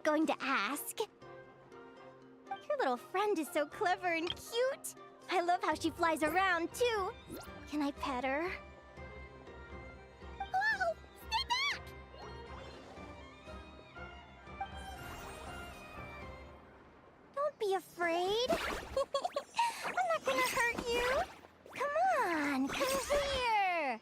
going to ask. Your little friend is so clever and cute. I love how she flies around, too. Can I pet her? Whoa! Stay back! Don't be afraid. I'm not gonna hurt you. Come on, come here.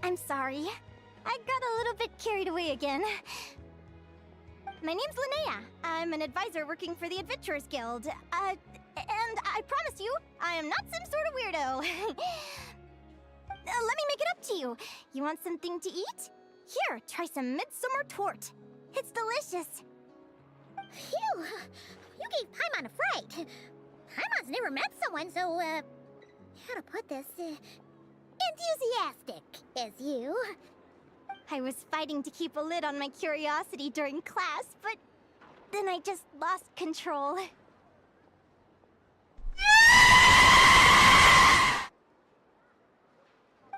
I'm sorry. I got a little bit carried away again. My name's Linnea. I'm an advisor working for the Adventurers Guild. And I promise you, I am not some sort of weirdo. Let me make it up to you. You want something to eat? Here, try some midsummer tort. It's delicious. Phew! You gave Paimon a fright. Paimon's never met someone so, how to put this, enthusiastic as you. I was fighting to keep a lid on my curiosity during class, but then I just lost control.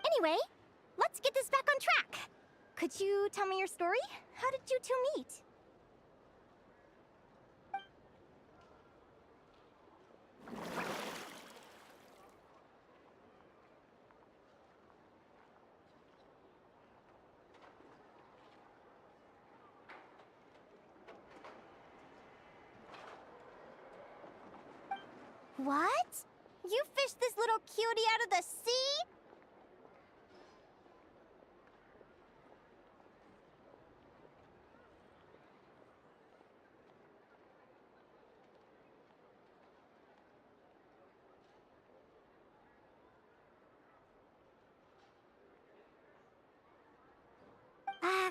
Anyway, let's get this back on track. Could you tell me your story? How did you two meet? What? You fished this little cutie out of the sea?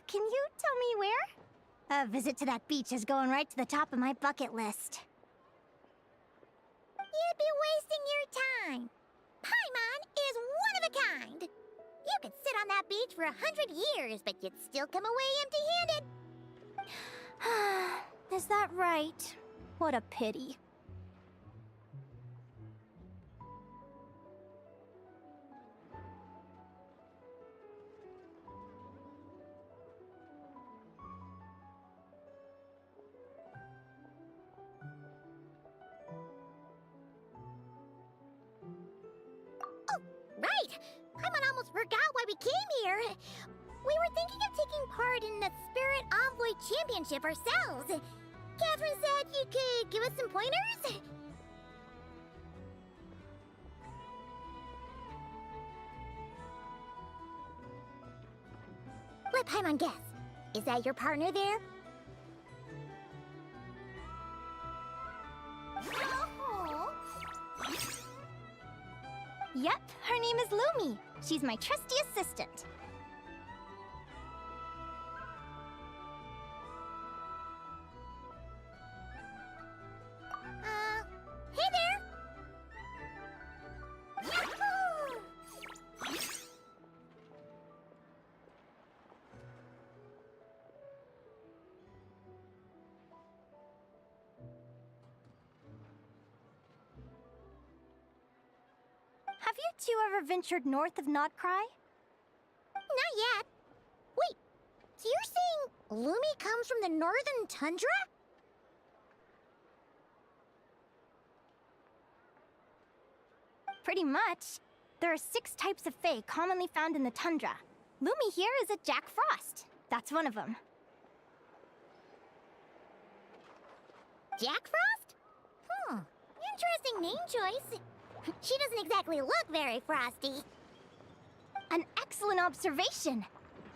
Can you tell me where? A visit to that beach is going right to the top of my bucket list. You'd be wasting your time. Paimon is one of a kind. You could sit on that beach for 100 years, but you'd still come away empty-handed. Is that right? What a pity. Right! Paimon almost forgot why we came here. We were thinking of taking part in the Spirit Envoy Championship ourselves. Catherine said you could give us some pointers? Let Paimon guess. Is that your partner there? Yep, her name is Lumi. She's my trusty assistant. Hey there! Yahoo! Have you two ever ventured north of Notcry? Not yet. Wait, so you're saying Lumi comes from the northern tundra? Pretty much. There are 6 types of Fae commonly found in the tundra. Lumi here is a Jack Frost. That's one of them. Jack Frost? Interesting name choice. She doesn't exactly look very frosty. An excellent observation.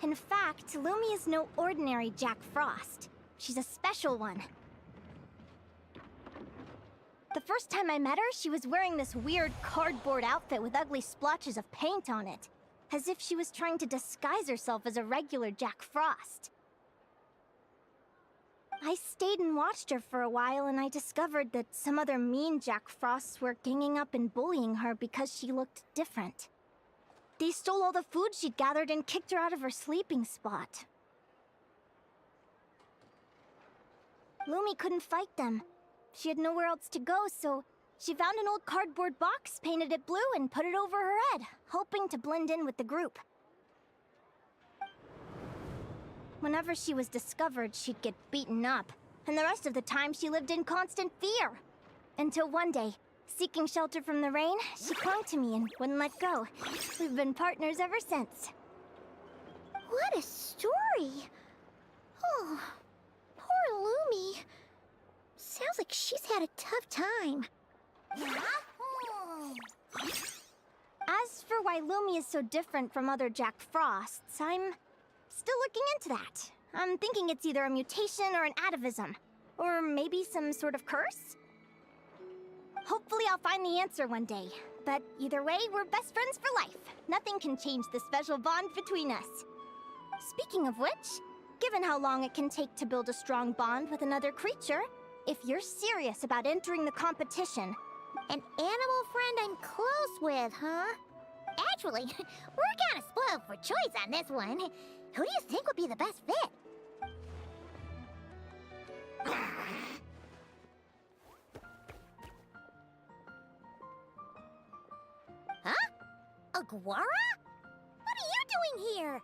In fact, Lumi is no ordinary Jack Frost. She's a special one. The first time I met her, she was wearing this weird cardboard outfit with ugly splotches of paint on it, as if she was trying to disguise herself as a regular Jack Frost. I stayed and watched her for a while, and I discovered that some other mean Jack Frosts were ganging up and bullying her because she looked different. They stole all the food she'd gathered and kicked her out of her sleeping spot. Lumi couldn't fight them. She had nowhere else to go, so she found an old cardboard box, painted it blue, and put it over her head, hoping to blend in with the group. Whenever she was discovered, she'd get beaten up, and the rest of the time she lived in constant fear. Until one day, seeking shelter from the rain, she clung to me and wouldn't let go. We've been partners ever since. What a story! Oh, poor Lumi. Sounds like she's had a tough time. As for why Lumi is so different from other Jack Frosts, I'm still looking into that. I'm thinking it's either a mutation or an atavism. Or maybe some sort of curse? Hopefully I'll find the answer one day. But either way, we're best friends for life. Nothing can change the special bond between us. Speaking of which, given how long it can take to build a strong bond with another creature, if you're serious about entering the competition... An animal friend I'm close with, huh? Actually, we're kinda spoiled for choice on this one. Who do you think would be the best fit? Huh? Aguara? What are you doing here?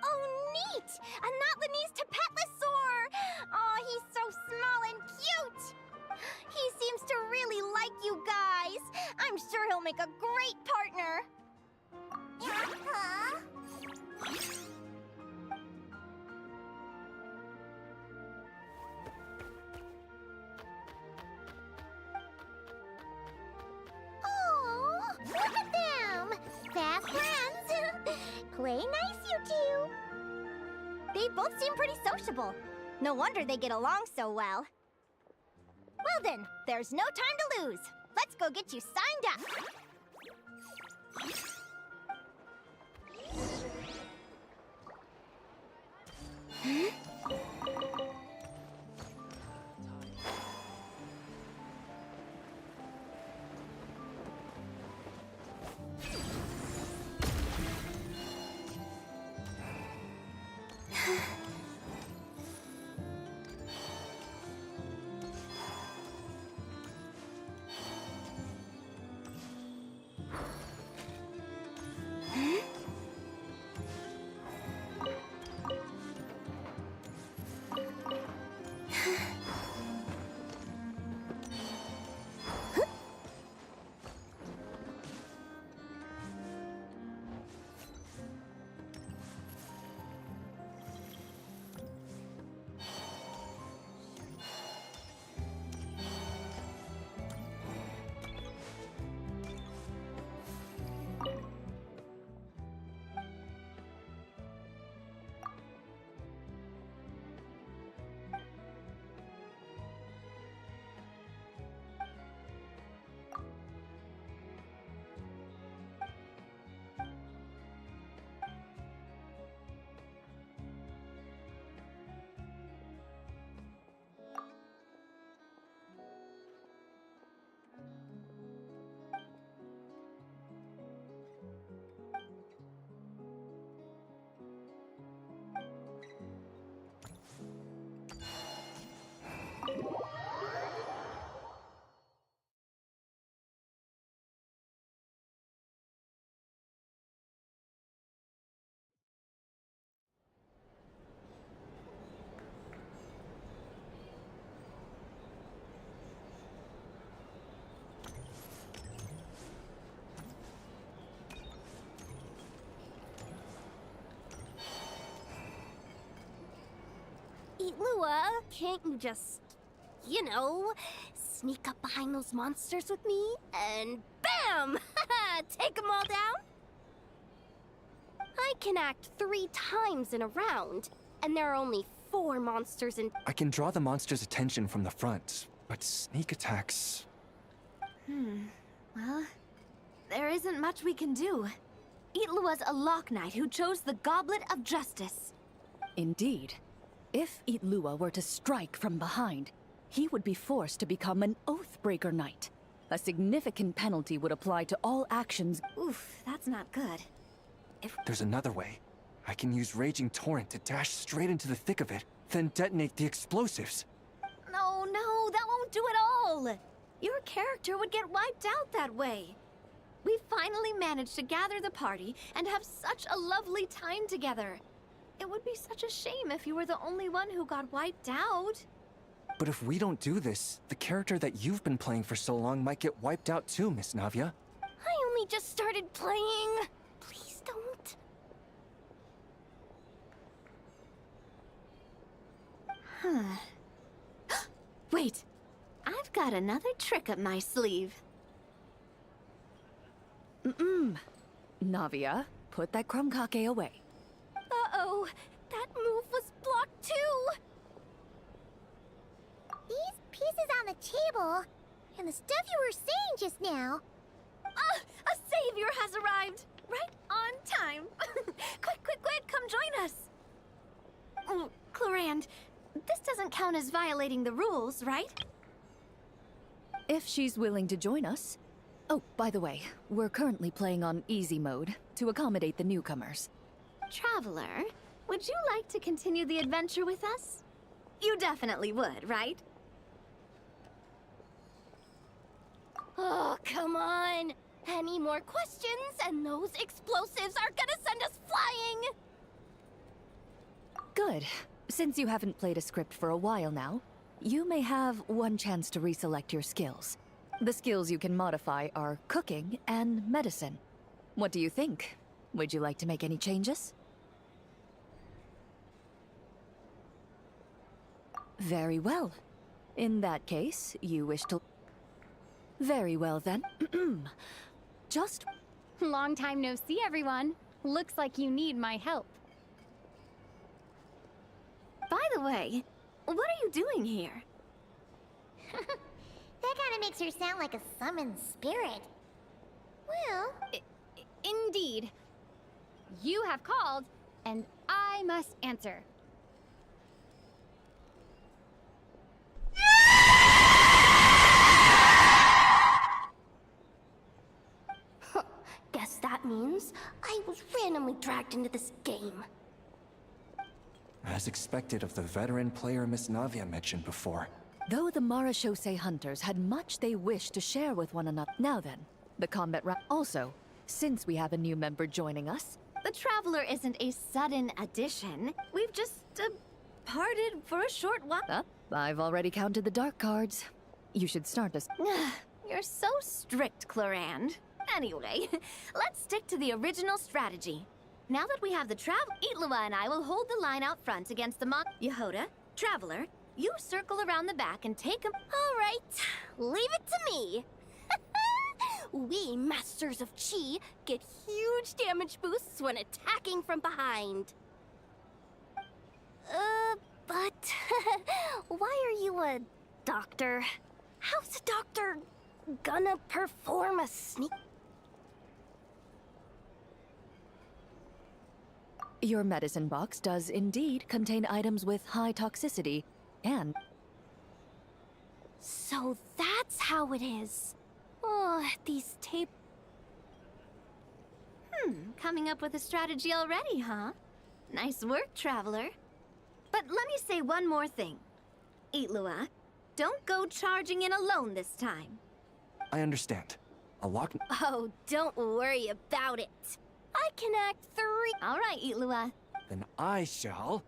Oh, neat! A Notlanese Tapetlosaur! Oh, he's so small and cute! He seems to really like you guys! I'm sure he'll make a great partner! Oh, look at them! Fast friends! Play nice, you two! They both seem pretty sociable. No wonder they get along so well. Well, then, there's no time to lose. Let's go get you signed up. Lua, can't you just, sneak up behind those monsters with me and BAM! Take them all down? I can act 3 times in a round, and there are only 4 monsters in— I can draw the monster's attention from the front, but sneak attacks... Well, there isn't much we can do. Itlua's a Lock Knight who chose the Goblet of Justice. Indeed. If Itlua were to strike from behind, he would be forced to become an Oathbreaker Knight. A significant penalty would apply to all actions. Oof, that's not good. There's another way. I can use Raging Torrent to dash straight into the thick of it, then detonate the explosives. No, that won't do it all! Your character would get wiped out that way. We finally managed to gather the party and have such a lovely time together. It would be such a shame if you were the only one who got wiped out. But if we don't do this, the character that you've been playing for so long might get wiped out too, Miss Navia. I only just started playing. Please don't. Wait, I've got another trick up my sleeve. Navia, put that crumkake away. Uh-oh, that move was blocked too. These pieces on the table, and the stuff you were saying just now. A savior has arrived! Right on time! Quick, come join us! Clorand, this doesn't count as violating the rules, right? If she's willing to join us. Oh, by the way, we're currently playing on easy mode to accommodate the newcomers. Traveler, would you like to continue the adventure with us? You definitely would, right? Oh, come on. Any more questions and those explosives are gonna send us flying. Good. Since you haven't played a script for a while now, you may have one chance to reselect your skills. The skills you can modify are cooking and medicine. What do you think? Would you like to make any changes? Very well. In that case, you wish to... Very well then. Just... Long time no see, everyone. Looks like you need my help. By the way, what are you doing here? That kind of makes her sound like a summoned spirit. Well, Indeed. You have called, and I must answer. Guess that means I was randomly dragged into this game. As expected of the veteran player Miss Navia mentioned before. Though the Marashose hunters had much they wished to share with one another. Now then, the combat Also, since we have a new member joining us, The Traveler isn't a sudden addition. We've just, parted for a short while. I've already counted the dark cards. You should start us. You're so strict, Clorand. Anyway, let's stick to the original strategy. Now that we have the Itlua and I will hold the line out front against the Yehoda, Traveler, you circle around the back and take him. All right, leave it to me. We Masters of Chi get huge damage boosts when attacking from behind. But why are you a doctor? How's a doctor gonna perform a sneak? Your medicine box does indeed contain items with high toxicity, and So that's how it is. Oh, these tape. Coming up with a strategy already, huh? Nice work, Traveler. But let me say one more thing. Itlua, don't go charging in alone this time. I understand. A lock. Oh, don't worry about it. I can act 3. All right, Itlua. Then I shall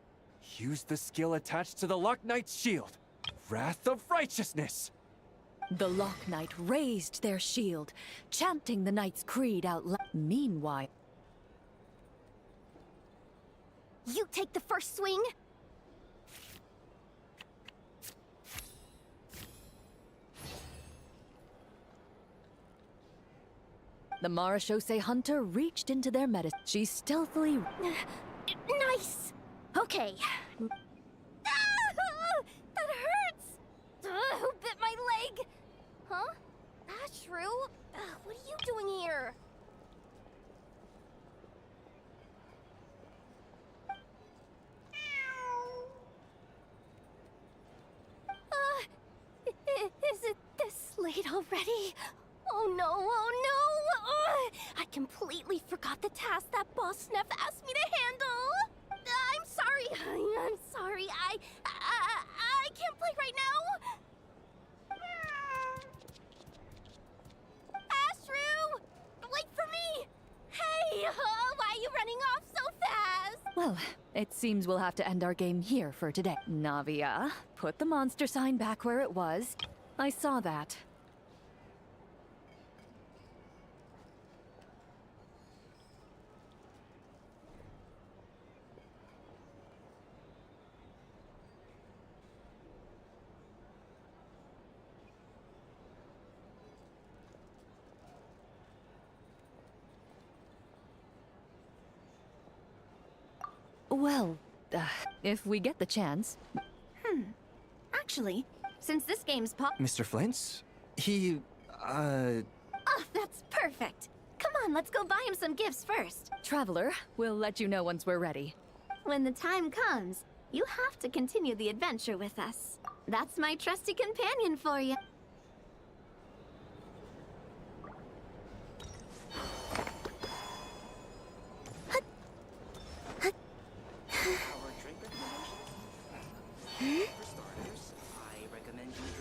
use the skill attached to the Lock Knight's shield. Wrath of Righteousness! the Lock Knight raised their shield, chanting the knight's creed out loud. Meanwhile, You take the first swing. the Marashose hunter reached into their medicine. She stealthily. Nice. Okay. That hurts. Who bit my leg? Huh? Ashru? What are you doing here? Is it this late already? Oh no, oh no! I completely forgot the task that Boss Neff asked me to handle! I'm sorry, I'm sorry, I can't play right now! Ashru! Wait for me! Hey, why are you running off so fast? Well, it seems we'll have to end our game here for today. Navia, put the monster sign back where it was. I saw that. Well, if we get the chance. Actually, since this game's Mr. Flint's? He, Oh, that's perfect. Come on, let's go buy him some gifts first. Traveler, we'll let you know once we're ready. When the time comes, you have to continue the adventure with us. That's my trusty companion for you.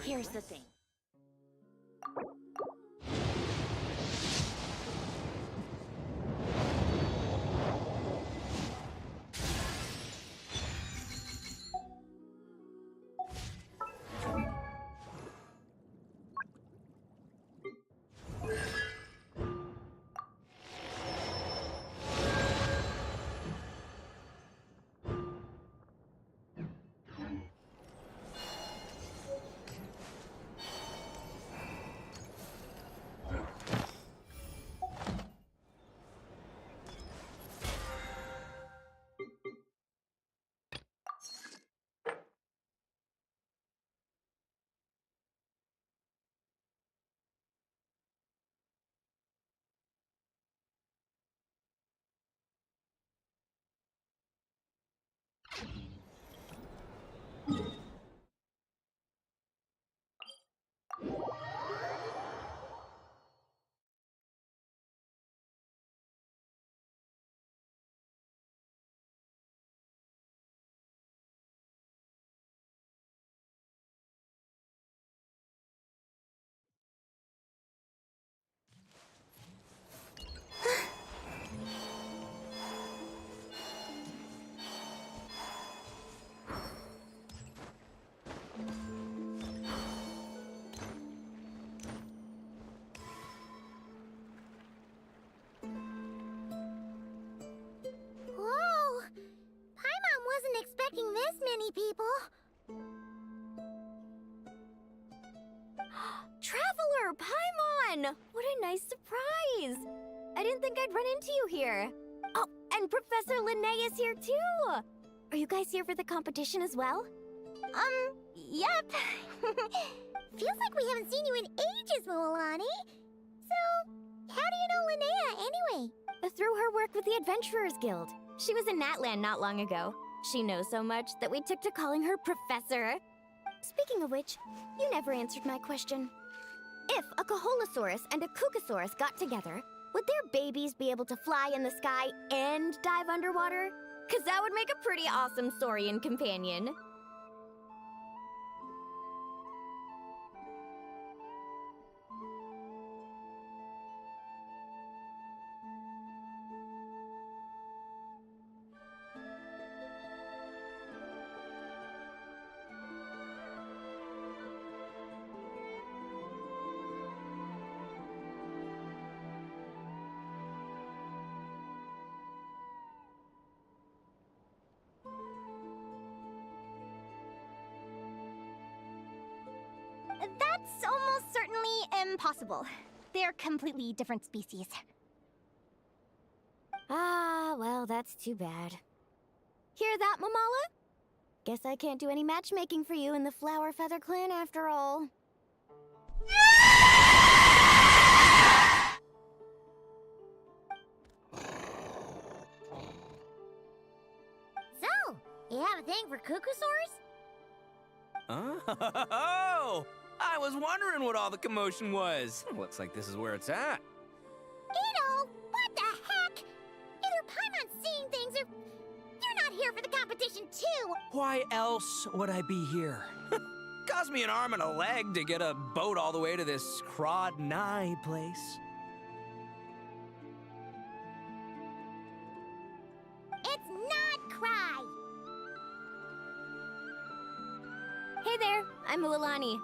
Here's the thing. didn't think I'd run into you here. Oh, and Professor Linnea is here too! Are you guys here for the competition as well? Yep. Feels like we haven't seen you in ages, Moalani. So, how do you know Linnea anyway? Through her work with the Adventurers Guild. She was in Natland not long ago. She knows so much that we took to calling her Professor. Speaking of which, you never answered my question. If a Kaholosaurus and a Kookasaurus got together, would their babies be able to fly in the sky and dive underwater? 'Cause that would make a pretty awesome Saurian companion. That's almost certainly impossible. They're completely different species. Ah, well, that's too bad. Hear that, Mamala? Guess I can't do any matchmaking for you in the Flower Feather Clan after all. So, you have a thing for Kookasaurs? Oh, I was wondering what all the commotion was. Looks like this is where it's at. Ito, what the heck? Either Paimon's seeing things or you're not here for the competition too. Why else would I be here? Cost me an arm and a leg to get a boat all the way to this Crawd-nigh place. It's not Cry. Hey there, I'm Ualani.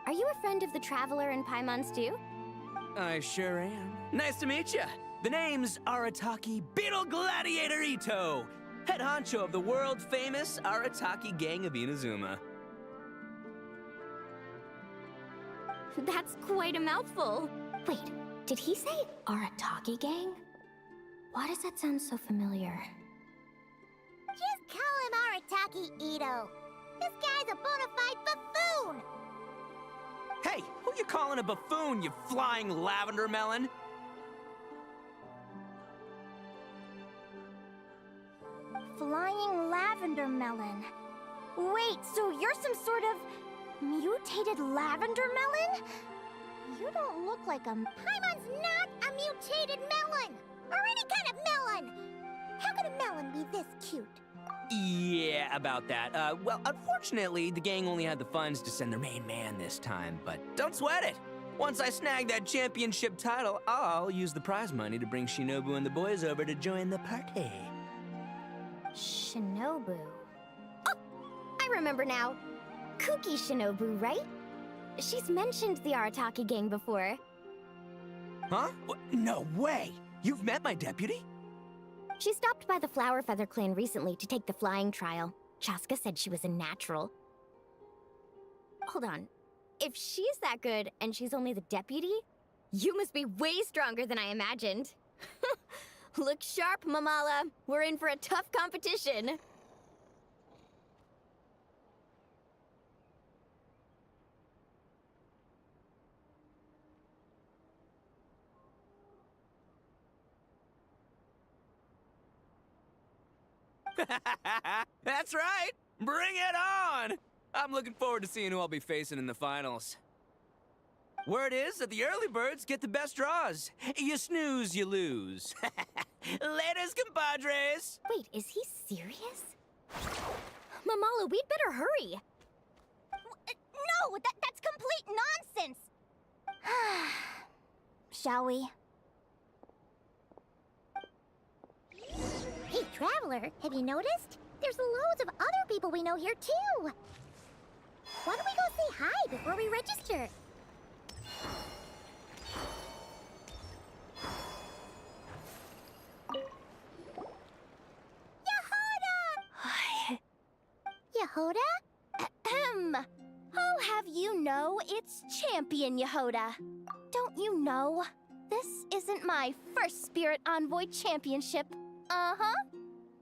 Are you a friend of the Traveler and Paimon's too? I sure am. Nice to meet you. The name's Arataki Beetle Gladiator Ito, head honcho of the world-famous Arataki gang of Inazuma. That's quite a mouthful. Wait, did he say Arataki gang? Why does that sound so familiar? Just call him Arataki Ito. This guy's a bona fide buffoon. Hey, who you calling a buffoon, you flying lavender melon? Flying lavender melon. Wait, so you're some sort of mutated lavender melon? You don't look like a... Paimon's not a mutated melon, or any kind of melon. How could a melon be this cute? Yeah, about that. Well, unfortunately, the gang only had the funds to send their main man this time, but don't sweat it. Once I snag that championship title, I'll use the prize money to bring Shinobu and the boys over to join the party. Shinobu. Oh, I remember now. Kuki Shinobu, right? She's mentioned the Arataki gang before. Huh? No way! You've met my deputy? She stopped by the Flower Feather Clan recently to take the flying trial. Chaska said she was a natural. Hold on. If she's that good and she's only the deputy, you must be way stronger than I imagined. Look sharp, Mamala. We're in for a tough competition. That's right! Bring it on! I'm looking forward to seeing who I'll be facing in the finals. Word is that the early birds get the best draws. You snooze, you lose. Laters, compadres! Wait, is he serious? Mamala, we'd better hurry. No, that's complete nonsense! Shall we? Hey, Traveler, have you noticed? There's loads of other people we know here, too. Why don't we go say hi before we register? Yehoda? Ahem. I'll have you know it's Champion Yehoda. Don't you know? This This isn't my first Spirit Envoy Championship. Uh-huh.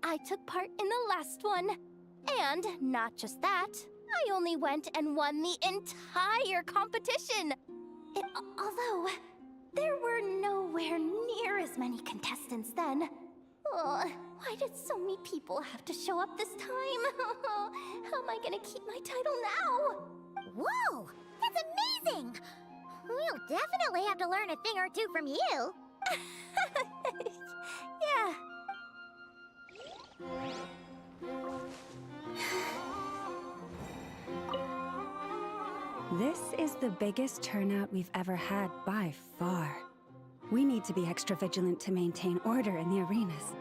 I took part in the last one. And not just that, I only went and won the entire competition. Although, there were nowhere near as many contestants then. Oh, why did so many people have to show up this time? How am I gonna keep my title now? Whoa! That's amazing! We'll definitely have to learn a thing or two from you. Yeah. This is the biggest turnout we've ever had by far. We need to be extra vigilant to maintain order in the arenas.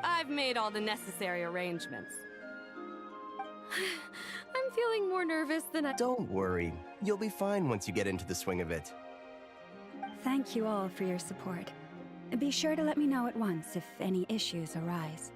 I've made all the necessary arrangements. I'm feeling more nervous than I— Don't worry. You'll be fine once you get into the swing of it. Thank you all for your support. Be sure to let me know at once if any issues arise.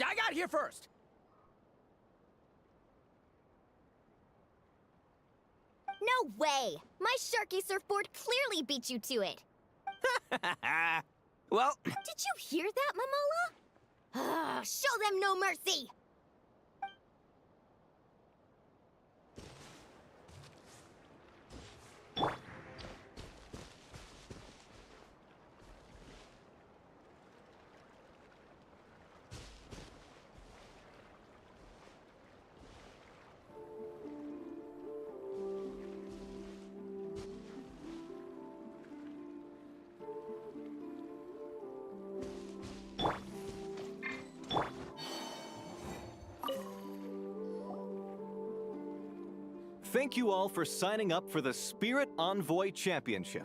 I got here first! No way! My Sharky surfboard clearly beat you to it. Well, Did you hear that, Momola? Show them no mercy! Thank you all for signing up for the Spirit Envoy Championship.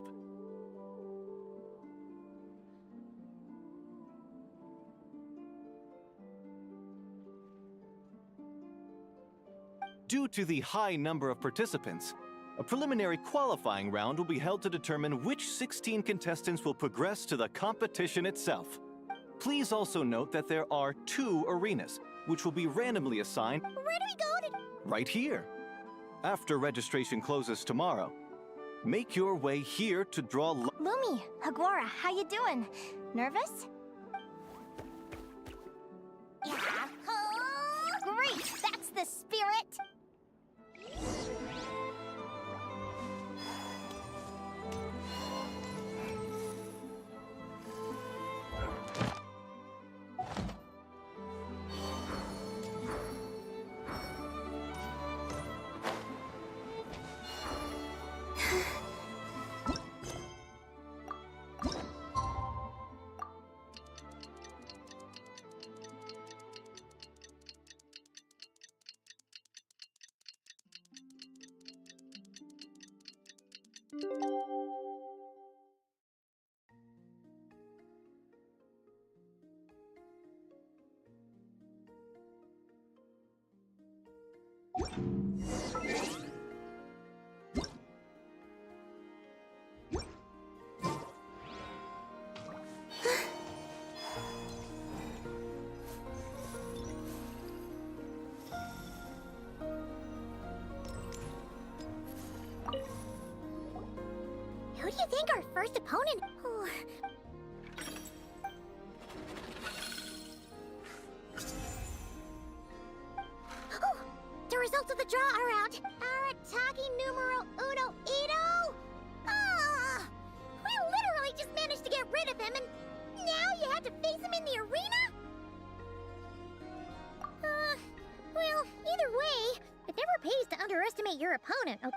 Due to the high number of participants, a preliminary qualifying round will be held to determine which 16 contestants will progress to the competition itself. Please also note that there are 2 arenas, which will be randomly assigned— Where do we go to— right here. After registration closes tomorrow, make your way here to draw— Lumi, Hagwara, how you doing? Nervous? Yahoo! Great! That's the spirit! Who do you think our first opponent— Oh, the results of the draw are out. Arataki numero uno Ito? Ah! We literally just managed to get rid of him and have to face him in the arena? Well, either way, it never pays to underestimate your opponent. Oh.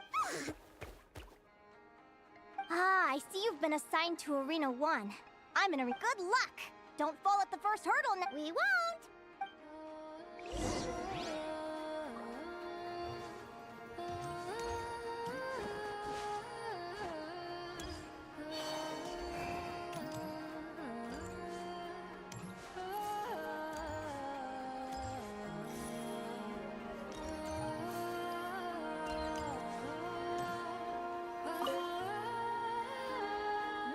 Ah, I see you've been assigned to Arena 1. I'm in good luck. Don't fall at the first hurdle. We won't.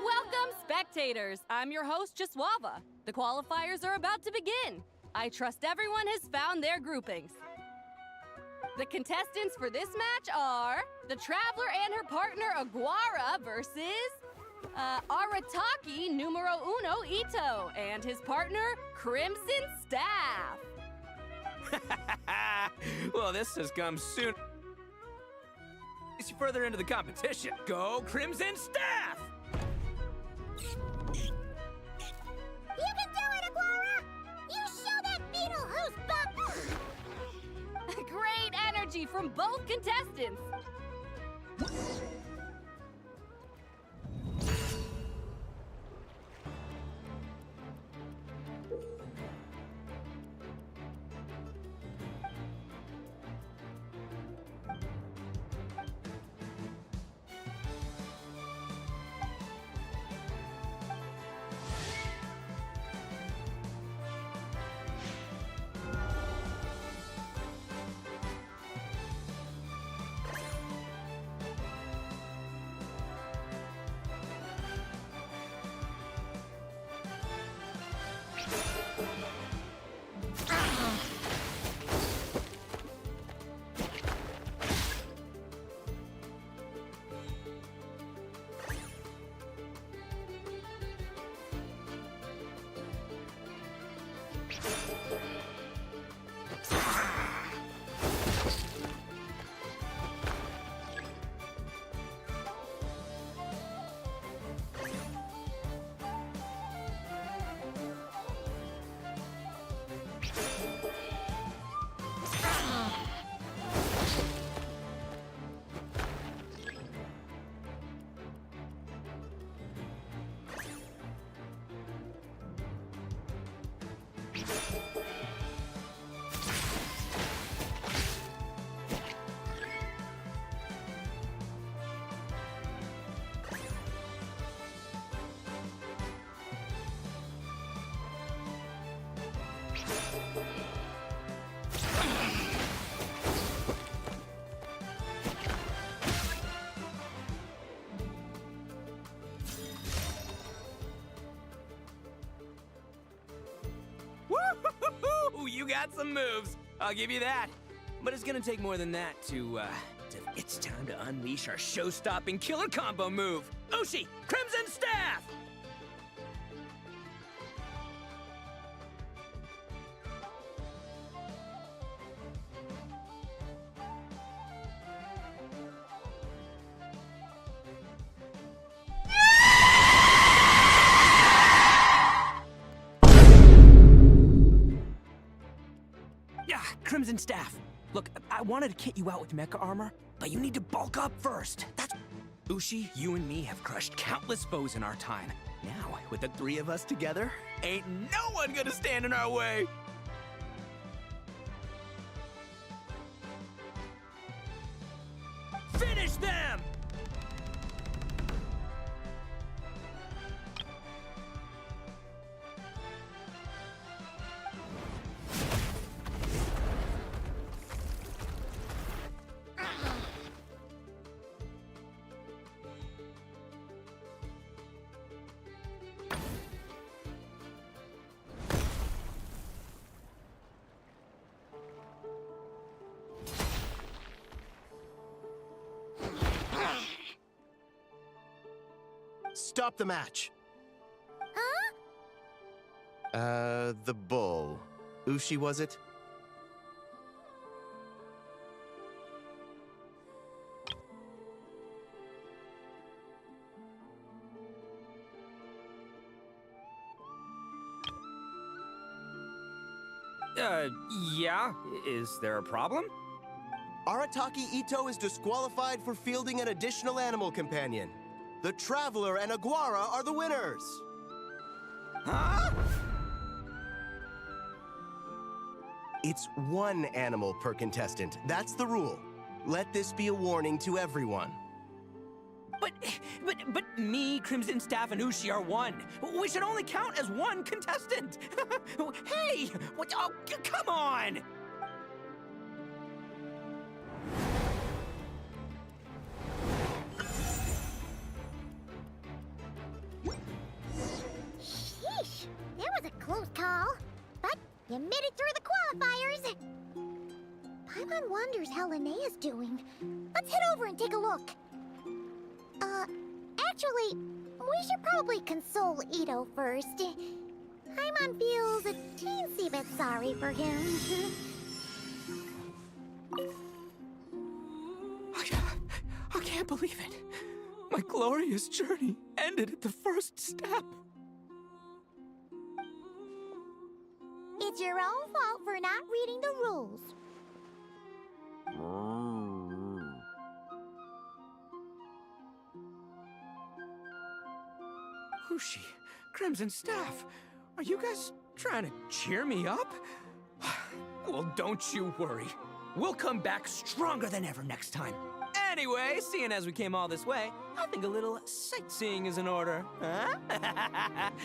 Welcome, spectators! I'm your host, Jaswava. The qualifiers are about to begin. I trust everyone has found their groupings. The contestants for this match are the Traveler and her partner Aguara versus Arataki numero uno Ito and his partner Crimson Staff. Well, this has come soon. As you further into the competition, go Crimson Staff! You can do it, Aguara! You show that beetle who's bump! Great energy from both contestants. Woo-hoo-hoo-hoo! You got some moves. I'll give you that. But it's gonna take more than that to it's time to unleash our show-stopping killer combo move. Ushi, Crimson Staff! Crimson Staff. Look, I wanted to kit you out with mecha armor, but you need to bulk up first. That's... Ushi, you and me have crushed countless foes in our time. Now, with the three of us together, ain't no one gonna stand in our way. Finish them! Stop the match. Huh? The bull. Ushi, was it? Yeah? Is there a problem? Arataki Ito is disqualified for fielding an additional animal companion. The Traveler and Aguara are the winners. Huh? It's one animal per contestant. That's the rule. Let this be a warning to everyone. But me, Crimson Staff, and Ushi are one. We should only count as one contestant. Hey! What? Oh, come on! Sheesh, that was a close call. But you made it through the qualifiers. Paimon wonders how Linnea's doing. Let's head over and take a look. Actually, we should probably console Ito first. Paimon feels a teensy bit sorry for him. I can't believe it. My glorious journey ended at the first step. It's your own fault for not reading the rules. Ushi, Crimson Staff, are you guys trying to cheer me up? Well, don't you worry. We'll come back stronger than ever next time. Anyway, seeing as we came all this way, I think a little sightseeing is in order, huh?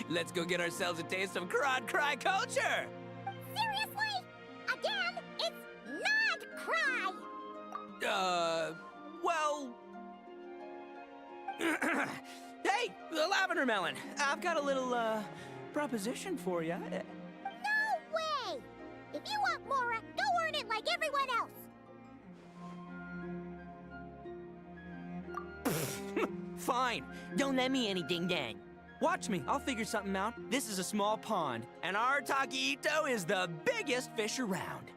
Let's go get ourselves a taste of Crod Cry culture! Seriously? Again? It's not cry! Well... Hey, the lavender melon! I've got a little, proposition for you. No way! If you want Mora, go earn it like everyone else! Fine. Don't let me anything then. Watch me. I'll figure something out. This is a small pond, and Arataki Ito is the biggest fish around.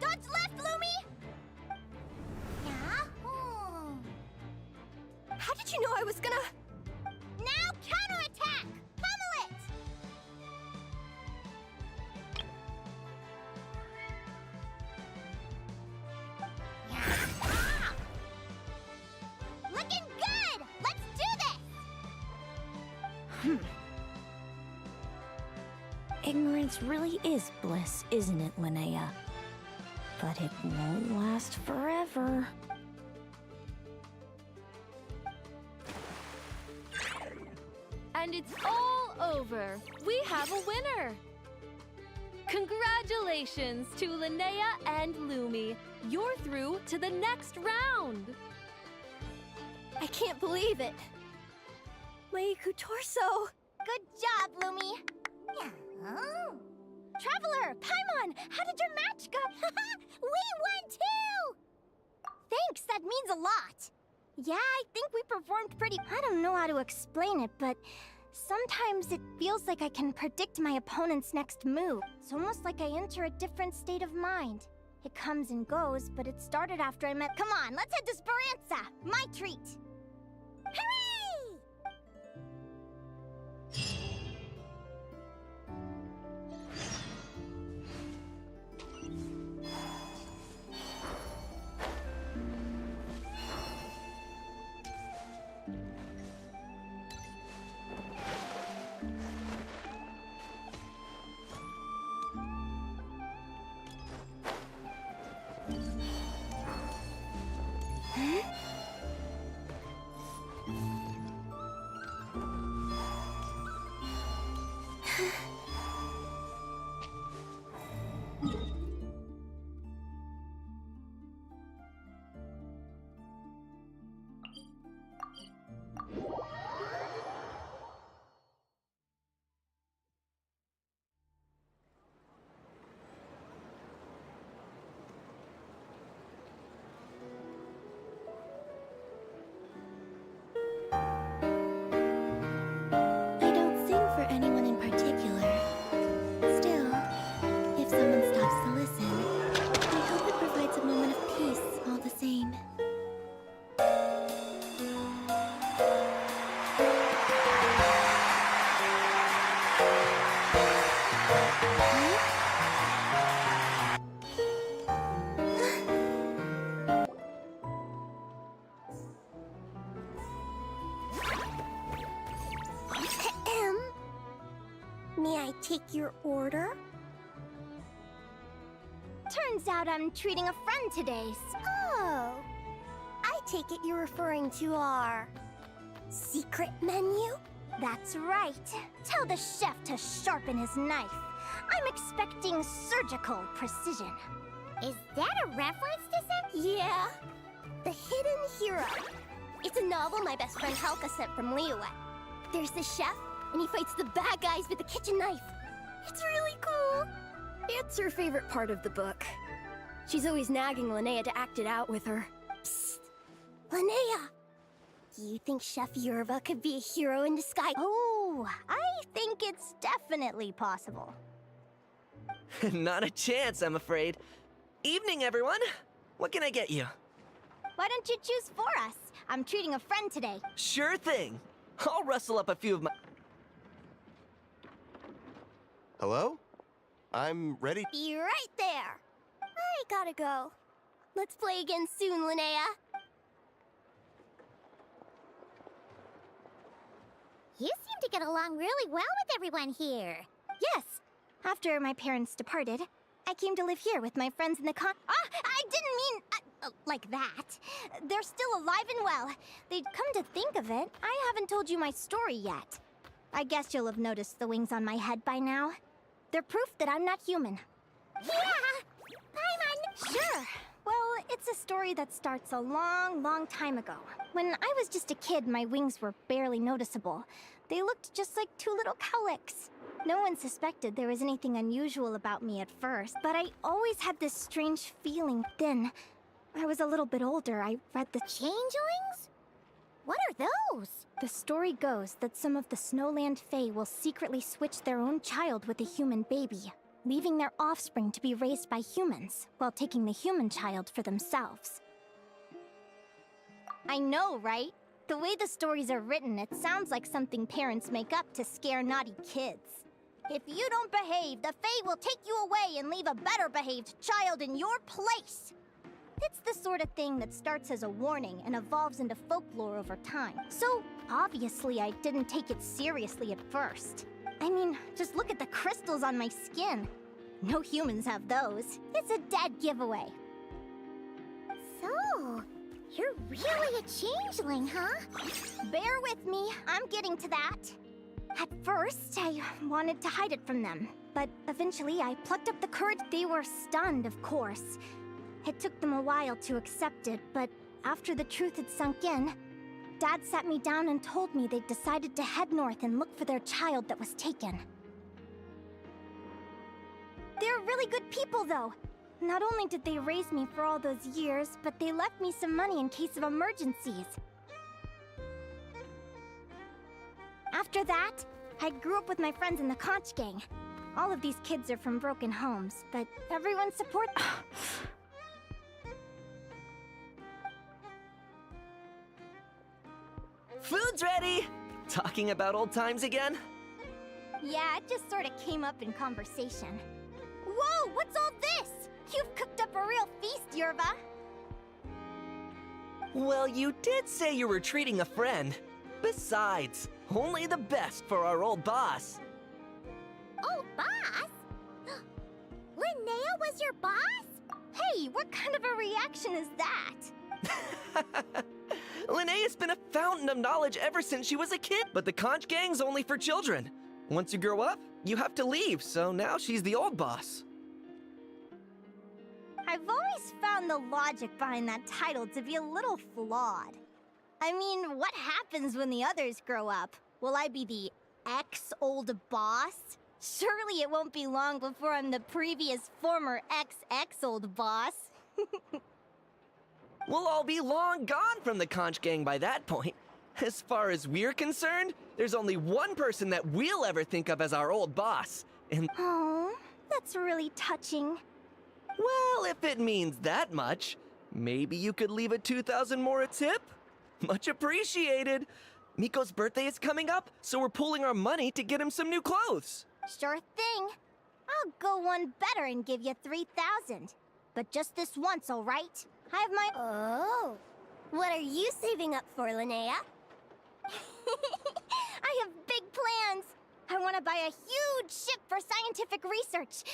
Dodge left, Lumi! Yeah? How did you know I was gonna... Now counterattack! Pummel it! Ah! Looking good! Let's do this! Ignorance really is bliss, isn't it, Linnea? But it won't last forever. And it's all over. We have a winner. Congratulations to Linnea and Lumi. You're through to the next round. I can't believe it. Meiku Torso. Good job, Lumi! Yeah. Oh. Traveler, Paimon, how did your match go? We won too! Thanks, that means a lot. Yeah, I think we performed pretty... I don't know how to explain it, but sometimes it feels like I can predict my opponent's next move. It's almost like I enter a different state of mind. It comes and goes, but it started after I met... Come on, let's head to Speranza! My treat! Hooray! I don't sing for anyone in particular. May I take your order? Turns out I'm treating a friend today. Oh. I take it you're referring to our secret menu? That's right. Tell the chef to sharpen his knife. I'm expecting surgical precision. Is that a reference to something? Yeah. The Hidden Hero. It's a novel my best friend Halka sent from Liyue. There's the chef, and he fights the bad guys with a kitchen knife. It's really cool. It's her favorite part of the book. She's always nagging Linnea to act it out with her. Psst! Linnea! Do you think Chef Yerva could be a hero in disguise? Oh, I think it's definitely possible. Not a chance, I'm afraid. Evening, everyone. What can I get you? Why don't you choose for us? I'm treating a friend today. Sure thing. I'll rustle up a few of my... Hello? I'm ready. Be right there. I gotta go. Let's play again soon, Linnea. You seem to get along really well with everyone here. Yes. After my parents departed, I came to live here with my friends in the I didn't mean like that. They're still alive and well. They'd come to think of it, I haven't told you my story yet. I guess you'll have noticed the wings on my head by now. They're proof that I'm not human. Yeah! Paimon! Sure. Well, it's a story that starts a long, long time ago. When I was just a kid, my wings were barely noticeable. They looked just like two little cowlicks. No one suspected there was anything unusual about me at first, but I always had this strange feeling. Then, I was a little bit older, I read the Changelings? What are those? The story goes that some of the Snowland Fae will secretly switch their own child with a human baby, leaving their offspring to be raised by humans, while taking the human child for themselves. I know, right? The way the stories are written, it sounds like something parents make up to scare naughty kids. If you don't behave, the Fae will take you away and leave a better behaved child in your place. It's the sort of thing that starts as a warning and evolves into folklore over time. So, obviously I didn't take it seriously at first. I mean, just look at the crystals on my skin. No humans have those. It's a dead giveaway. So, you're really a changeling, huh? Bear with me, I'm getting to that. At first, I wanted to hide it from them, but eventually I plucked up the courage. They were stunned, of course. It took them a while to accept it, but after the truth had sunk in, Dad sat me down and told me they'd decided to head north and look for their child that was taken. They're really good people, though. Not only did they raise me for all those years, but they left me some money in case of emergencies. After that, I grew up with my friends in the Conch Gang. All of these kids are from broken homes, but everyone supports... Food's ready! Talking about old times again? Yeah, it just sort of came up in conversation. Whoa, what's all this? You've cooked up a real feast, Yerva. Well, you did say you were treating a friend. Besides, only the best for our old boss. Old boss? Linnea was your boss? Hey, what kind of a reaction is that? Linnea's been a fountain of knowledge ever since she was a kid, but the Conch Gang's only for children. Once you grow up, you have to leave, so now she's the old boss. I've always found the logic behind that title to be a little flawed. I mean, what happens when the others grow up? Will I be the ex-old boss? Surely it won't be long before I'm the previous former ex-old boss. We'll all be long gone from the Conch Gang by that point. As far as we're concerned, there's only one person that we'll ever think of as our old boss, and... Oh, that's really touching. Well, if it means that much, maybe you could leave a 2,000 more a tip? Much appreciated. Miko's birthday is coming up, so we're pooling our money to get him some new clothes. Sure thing. I'll go one better and give you 3,000. But just this once, all right? I have my... Oh. What are you saving up for, Linnea? I have big plans. I want to buy a huge ship for scientific research.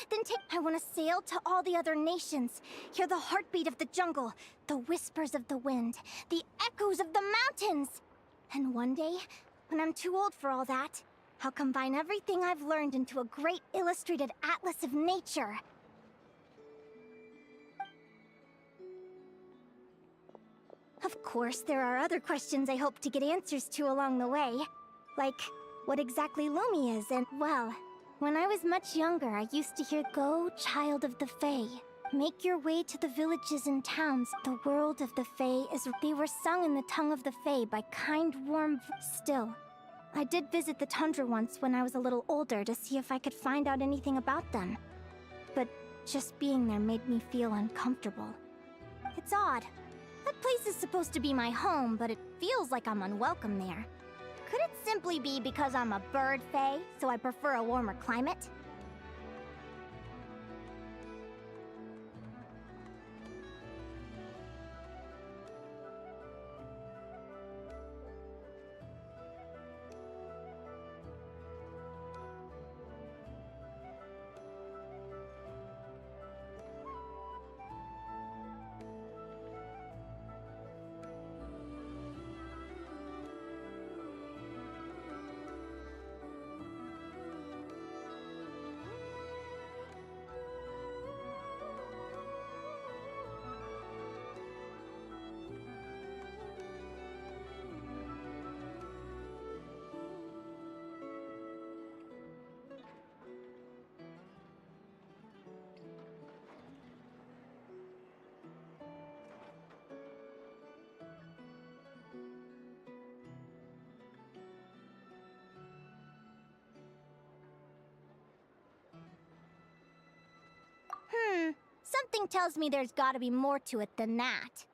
I want to sail to all the other nations, hear the heartbeat of the jungle, the whispers of the wind, the echoes of the mountains. And one day, when I'm too old for all that, I'll combine everything I've learned into a great illustrated atlas of nature. Of course, there are other questions I hope to get answers to along the way. Like, what exactly Lumi is, and, well, when I was much younger, I used to hear, "Go, child of the Fae. Make your way to the villages and towns. The world of the Fae is..." They were sung in the tongue of the Fae by kind, warm... Still, I did visit the tundra once when I was a little older to see if I could find out anything about them. But just being there made me feel uncomfortable. It's odd. That place is supposed to be my home, but it feels like I'm unwelcome there. Could it simply be because I'm a bird fae, so I prefer a warmer climate? Something tells me there's gotta be more to it than that.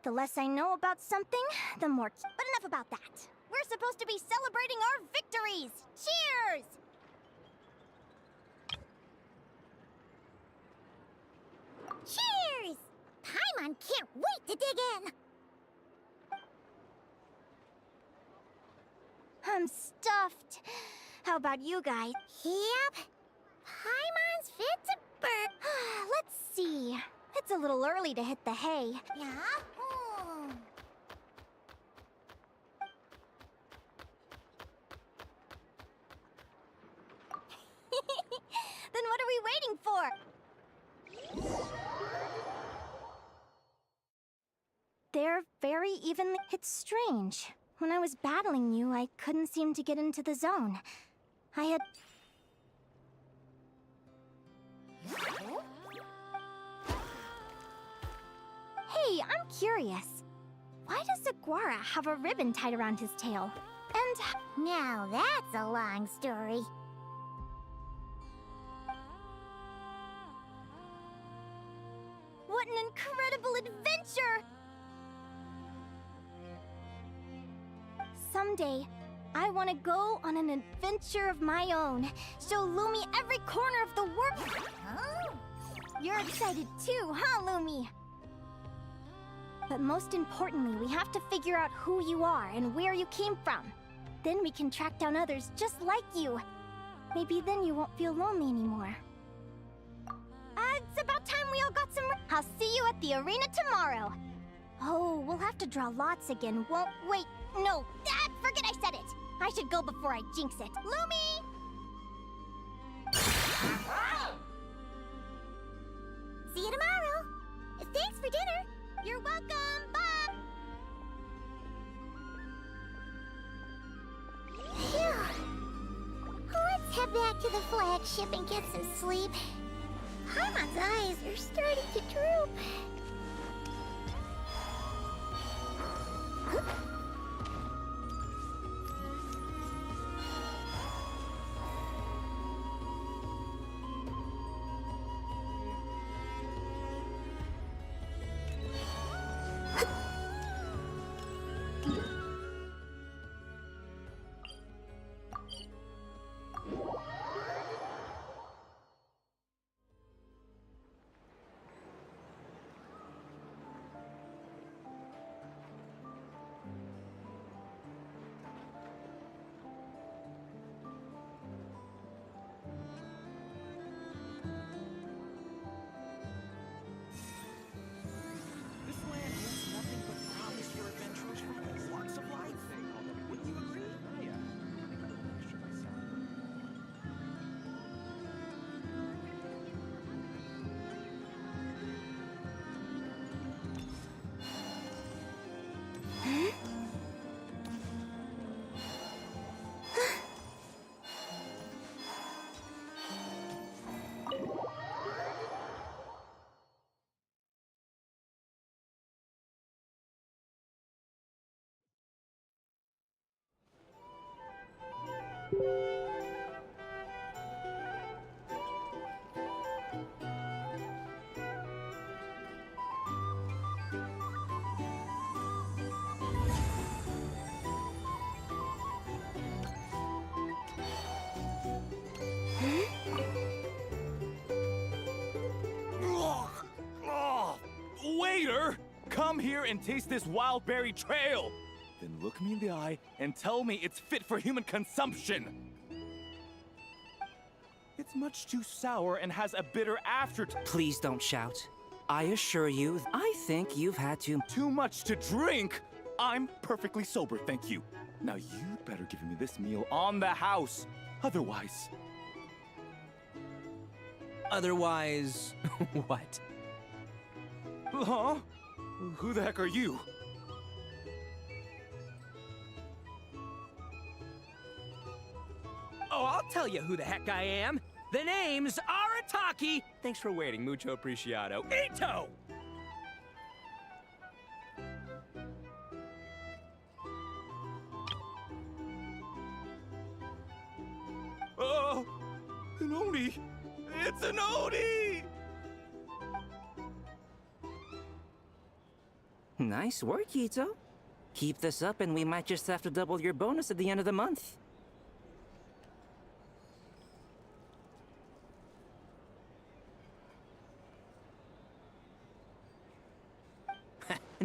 The less I know about something, the more... But enough about that. We're supposed to be celebrating our victories! Cheers! Cheers! Paimon can't wait to dig in! I'm stuffed. How about you guys? Yep. Paimon's fit to burn. Let's see. It's a little early to hit the hay. Yeah? Then what are we waiting for? They're very evenly... It's strange. When I was battling you, I couldn't seem to get into the zone. I had... Hey, I'm curious. Why does Aguara have a ribbon tied around his tail? And... Now that's a long story. What an incredible adventure! Someday, I want to go on an adventure of my own. Show Lumi every corner of the world. Oh. You're excited too, huh, Lumi? But most importantly, we have to figure out who you are and where you came from. Then we can track down others just like you. Maybe then you won't feel lonely anymore. It's about time we all got some... I'll see you at the arena tomorrow. Oh, we'll have to draw lots again, won't... Wait, no. Forget I said it. I should go before I jinx it. Lumi! See you tomorrow. Thanks for dinner. You're welcome. Bye! Phew. Let's head back to the flagship and get some sleep. Paimon's eyes are starting to droop. Eater! Come here and taste this wild berry trail! Then look me in the eye and tell me it's fit for human consumption! It's much too sour and has a bitter aftertaste. Please don't shout. I assure you, I think you've had too much to drink! I'm perfectly sober, thank you. Now you better give me this meal on the house. Otherwise... Otherwise, what? Huh? Who the heck are you? Oh, I'll tell you who the heck I am. The name's Arataki. Thanks for waiting, mucho apreciado. Ito! Oh, an Oni! It's an Oni! Nice work, Ito. Keep this up and we might just have to double your bonus at the end of the month.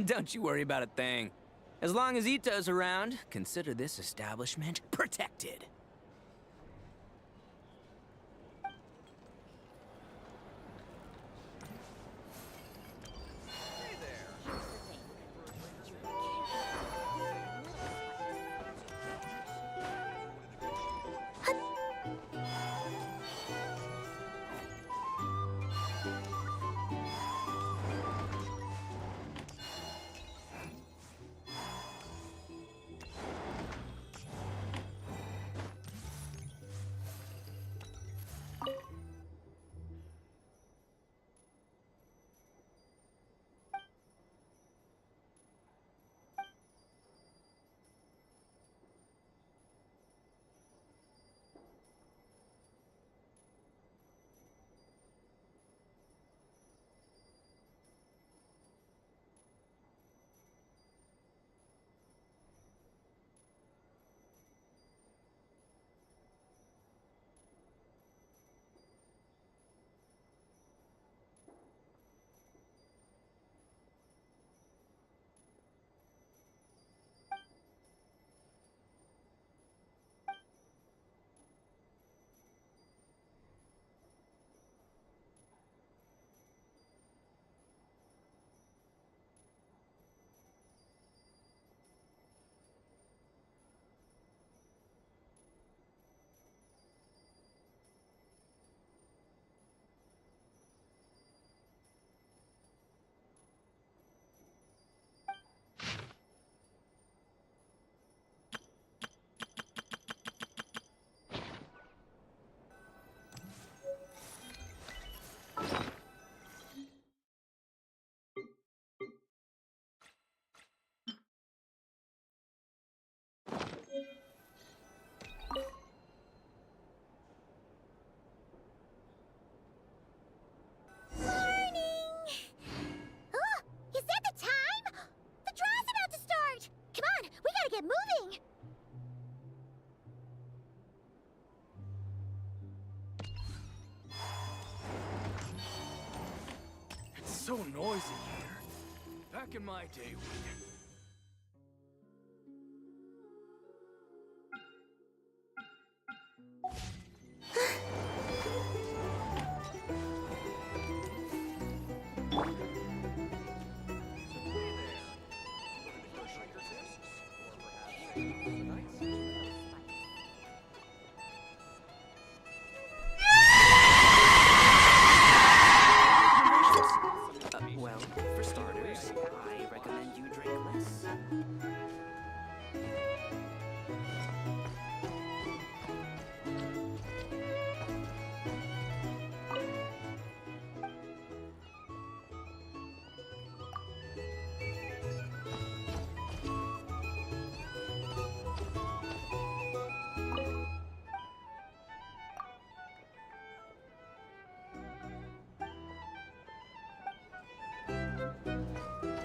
Don't you worry about a thing. As long as Ito's around, consider this establishment protected. Get moving! It's so noisy here. Back in my day, Well, for starters, I recommend you drink less.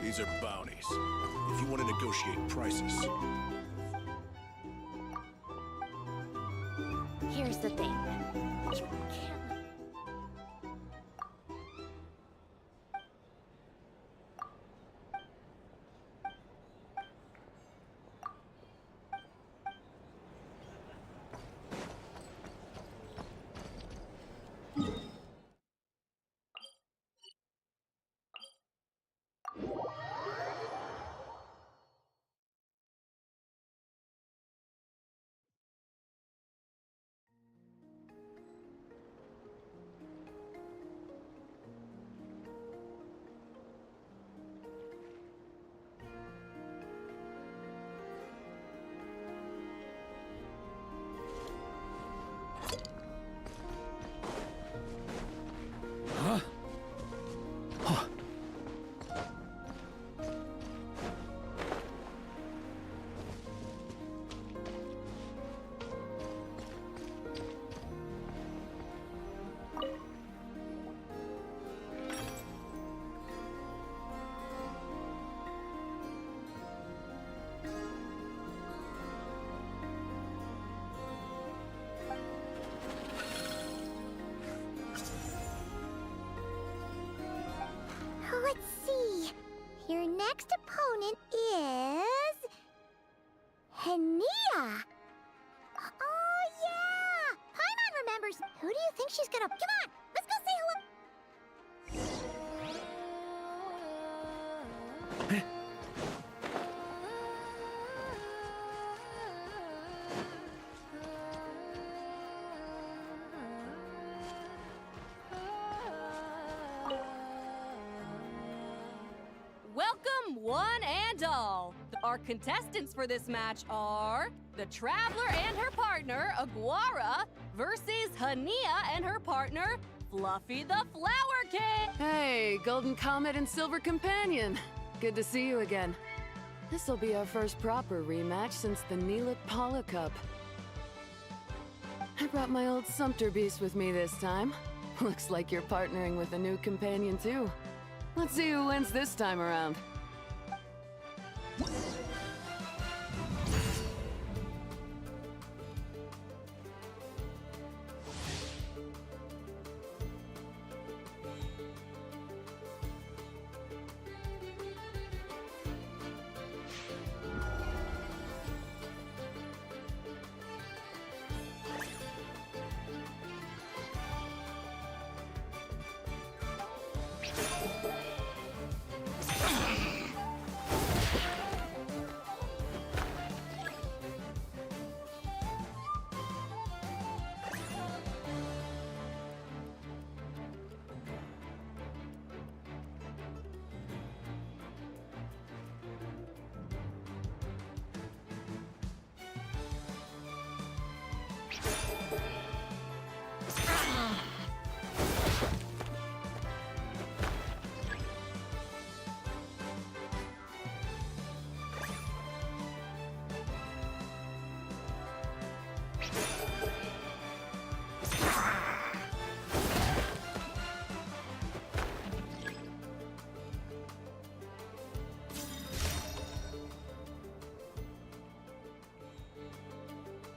These are bounties. If you want to negotiate prices. Here's the thing. You can't... Huh? Huh. Let's see. Your next opponent is... Hania! Oh, yeah! Paimon remembers. Who do you think she's gonna... Come on! Let's go say hello! Welcome, one and all. Our contestants for this match are the Traveler and her partner, Aguara, versus Hania and her partner, Fluffy the Flower King. Hey, Golden Comet and Silver Companion. Good to see you again. This'll be our first proper rematch since the Neelit Paula Cup. I brought my old Sumpter Beast with me this time. Looks like you're partnering with a new companion too. Let's see who wins this time around.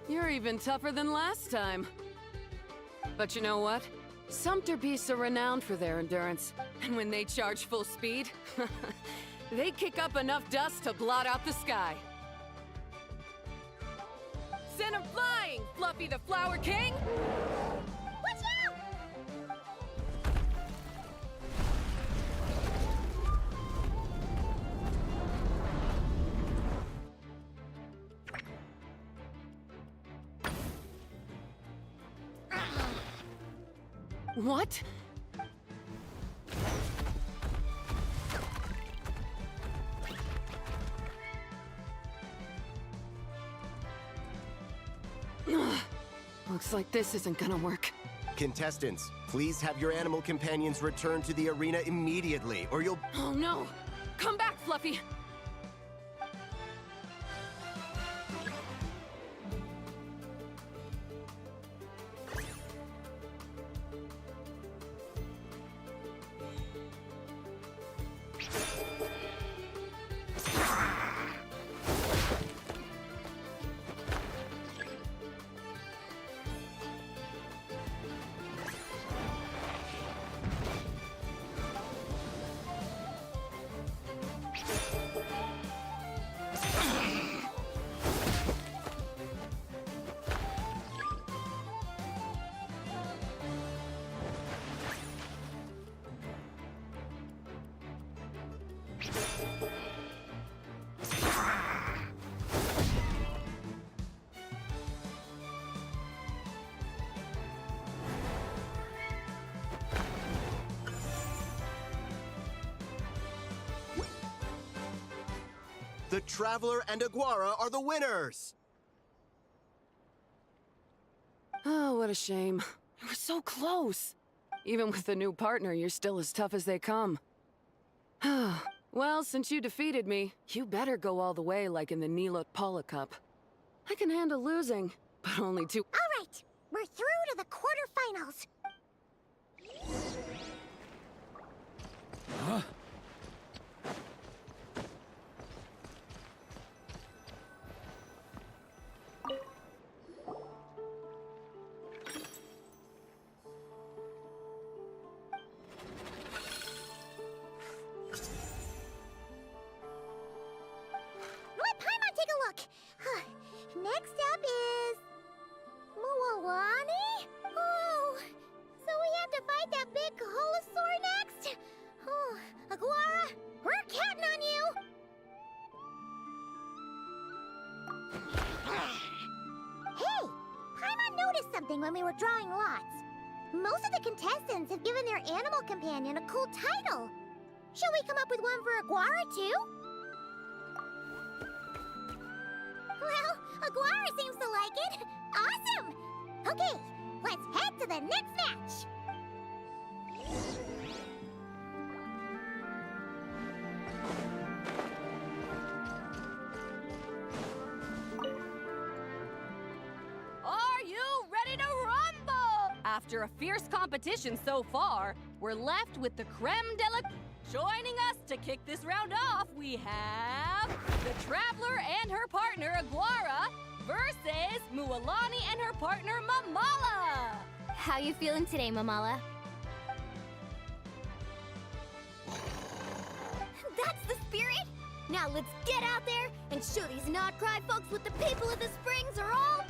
You're even tougher than last time. But you know what? Sumpter beasts are renowned for their endurance. And when they charge full speed, they kick up enough dust to blot out the sky. Send 'em flying, Fluffy the Flower King! Watch out! What? Looks like this isn't gonna work. Contestants, please have your animal companions return to the arena immediately, or you'll... Oh no! Come back, Fluffy! The Traveler and Aguara are the winners! Oh, what a shame. We were so close. Even with a new partner, you're still as tough as they come. Well, since you defeated me, you better go all the way like in the Nilot Paula Cup. I can handle losing, but only two. All right, we're through to the quarterfinals. Huh? Let Paimon take a look. Next up is Mualani? Oh, so we have to fight that big Holosaur next? Oh, Aguara, we're counting on you! Hey, Paimon noticed something when we were drawing lots. Most of the contestants have given their animal companion a cool title. Shall we come up with one for Aguara, too? Well, Aguara seems to like it. Awesome! Okay, let's head to the next match. Are you ready to rumble? After a fierce competition so far, we're left with the creme de la... Joining us to kick this round off, we have the Traveler and her partner Aguara versus Mualani and her partner Mamala. How you feeling today, Mamala? That's the spirit! Now let's get out there and show these not-cry folks what the people of the Springs are all...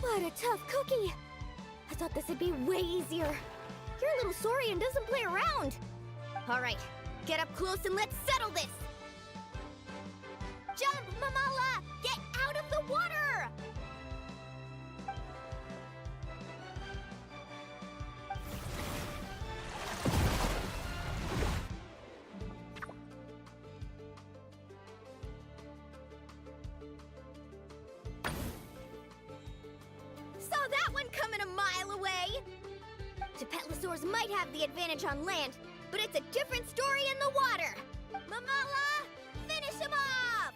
What a tough cookie! I thought this would be way easier. You're a little sorry and doesn't play around. Alright, get up close and let's settle this! Jump, Mamala! Get out of the water! Saw that one coming a mile away! Tepetlosaurs might have the advantage on land, but it's a different story in the water! Mamala, finish him off!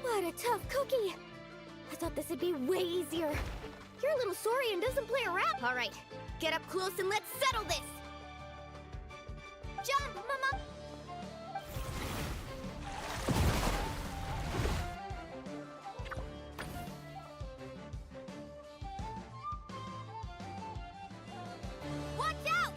What a tough cookie! I thought this would be way easier. You're a little sorry and doesn't play around. Alright, get up close and let's settle this! Jump, Mama! Watch out!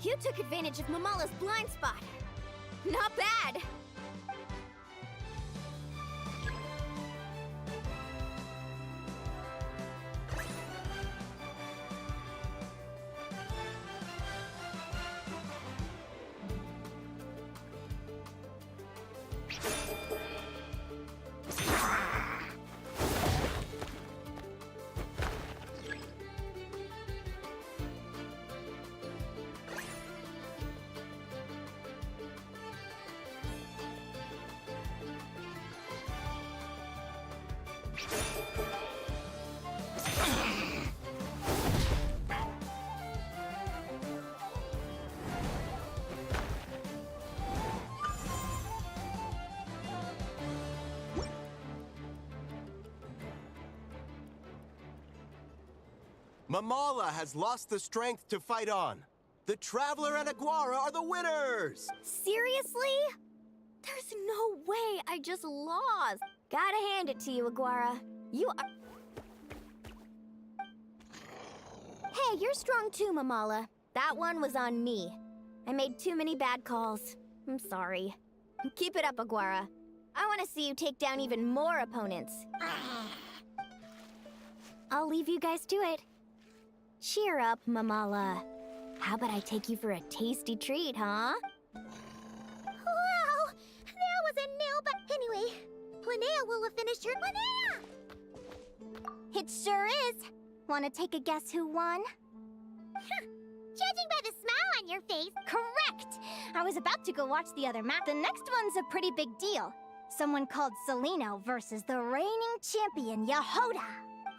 You took advantage of Mamala's blind spot. Not bad! Mamala has lost the strength to fight on. The Traveler and Aguara are the winners! Seriously? There's no way I just lost. Gotta hand it to you, Aguara. You are... Hey, you're strong too, Mamala. That one was on me. I made too many bad calls. I'm sorry. Keep it up, Aguara. I want to see you take down even more opponents. I'll leave you guys to it. Cheer up, Mamala. How about I take you for a tasty treat, huh? Wow, that was a nail, but anyway, Linnea will have finished her. Linnea! It sure is. Want to take a guess who won? Judging by the smile on your face. Correct! I was about to go watch the other match. The next one's a pretty big deal. Someone called Celino versus the reigning champion, Yehoda.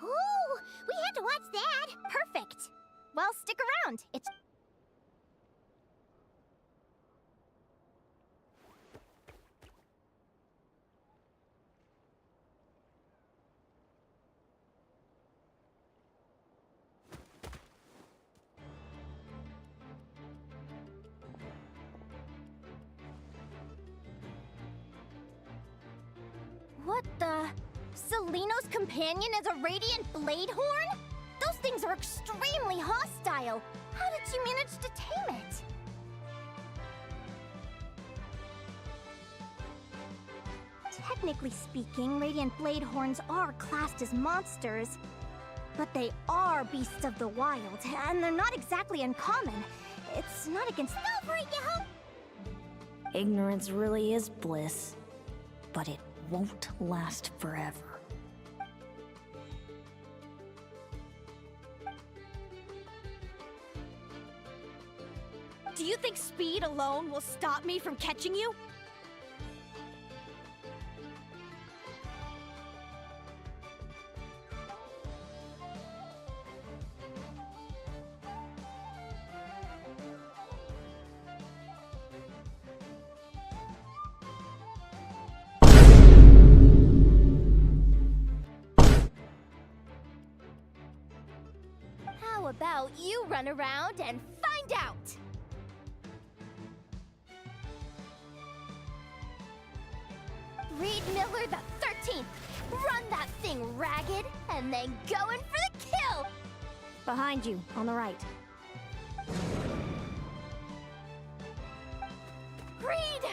Ooh, we had to watch that. Perfect. Well, stick around. It's... What the? Celino's companion is a radiant blade horn? Those things are extremely hostile. How did she manage to tame it? Technically speaking, radiant blade horns are classed as monsters. But they are beasts of the wild, and they're not exactly uncommon. It's not against... Go for it, Yeho! Ignorance really is bliss, but it won't last forever. Do you think speed alone will stop me from catching you? How about you run around and find out? Reed Miller the 13th! Run that thing ragged, and then go in for the kill! Behind you, on the right. Reed!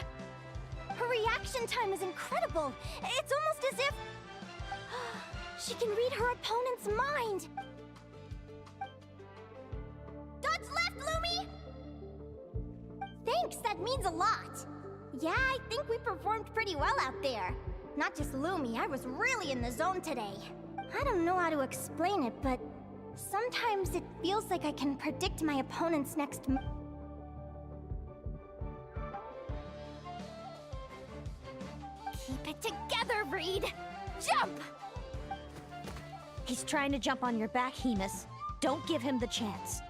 Her reaction time is incredible. It's almost as if... she can read her opponent's mind. Dodge left, Lumi! Thanks, that means a lot. Yeah, I think we performed pretty well out there. Not just Lumi, I was really in the zone today. I don't know how to explain it, but sometimes it feels like I can predict my opponent's next move. Keep it together, Reed! Jump! He's trying to jump on your back, Hemus. Don't give him the chance.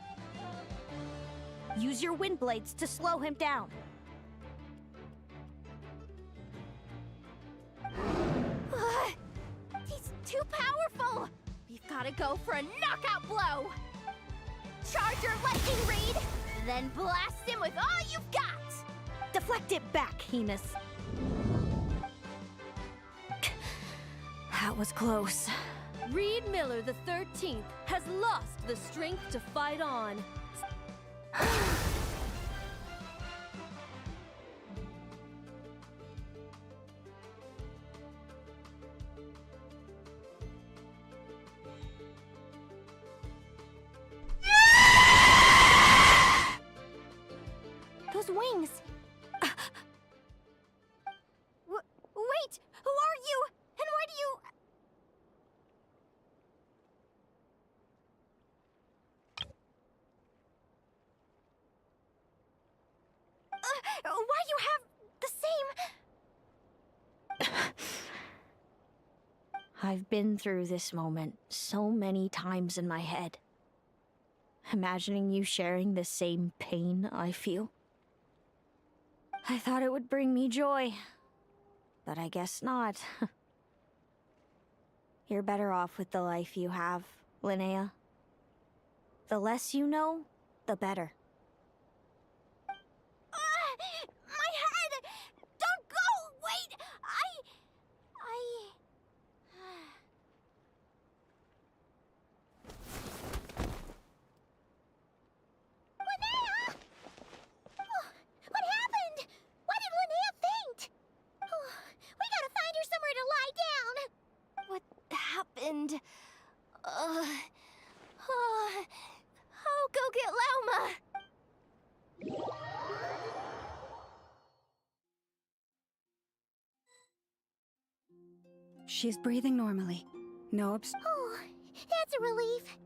Use your wind blades to slow him down. He's too powerful! We've gotta go for a knockout blow! Charge your lightning, Reed! Then blast him with all you've got! Deflect it back, Hemus. That was close. Reed Miller the 13th has lost the strength to fight on. Those wings! Wait! Who are you? And why do you... why you have the same... I've been through this moment so many times in my head. Imagining you sharing the same pain I feel. I thought it would bring me joy, but I guess not. You're better off with the life you have, Linnea. The less you know, the better. My head! Don't go! Wait! Linnea! Oh, what happened? Why did Linnea faint? Oh, we gotta find her somewhere to lie down. What happened? I'll go get Lauma. She's breathing normally. No Oh, that's a relief.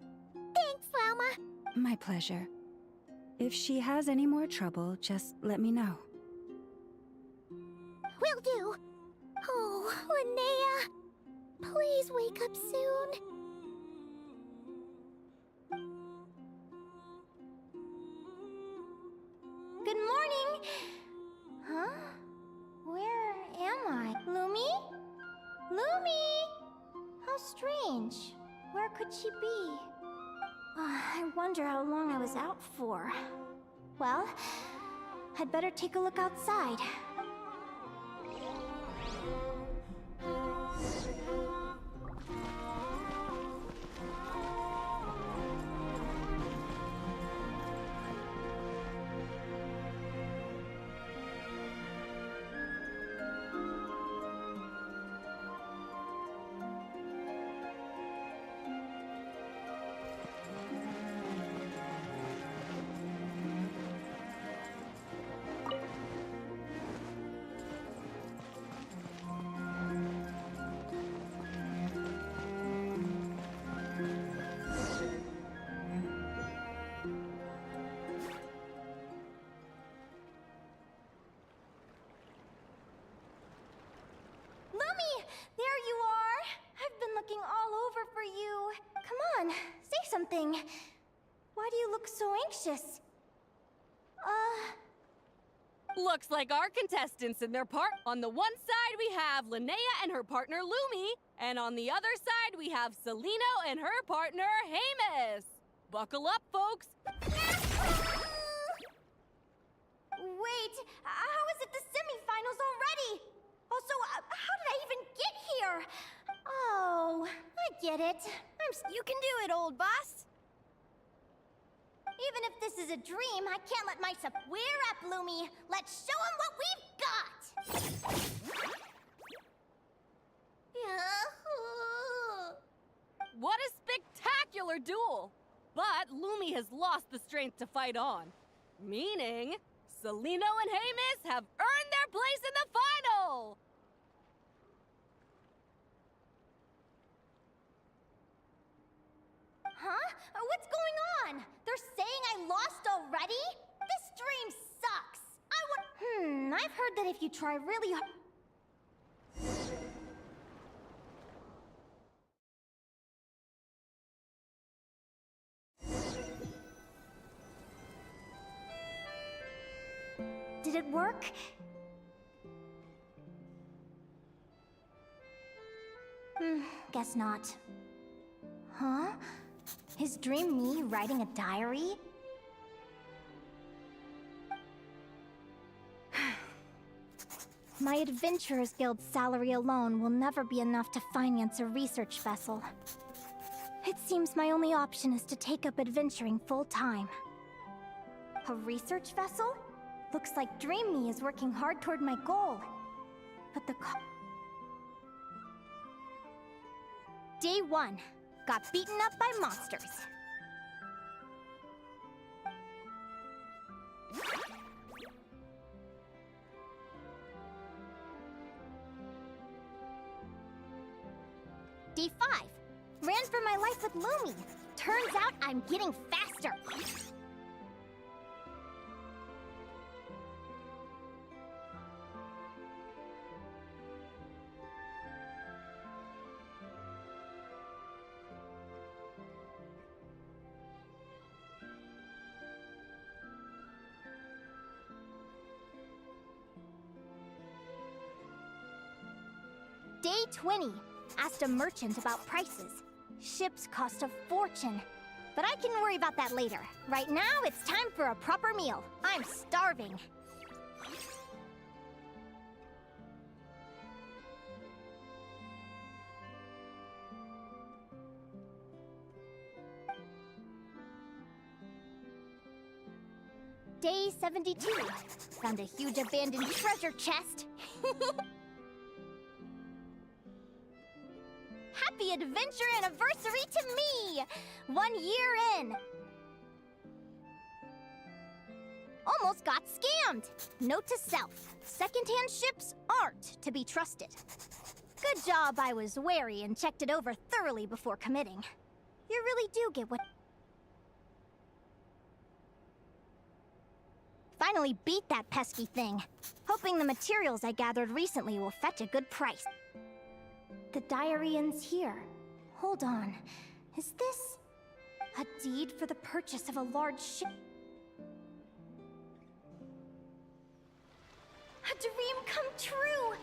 Thanks, Lauma. My pleasure. If she has any more trouble, just let me know. Will do. Oh, Linnea. Please wake up soon. Good morning! Huh? Where am I? Lumi? Lumi! How strange. Where could she be? I wonder how long I was out for. Well, I'd better take a look outside. There you are! I've been looking all over for you. Come on, say something. Why do you look so anxious? Looks like our contestants and their part. On the one side, we have Linnea and her partner Lumi. And on the other side, we have Celino and her partner Hamus. Buckle up, folks. Wait, how is it the semifinals already? Also, how did I even get here? Oh, I get it. You can do it, old boss. Even if this is a dream, I can't let myself wear up, Lumi. Let's show 'em what we've got! What a spectacular duel! But Lumi has lost the strength to fight on. Meaning, Celino and Hamus have earned their place in the final! Huh? What's going on? They're saying I lost already? This dream sucks. I've heard that if you try really hard... Did it work? Guess not. Huh? Is dream me writing a diary? My Adventurers Guild salary alone will never be enough to finance a research vessel. It seems my only option is to take up adventuring full-time. A research vessel? Looks like Dream Me is working hard toward my goal. But the Day 1. Got beaten up by monsters. Day 5. Ran for my life with Lumi. Turns out I'm getting faster. Day 20. Asked a merchant about prices. Ships cost a fortune. But I can worry about that later. Right now, it's time for a proper meal. I'm starving. Day 72. Found a huge abandoned treasure chest. Happy adventure anniversary to me! 1 year in. Almost got scammed. Note to self. Secondhand ships aren't to be trusted. Good job I was wary and checked it over thoroughly before committing. You really do get what... Finally beat that pesky thing. Hoping the materials I gathered recently will fetch a good price. The diary ends here. Hold on. Is this... a deed for the purchase of a large ship? A dream come true!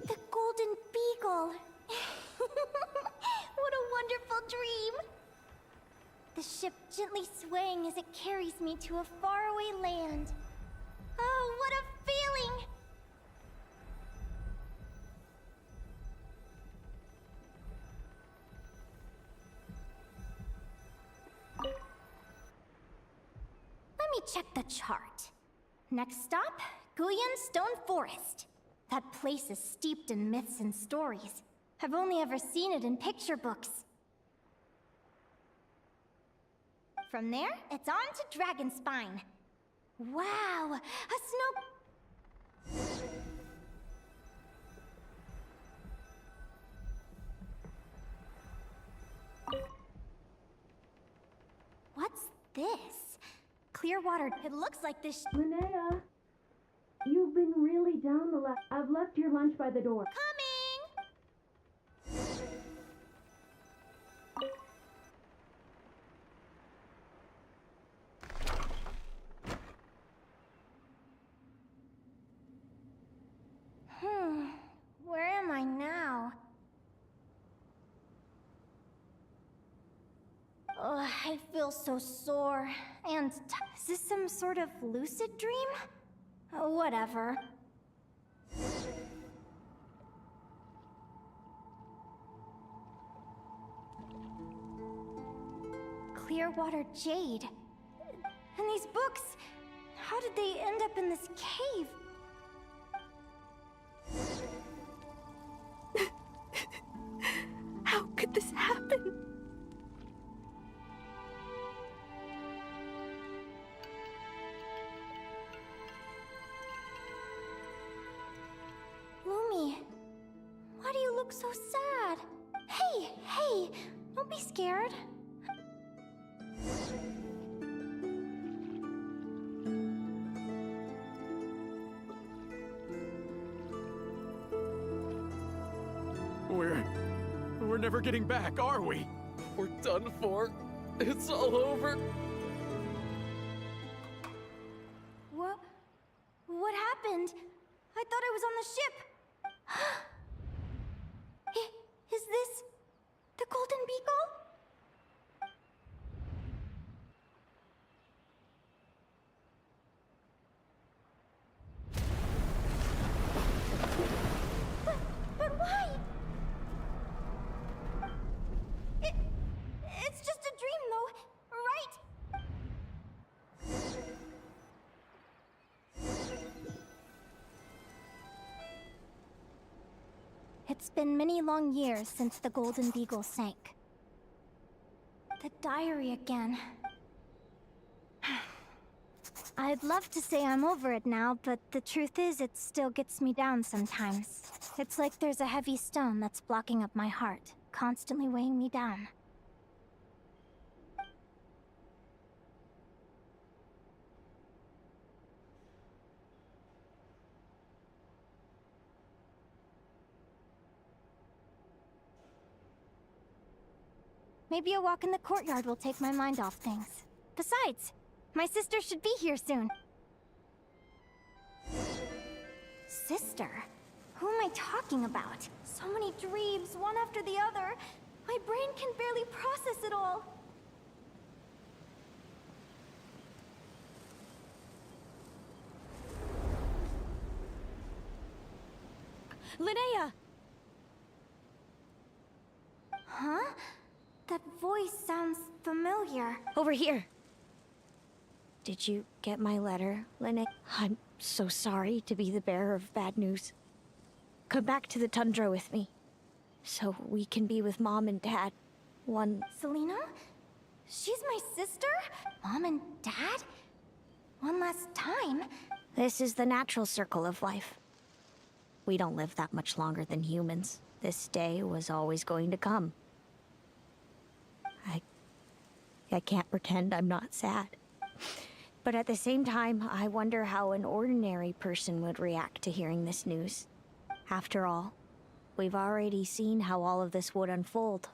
The Golden Beagle! What a wonderful dream! The ship gently swaying as it carries me to a faraway land. Oh, what a feeling! Let me check the chart. Next stop, Guyan Stone Forest. That place is steeped in myths and stories. I've only ever seen it in picture books. From there, it's on to Dragonspine. Wow, a snow... What's this? Clearwater... It looks like this... Linnea, you've been really down the left. I've left your lunch by the door. Where am I now? Oh, I feel so sore. And is this some sort of lucid dream? Whatever. Clearwater Jade. And these books, how did they end up in this cave? How could this happen? Lumi, why do you look so sad? Hey, don't be scared. We're never getting back, are we? We're done for. It's all over. What happened? I thought I was on the ship. Is this the Golden Beagle? But why? It's just a dream, though, right? It's been many long years since the Golden Beagle sank. The diary again. I'd love to say I'm over it now, but the truth is it still gets me down sometimes. It's like there's a heavy stone that's blocking up my heart, constantly weighing me down. Maybe a walk in the courtyard will take my mind off things. Besides, my sister should be here soon. Sister? Who am I talking about? So many dreams, one after the other. My brain can barely process it all. Linnea! Huh? That voice sounds familiar. Over here. Did you get my letter, Linnea? I'm so sorry to be the bearer of bad news. Come back to the tundra with me, so we can be with Mom and Dad. Selena? She's my sister? Mom and Dad? One last time? This is the natural circle of life. We don't live that much longer than humans. This day was always going to come. I can't pretend I'm not sad. But at the same time, I wonder how an ordinary person would react to hearing this news. After all, we've already seen how all of this would unfold.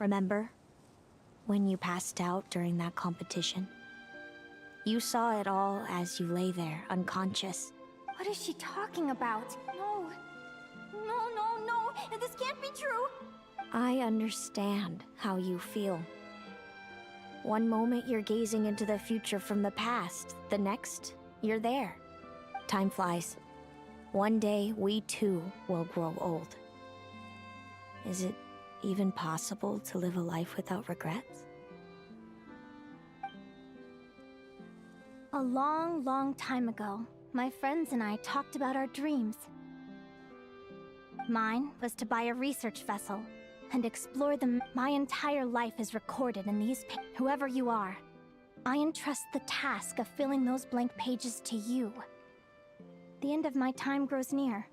Remember? When you passed out during that competition? You saw it all as you lay there, unconscious. What is she talking about? No. No. This can't be true. I understand how you feel. One moment you're gazing into the future from the past. The next, you're there. Time flies. One day, we too will grow old. Is it even possible to live a life without regrets? A long, long time ago, my friends and I talked about our dreams. Mine was to buy a research vessel and explore them. My entire life is recorded in these Whoever you are, I entrust the task of filling those blank pages to you. The end of my time grows near,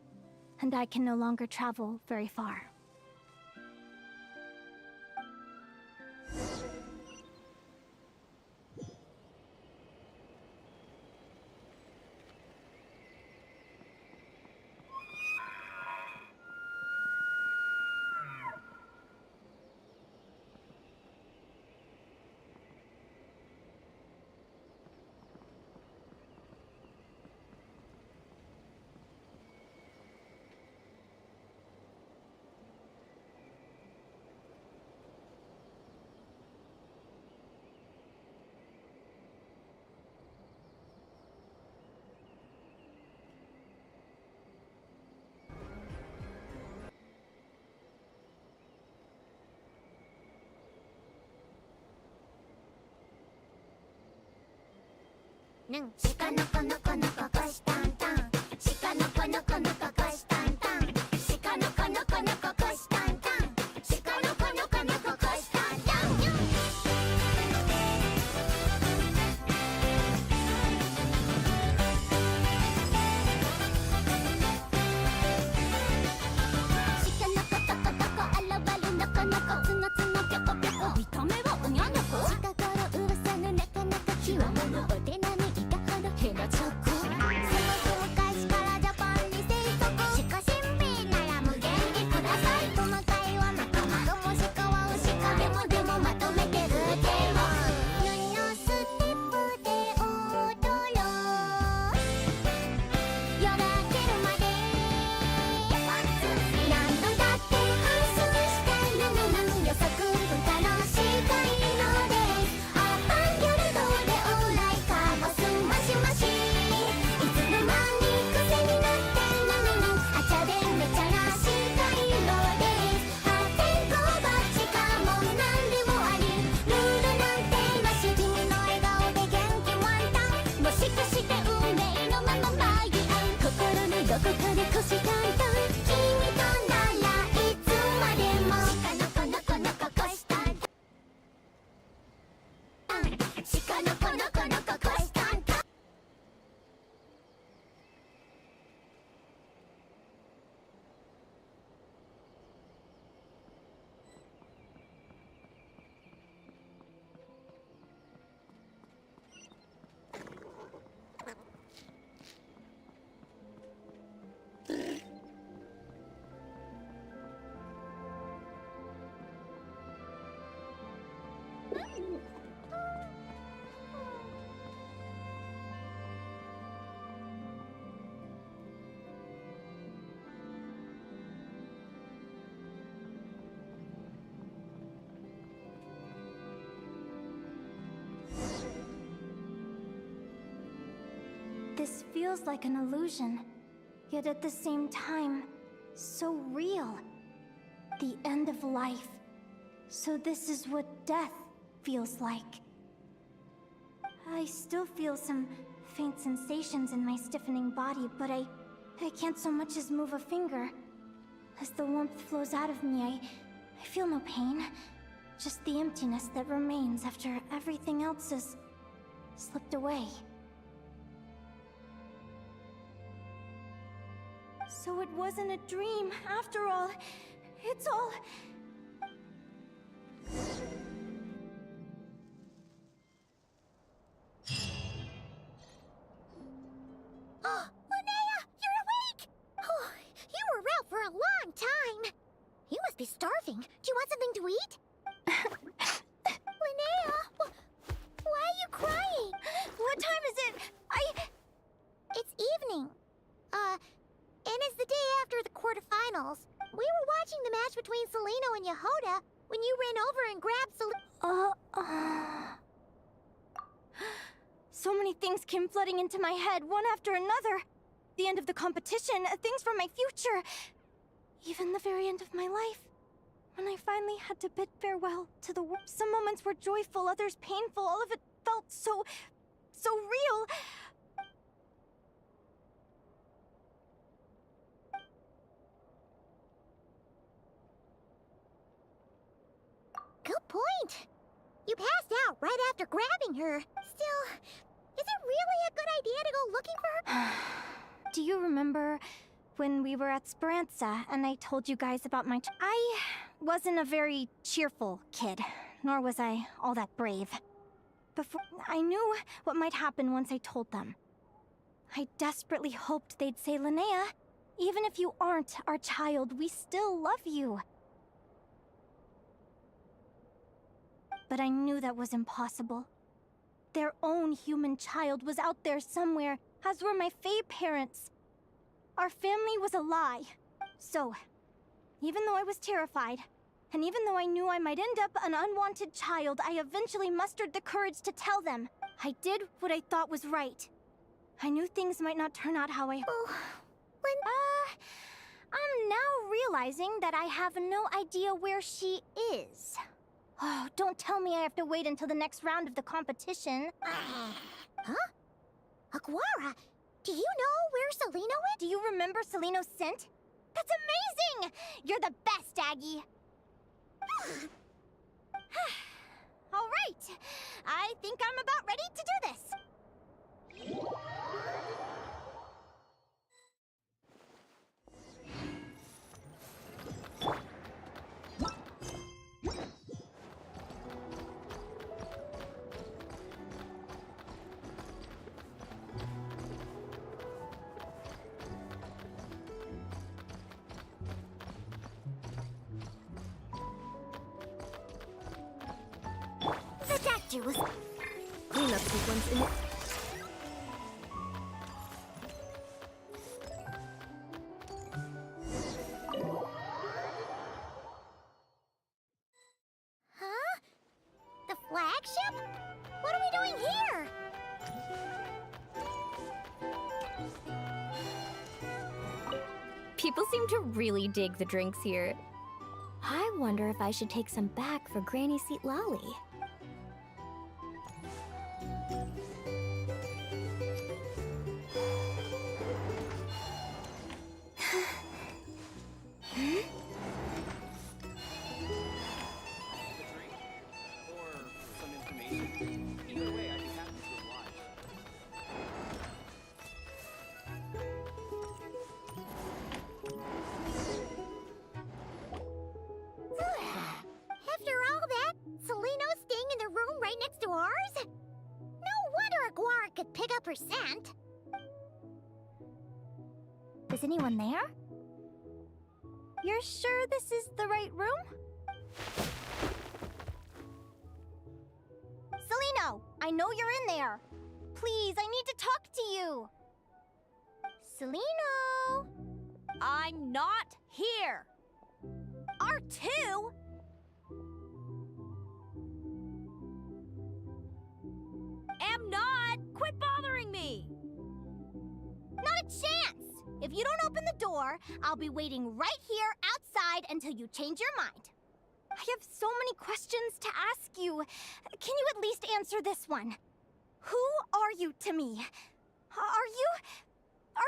and I can no longer travel very far. Shika no ko no ko no ko kosh tan tan. Shika no ko no ko no ko kosh tan tan. Shika no ko no ko no ko kosh tan tan. Shika no ko no ko no ko kosh tan tan. Shika no ko to ko to ko alawaru no ko no ko tsu no tsu noぴょこぴょこ見た目はおにゃんにょこ。近頃噂のなかなか極まるお手並みいかほどへのチョコ。feels like an illusion, yet at the same time, so real. The end of life. So this is what death feels like. I still feel some faint sensations in my stiffening body, but I can't so much as move a finger. As the warmth flows out of me, I feel no pain. Just the emptiness that remains after everything else has slipped away. So it wasn't a dream, after all. It's all... Oh, Linnea, you're awake! Oh, you were out for a long time. You must be starving. Do you want something to eat? Linnea, why are you crying? What time is it? It's evening. And it's the day after the quarterfinals. We were watching the match between Seleno and Yehoda when you ran over and grabbed So many things came flooding into my head, one after another. The end of the competition, things from my future. Even the very end of my life. When I finally had to bid farewell to the world. Some moments were joyful, others painful. All of it felt so real. Good point. You passed out right after grabbing her. Still, is it really a good idea to go looking for her? Do you remember when we were at Speranza and I told you guys about my... I wasn't a very cheerful kid, nor was I all that brave. Before I knew what might happen once I told them. I desperately hoped they'd say, Linnea, even if you aren't our child, we still love you. But I knew that was impossible. Their own human child was out there somewhere, as were my Fae parents. Our family was a lie. So, even though I was terrified, and even though I knew I might end up an unwanted child, I eventually mustered the courage to tell them. I did what I thought was right. I knew things might not turn out how I... I'm now realizing that I have no idea where she is. Oh, don't tell me I have to wait until the next round of the competition. Huh? Aguara, do you know where Seleno is? Do you remember Seleno's scent? That's amazing! You're the best, Aggie! All right, I think I'm about ready to do this. The doctor was... Cleanup sequence in... Huh? The flagship? What are we doing here? People seem to really dig the drinks here. I wonder if I should take some back for Granny Seat Lolly. After all that, Seleno's staying in the room right next to ours? No wonder Aguara could pick up her scent. Is anyone there? You're sure this is the right room? Seleno, I know you're in there. Please, I need to talk to you. Seleno! I'm not here. R2? Am not! Quit bothering me! you don't open the door, I'll be waiting right here outside until you change your mind. I have so many questions to ask you. Can you at least answer this one? Who are you to me? Are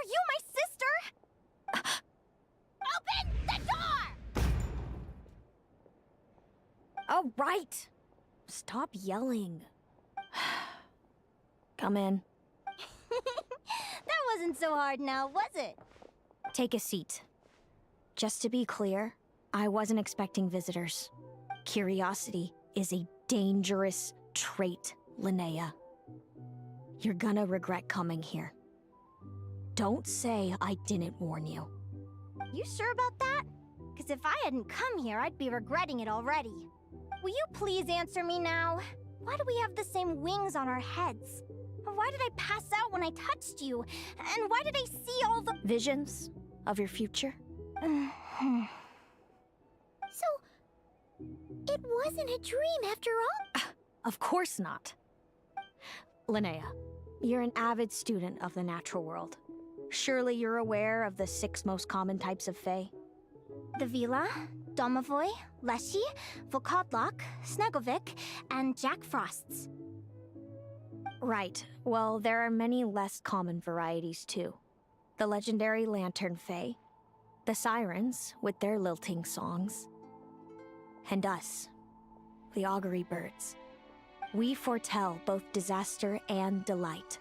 you my sister? Open the door! All right. Stop yelling. Come in. That wasn't so hard now, was it? Take a seat. Just to be clear, I wasn't expecting visitors. Curiosity is a dangerous trait, Linnea. You're gonna regret coming here. Don't say I didn't warn you. You sure about that? Because if I hadn't come here, I'd be regretting it already. Will you please answer me now? Why do we have the same wings on our heads? Why did I pass out when I touched you? And why did I see all the visions of your future? So, it wasn't a dream after all? Of course not. Linnea, you're an avid student of the natural world. Surely you're aware of the 6 most common types of Fae? The Vila, Domovoy, Leshy, Volkodlok, Snegovic, and Jack Frosts. Right. Well, there are many less common varieties too. The legendary Lantern Fae, the Sirens with their lilting songs, and us, the Augury Birds. We foretell both disaster and delight,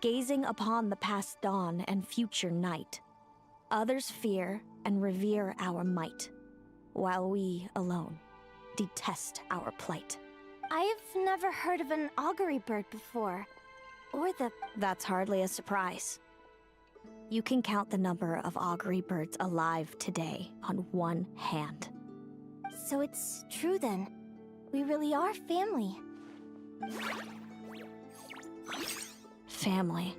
gazing upon the past dawn and future night. Others fear and revere our might, while we alone detest our plight. I've never heard of an augury bird before. Or the... That's hardly a surprise. You can count the number of augury birds alive today on one hand. So it's true then. We really are family. Family.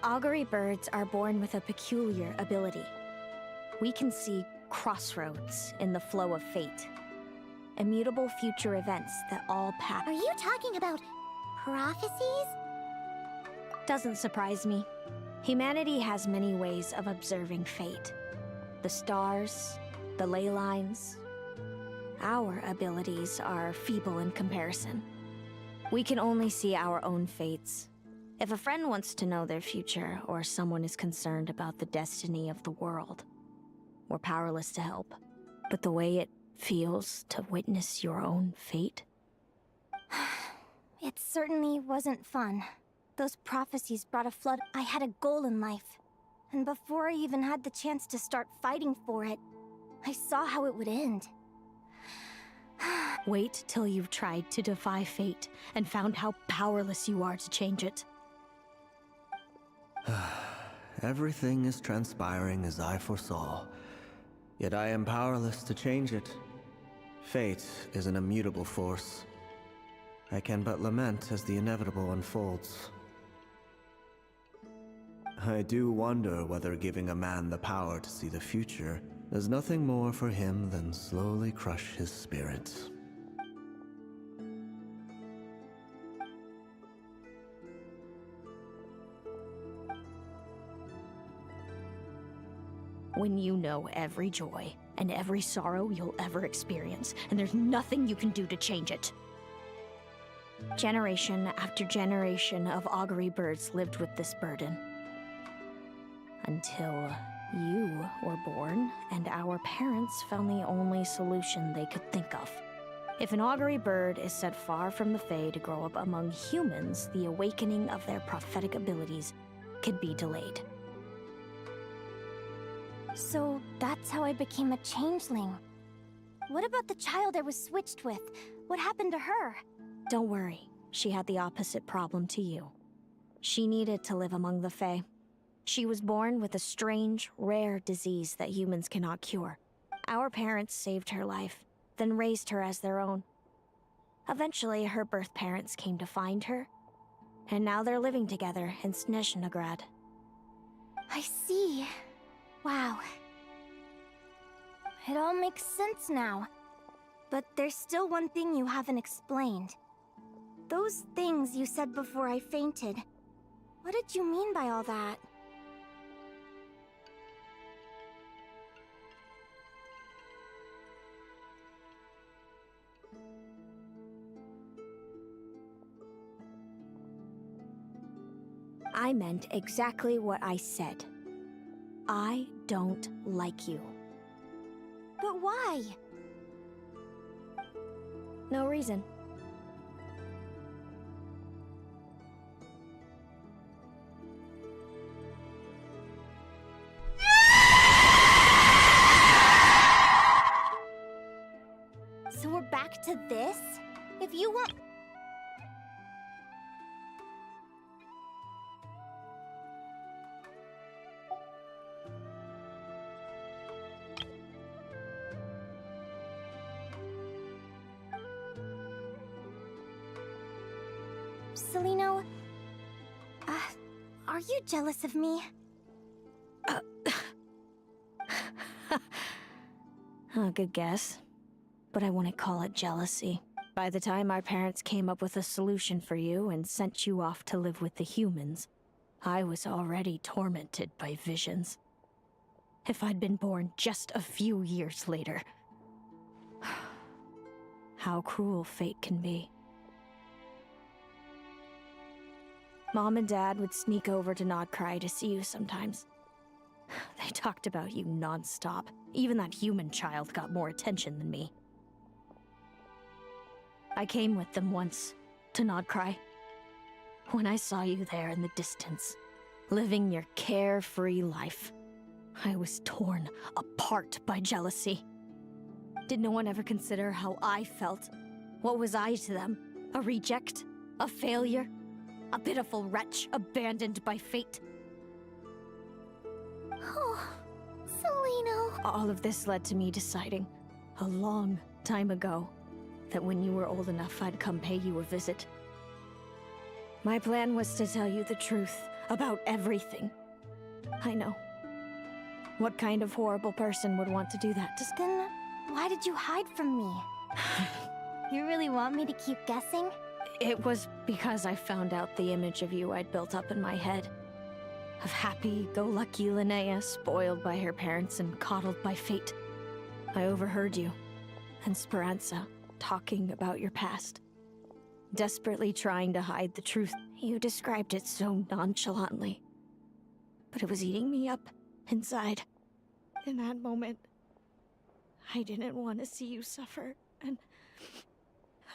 Augury birds are born with a peculiar ability. We can see crossroads in the flow of fate. Immutable future events that all pass. Are you talking about prophecies? Doesn't surprise me. Humanity has many ways of observing fate. The stars, the ley lines. Our abilities are feeble in comparison. We can only see our own fates. If a friend wants to know their future, or someone is concerned about the destiny of the world, we're powerless to help. But the way it feels to witness your own fate? It certainly wasn't fun. Those prophecies brought a flood. I had a goal in life. And before I even had the chance to start fighting for it, I saw how it would end. Wait till you've tried to defy fate and found how powerless you are to change it. Everything is transpiring as I foresaw, yet I am powerless to change it. Fate is an immutable force. I can but lament as the inevitable unfolds. I do wonder whether giving a man the power to see the future does nothing more for him than slowly crush his spirit. When you know every joy and every sorrow you'll ever experience, and there's nothing you can do to change it. Generation after generation of augury birds lived with this burden. Until you were born, and our parents found the only solution they could think of. If an augury bird is set far from the Fae to grow up among humans, the awakening of their prophetic abilities could be delayed. So that's how I became a changeling. What about the child I was switched with? What happened to her? Don't worry, she had the opposite problem to you. She needed to live among the Fae. She was born with a strange, rare disease that humans cannot cure. Our parents saved her life, then raised her as their own. Eventually, her birth parents came to find her, and now they're living together in Snezhnograd. I see. Wow. It all makes sense now. But there's still one thing you haven't explained. Those things you said before I fainted. What did you mean by all that? I meant exactly what I said. I don't like you. But why? No reason. So we're back to this? If you want... Celino... are you jealous of me? Good guess. But I wouldn't call it jealousy. By the time our parents came up with a solution for you and sent you off to live with the humans, I was already tormented by visions. If I'd been born just a few years later... How cruel fate can be. Mom and Dad would sneak over to Nodcry to see you sometimes. They talked about you non-stop. Even that human child got more attention than me. I came with them once, to Nodcry. When I saw you there in the distance, living your carefree life, I was torn apart by jealousy. Did no one ever consider how I felt? What was I to them? A reject? A failure? A pitiful wretch abandoned by fate? Oh, Celino. All of this led to me deciding, a long time ago, that when you were old enough, I'd come pay you a visit. My plan was to tell you the truth about everything. I know. What kind of horrible person would want to do that? Then why did you hide from me? You really want me to keep guessing? It was because I found out the image of you I'd built up in my head. Of happy-go-lucky Linnea, spoiled by her parents and coddled by fate. I overheard you, and Speranza, talking about your past. Desperately trying to hide the truth. You described it so nonchalantly. But it was eating me up, inside. In that moment, I didn't want to see you suffer, and...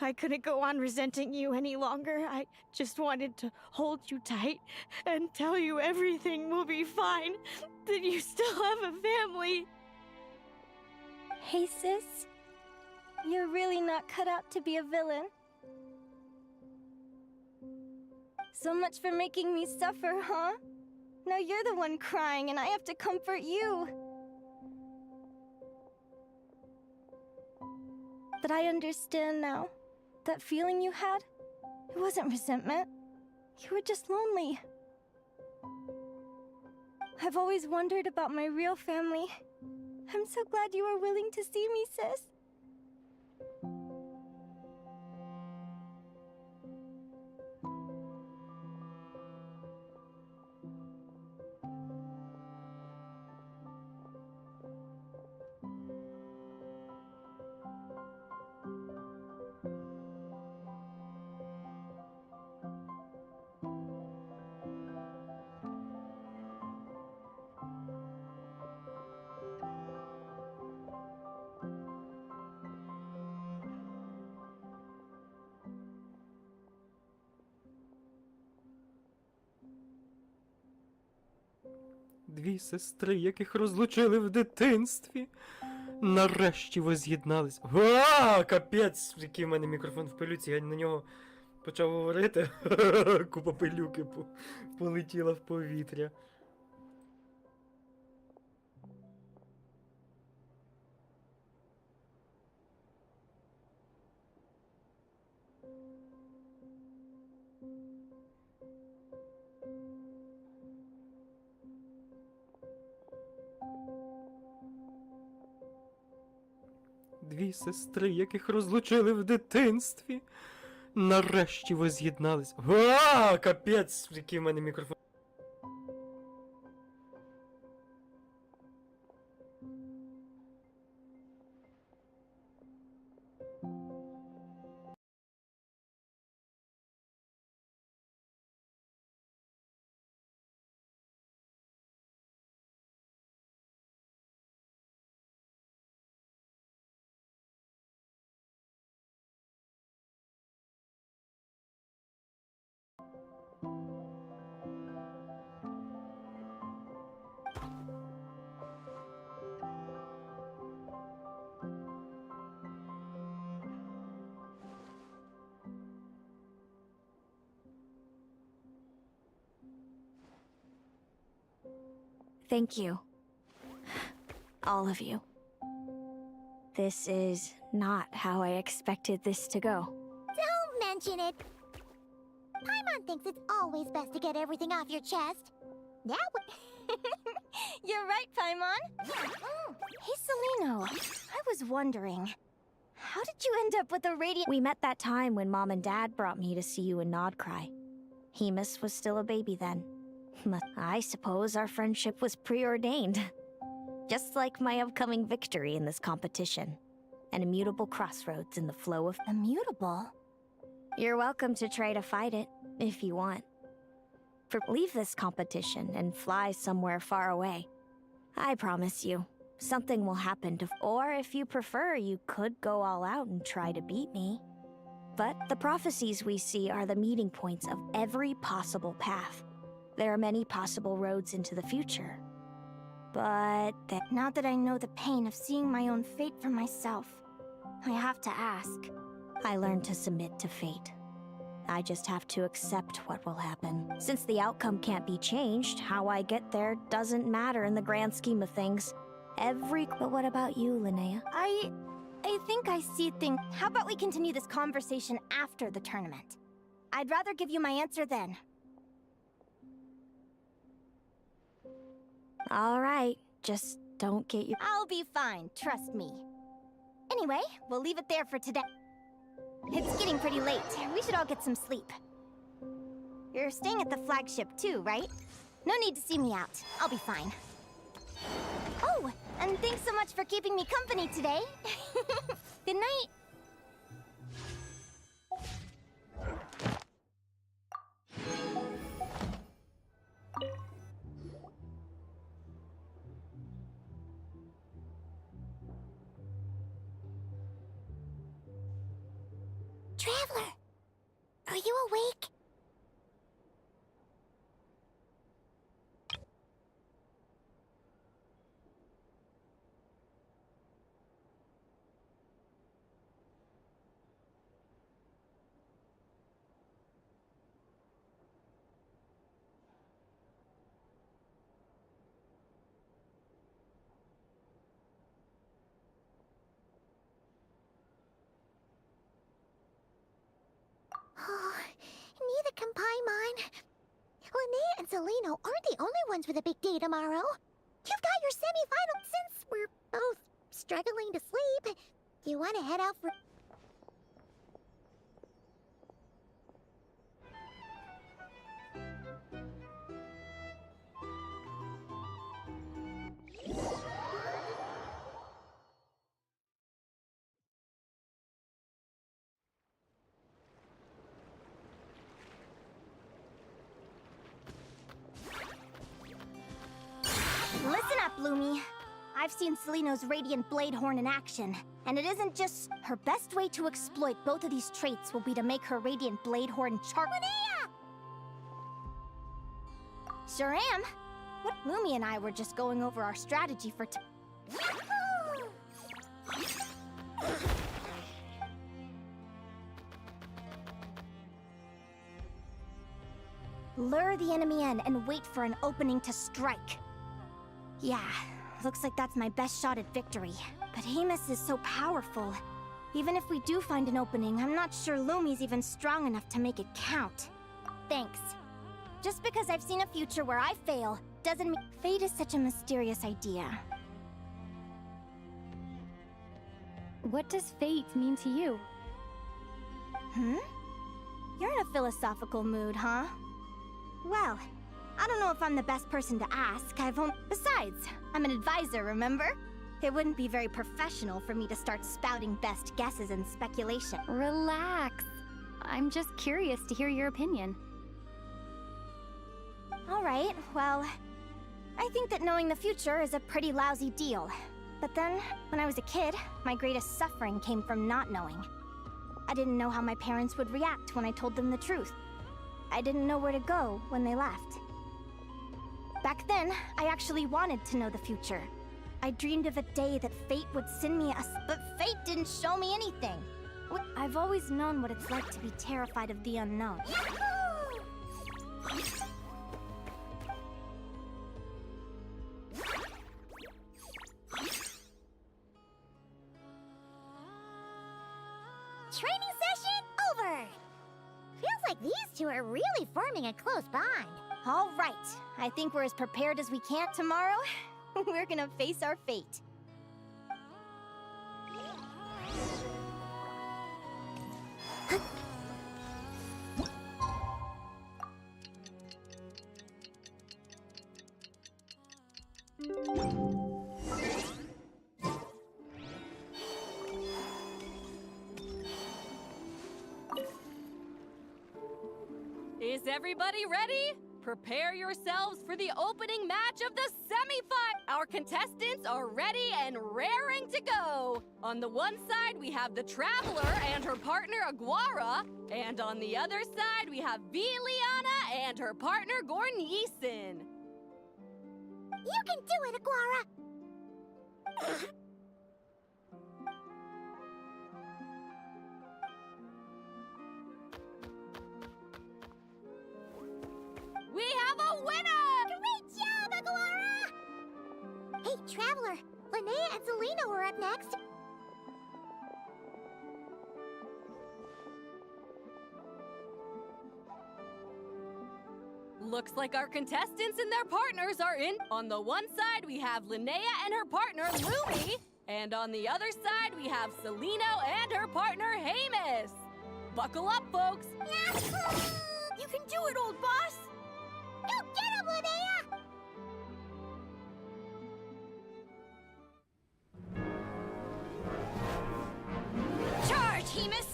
I couldn't go on resenting you any longer. I just wanted to hold you tight and tell you everything will be fine. That you still have a family. Hey, sis. You're really not cut out to be a villain. So much for making me suffer, huh? Now you're the one crying and I have to comfort you. But I understand now. That feeling you had, it wasn't resentment. You were just lonely. I've always wondered about my real family. I'm so glad you were willing to see me, sis. Дві сестри, яких розлучили в дитинстві, нарешті воз'єднались. Капець, який в мене мікрофон в пилюці, я на нього почав говорити. Купа пилюки полетіла в повітря. Дві і сестри, яких розлучили в дитинстві. Нарешті воз'єднались. Капець, який в мене мікрофон. Thank you. All of you. This is not how I expected this to go. Don't mention it. Paimon thinks it's always best to get everything off your chest. That You're right, Paimon. Hey, Celino. I was wondering, how did you end up with a radiant... We met that time when Mom and Dad brought me to see you in Nodcry. Hemus was still a baby then. I suppose our friendship was preordained. Just like my upcoming victory in this competition. An immutable crossroads in the flow of... Immutable? You're welcome to try to fight it, if you want. Leave this competition and fly somewhere far away. I promise you, something will happen to... Or if you prefer, you could go all out and try to beat me. But the prophecies we see are the meeting points of every possible path. There are many possible roads into the future. But now that I know the pain of seeing my own fate for myself, I have to ask. I learned to submit to fate. I just have to accept what will happen. Since the outcome can't be changed, how I get there doesn't matter in the grand scheme of things. But what about you, Linnea? I think I see things. How about we continue this conversation after the tournament? I'd rather give you my answer then. All right, just don't get your... I'll be fine, trust me. Anyway, we'll leave it there for today. It's getting pretty late. We should all get some sleep. You're staying at the flagship too, right? No need to see me out. I'll be fine. Oh, and thanks so much for keeping me company today. Good night. Traveler, are you awake? Oh, neither can Paimon. Linnea and Celino aren't the only ones with a big day tomorrow. You've got your semi-final. Since we're both struggling to sleep, you want to head out for... Listen up, Lumi. I've seen Celino's Radiant Blade Horn in action, and it isn't just... Her best way to exploit both of these traits will be to make her Radiant Blade Horn Linnea! Sure am. What Lumi and I were just going over our strategy for Lure the enemy in and wait for an opening to strike. Yeah, looks like that's my best shot at victory. But Hemus is so powerful. Even if we do find an opening, I'm not sure Lumi's even strong enough to make it count. Thanks. Just because I've seen a future where I fail, doesn't mean... Fate is such a mysterious idea. What does fate mean to you? You're in a philosophical mood, huh? Well, I don't know if I'm the best person to ask. Besides, I'm an advisor, remember? It wouldn't be very professional for me to start spouting best guesses and speculation. Relax. I'm just curious to hear your opinion. All right, well, I think that knowing the future is a pretty lousy deal. But then, when I was a kid, my greatest suffering came from not knowing. I didn't know how my parents would react when I told them the truth. I didn't know where to go when they left. Back then, I actually wanted to know the future. I dreamed of a day that fate would send me but fate didn't show me anything. I've always known what it's like to be terrified of the unknown. Training session over! Feels like these two are really forming a close bond. All right, I think we're as prepared as we can tomorrow. We're gonna face our fate. Is everybody ready? Prepare yourselves for the opening match of the semi-final. Our contestants are ready and raring to go. On the one side, we have the Traveler and her partner Aguara. And on the other side, we have Viliana and her partner Gornyesin. You can do it, Aguara! We have a winner! Great job, Aguara! Hey, Traveler, Linnea and Selena were up next. Looks like our contestants and their partners are in. On the one side, we have Linnea and her partner Lumi. And on the other side, we have Celino and her partner Hamus. Buckle up, folks! You can do it, old boss! Go get him, Linnea! Charge, Hamus!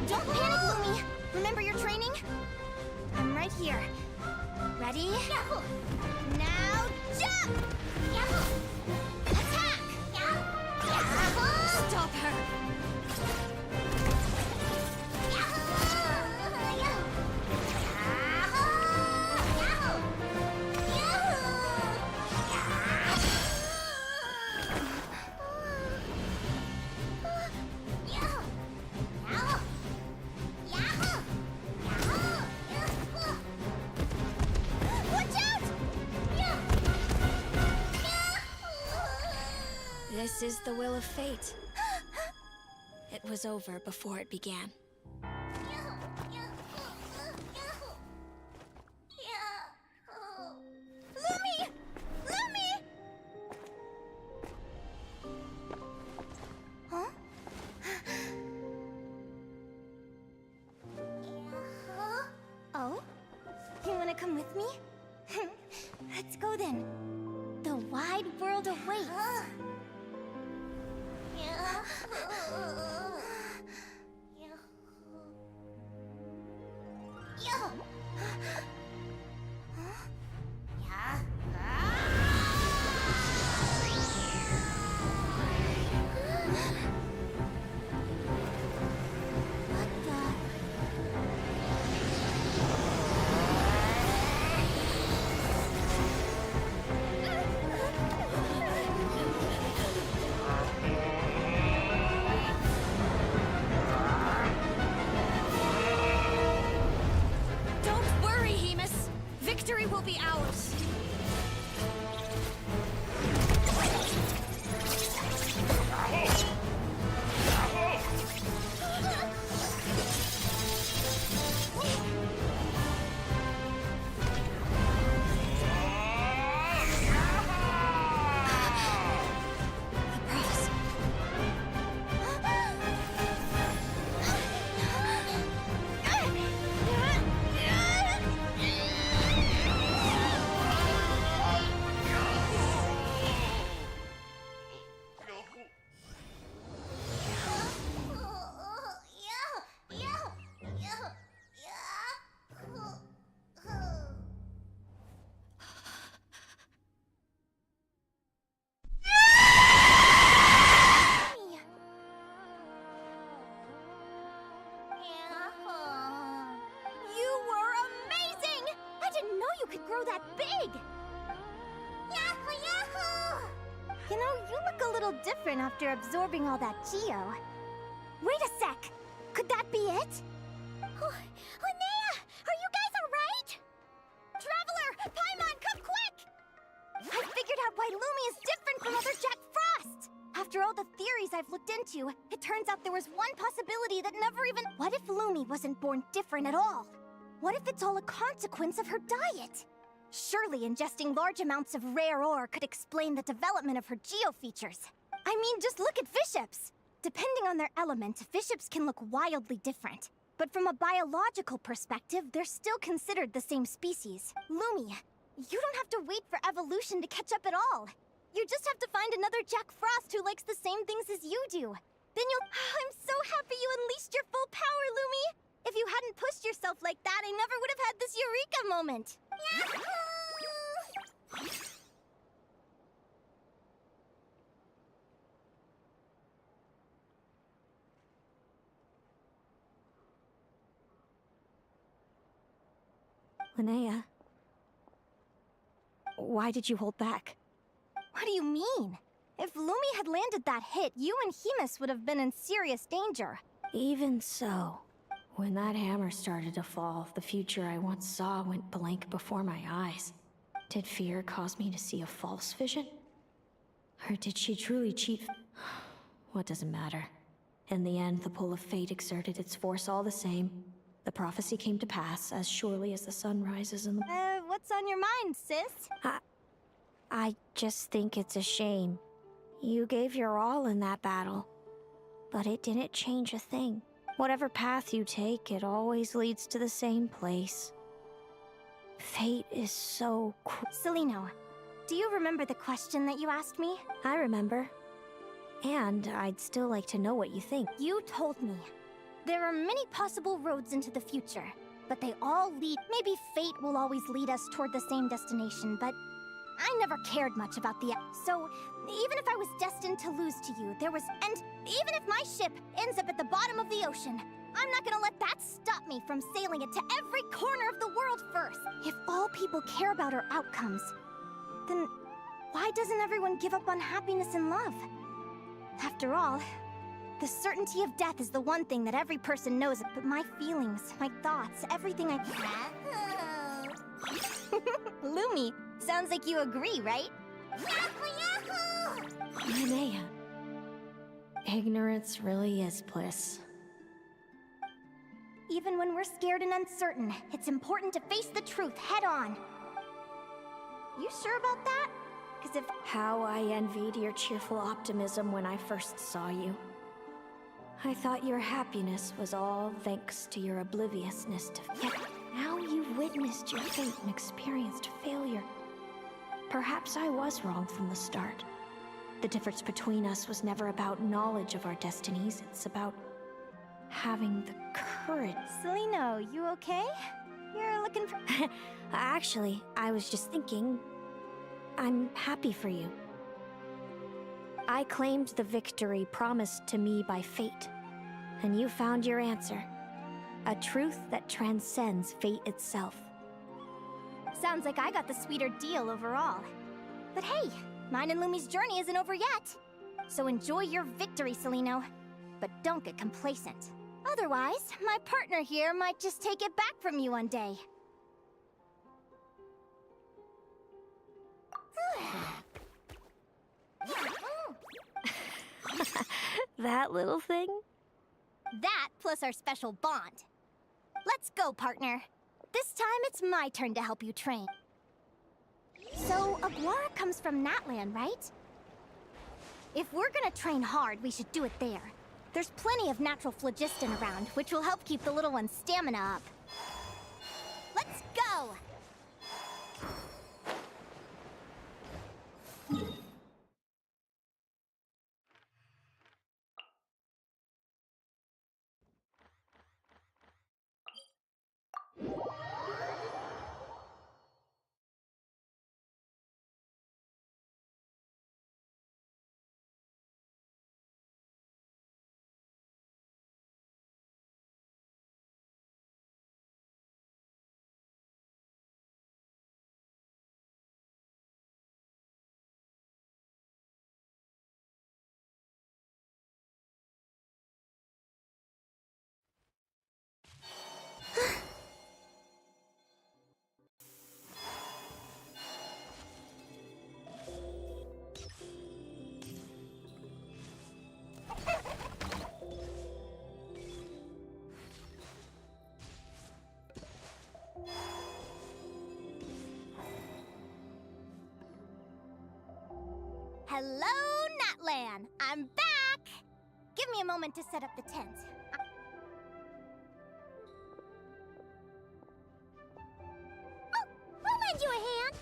Don't panic, Lumi! Remember your training? I'm right here. Ready? Now jump! Attack! Stop her! This is the will of fate. It was over before it began. Lumi! Lumi! Huh? Oh? You wanna come with me? Let's go then. The wide world awaits. Don't worry, that big! Yahoo, yahoo! You know, you look a little different after absorbing all that geo. Wait a sec! Could that be it? Oh, Linnea! Are you guys alright? Traveler! Paimon, come quick! I figured out why Lumi is different from other Jack Frost! After all the theories I've looked into, it turns out there was one possibility that never even... What if Lumi wasn't born different at all? What if it's all a consequence of her diet? Surely ingesting large amounts of rare ore could explain the development of her geo-features. I mean, just look at fiships! Depending on their element, fiships can look wildly different. But from a biological perspective, they're still considered the same species. Lumi, you don't have to wait for evolution to catch up at all. You just have to find another Jack Frost who likes the same things as you do. Then you'll... I'm so happy you unleashed your full power, Lumi! If you hadn't pushed yourself like that, I never would have had this eureka moment. Yahoo! Linnea, why did you hold back? What do you mean? If Lumi had landed that hit, you and Hemus would have been in serious danger. Even so, when that hammer started to fall, the future I once saw went blank before my eyes. Did fear cause me to see a false vision? Or did she truly cheat? What does it matter? In the end, the pull of fate exerted its force all the same. The prophecy came to pass as surely as the sun rises in the... What's on your mind, sis? I just think it's a shame. You gave your all in that battle, but it didn't change a thing. Whatever path you take, it always leads to the same place. Fate is so cruel. Celino, do you remember the question that you asked me? I remember. And I'd still like to know what you think. You told me. There are many possible roads into the future, but they all lead... Maybe fate will always lead us toward the same destination, but I never cared much about the... So, even if I was destined to lose to you, there was... And even if my ship ends up at the bottom of the ocean, I'm not gonna let that stop me from sailing it to every corner of the world first. If all people care about are outcomes, then why doesn't everyone give up on happiness and love? After all, the certainty of death is the one thing that every person knows, but my feelings, my thoughts, everything I... Lumi, sounds like you agree, right? Yahoo, yahoo! Linnea, ignorance really is bliss. Even when we're scared and uncertain, it's important to face the truth head on. You sure about that? Because if... How I envied your cheerful optimism when I first saw you. I thought your happiness was all thanks to your obliviousness to... Yet now you've witnessed your fate and experienced failure. Perhaps I was wrong from the start. The difference between us was never about knowledge of our destinies, it's about having the courage. Celino, you okay? You're looking for... Actually, I was just thinking... I'm happy for you. I claimed the victory promised to me by fate, and you found your answer. A truth that transcends fate itself. Sounds like I got the sweeter deal overall. But hey, mine and Lumi's journey isn't over yet. So enjoy your victory, Celino. But don't get complacent. Otherwise, my partner here might just take it back from you one day. That little thing? That plus our special bond. Let's go, partner. This time it's my turn to help you train. So, Aguara comes from Natlan, right? If we're gonna train hard, we should do it there. There's plenty of natural phlogiston around, which will help keep the little one's stamina up. Let's go! Hello, Natlan! I'm back! Give me a moment to set up the tent. I'll lend you a hand.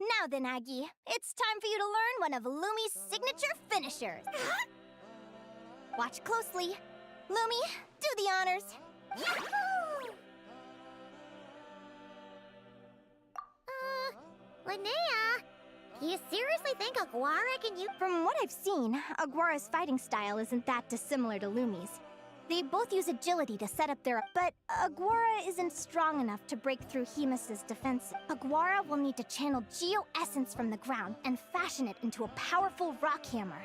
Now then, Aggie, it's time for you to learn one of Lumi's signature finishers. Watch closely. Lumi, do the honors. Linnea, you seriously think Aguara can use... From what I've seen, Aguara's fighting style isn't that dissimilar to Lumi's. They both use agility to set up their... But Aguara isn't strong enough to break through Hemus's defense. Aguara will need to channel Geo-Essence from the ground and fashion it into a powerful rock hammer.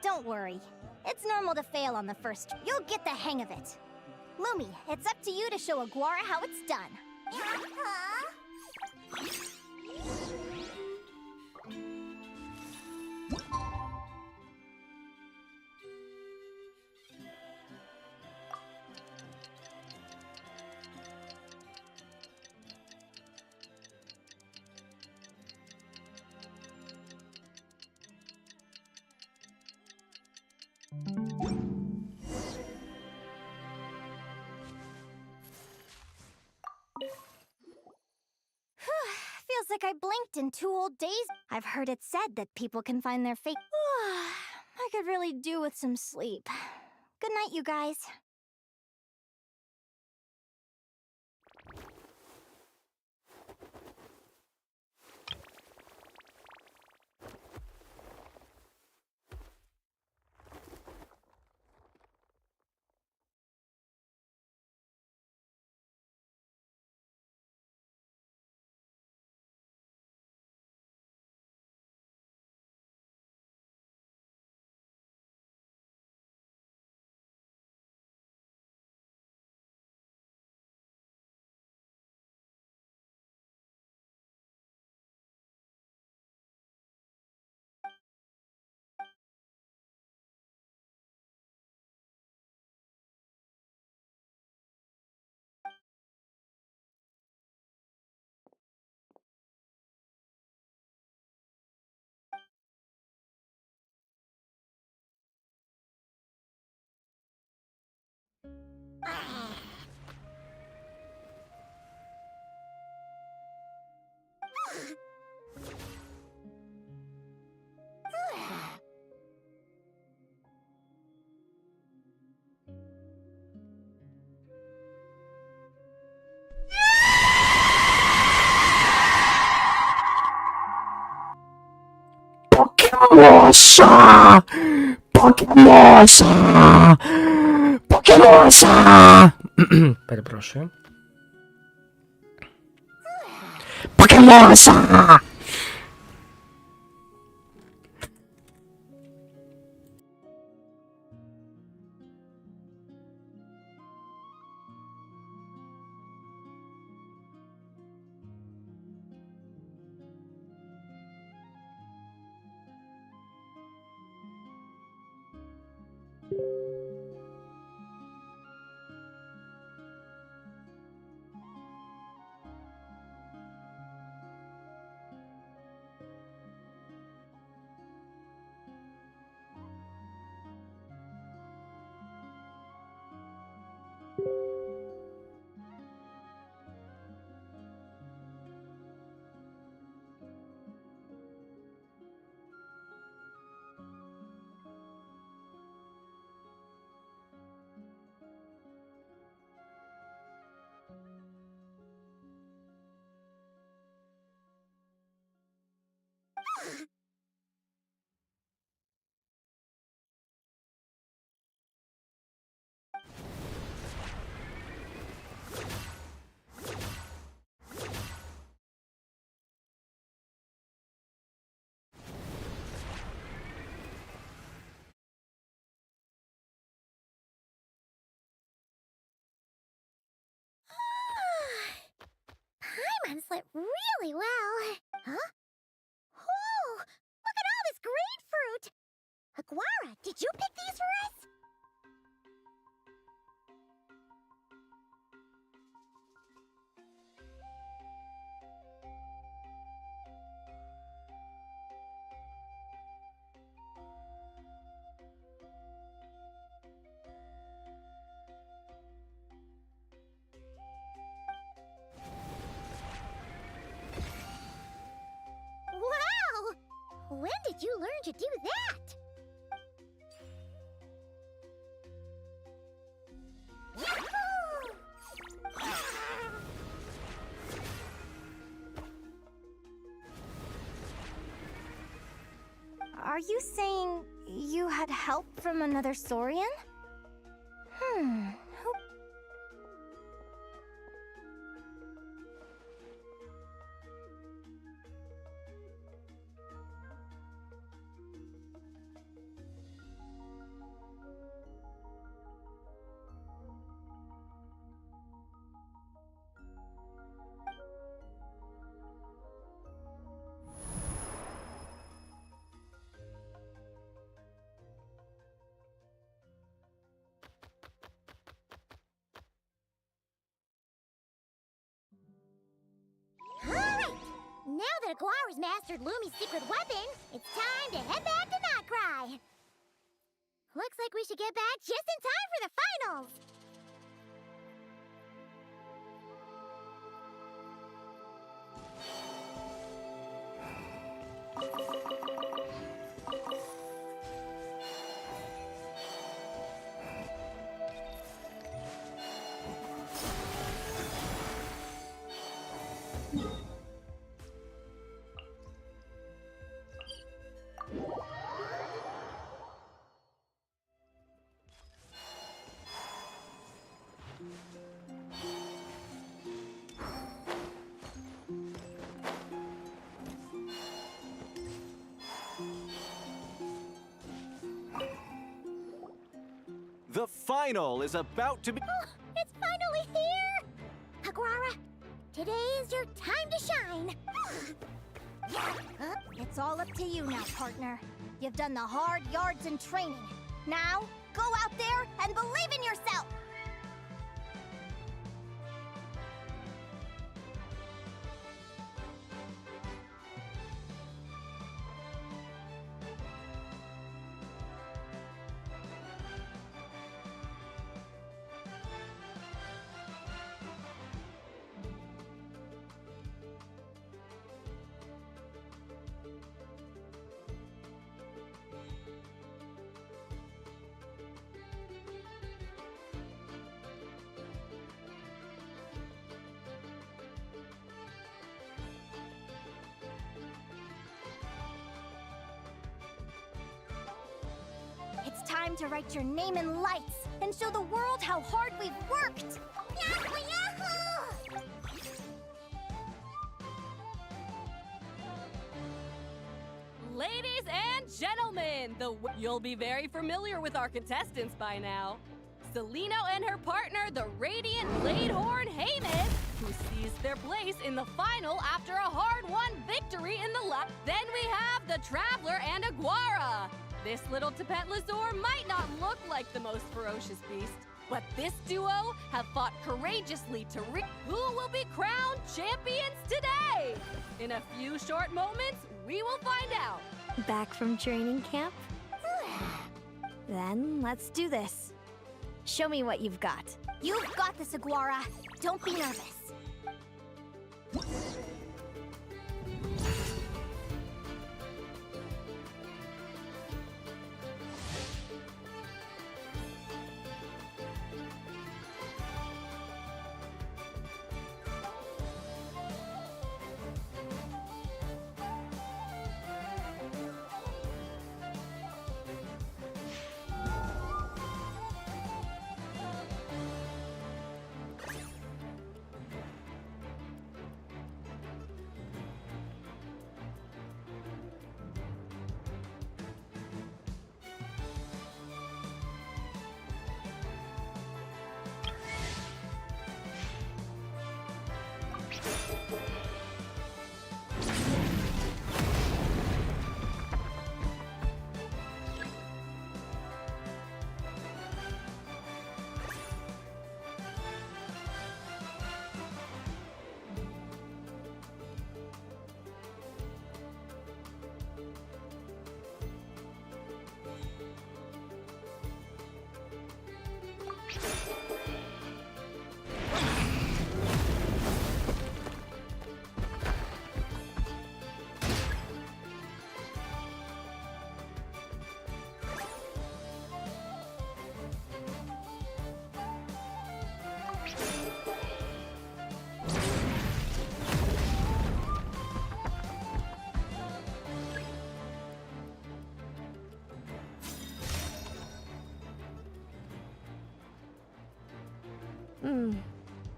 Don't worry. It's normal to fail on the first. You'll get the hang of it. Lumi, it's up to you to show Aguara how it's done. Feels like I blinked in 2 whole days. I've heard it said that people can find their fate. I could really do with some sleep. Good night, you guys. Покемоса! Покемоса! Покемоса! Перепрошую. Покемоса! Paimon slept really well. Huh? Whoa! Look at all this green Aguara, did you pick these for us? Wow! When did you learn to do that? Are you saying you had help from another Saurian? Who... Alright! Now that Aguara's mastered Lumi's secret weapon, it's time to head back to Notcry! Looks like we should get back just in time for the finals! The final is about to be. Oh, it's finally here! Aguara, today is your time to shine! It's all up to you now, partner. You've done the hard yards in training. Now, go out there and believe in yourself! It's time to write your name in lights and show the world how hard we've worked! Yahoo! Yahoo! Ladies and gentlemen, you'll be very familiar with our contestants by now. Celino and her partner, the Radiant Bladehorn Heyman, who seized their place in the final after a hard-won victory in the last. Then we have the Traveler and Aguara. This little Tapetlasaur might not look like the most ferocious beast, but this duo have fought courageously to who will be crowned champions today. In a few short moments, we will find out. Back from training camp? Then let's do this. Show me what you've got. You've got this, Aguara. Don't be nervous.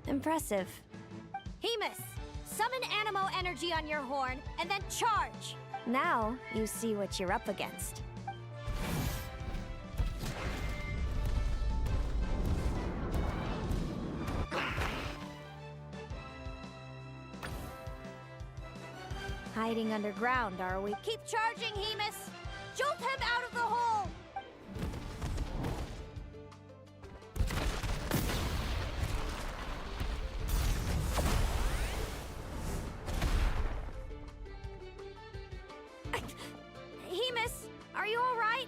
Impressive. Hemus, summon Animo energy on your horn, and then charge! Now you see what you're up against. Hiding underground, are we? Keep charging, Hemus! Jolt him out of the hole! Hemus, are you all right?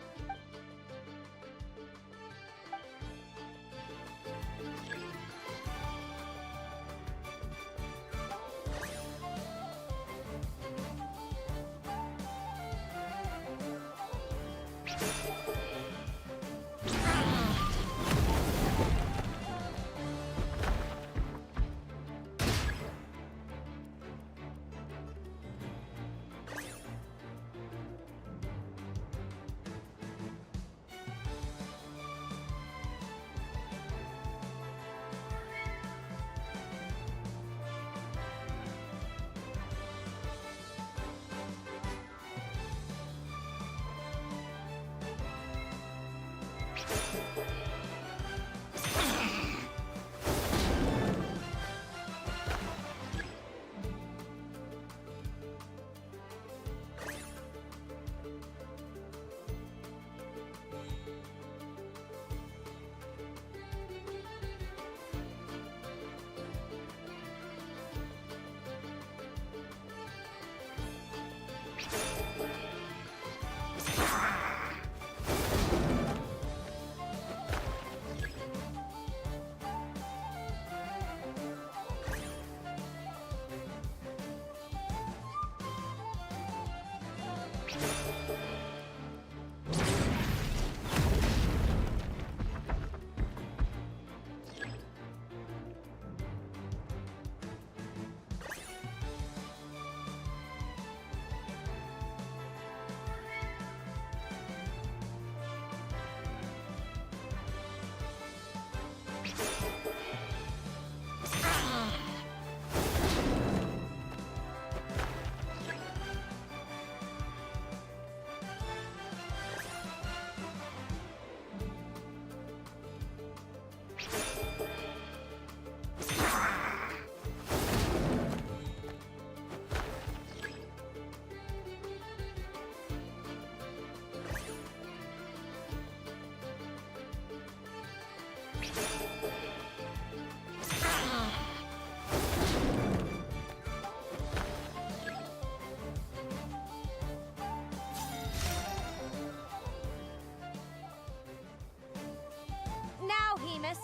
Now, Hemus,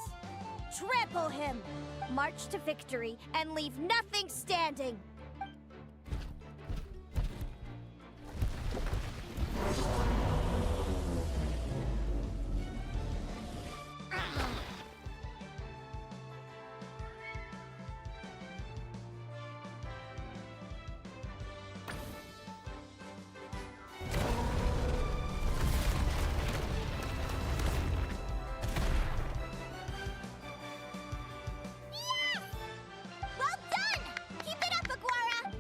trample him! March to victory and leave nothing standing! Well done! Keep it up, Aguara!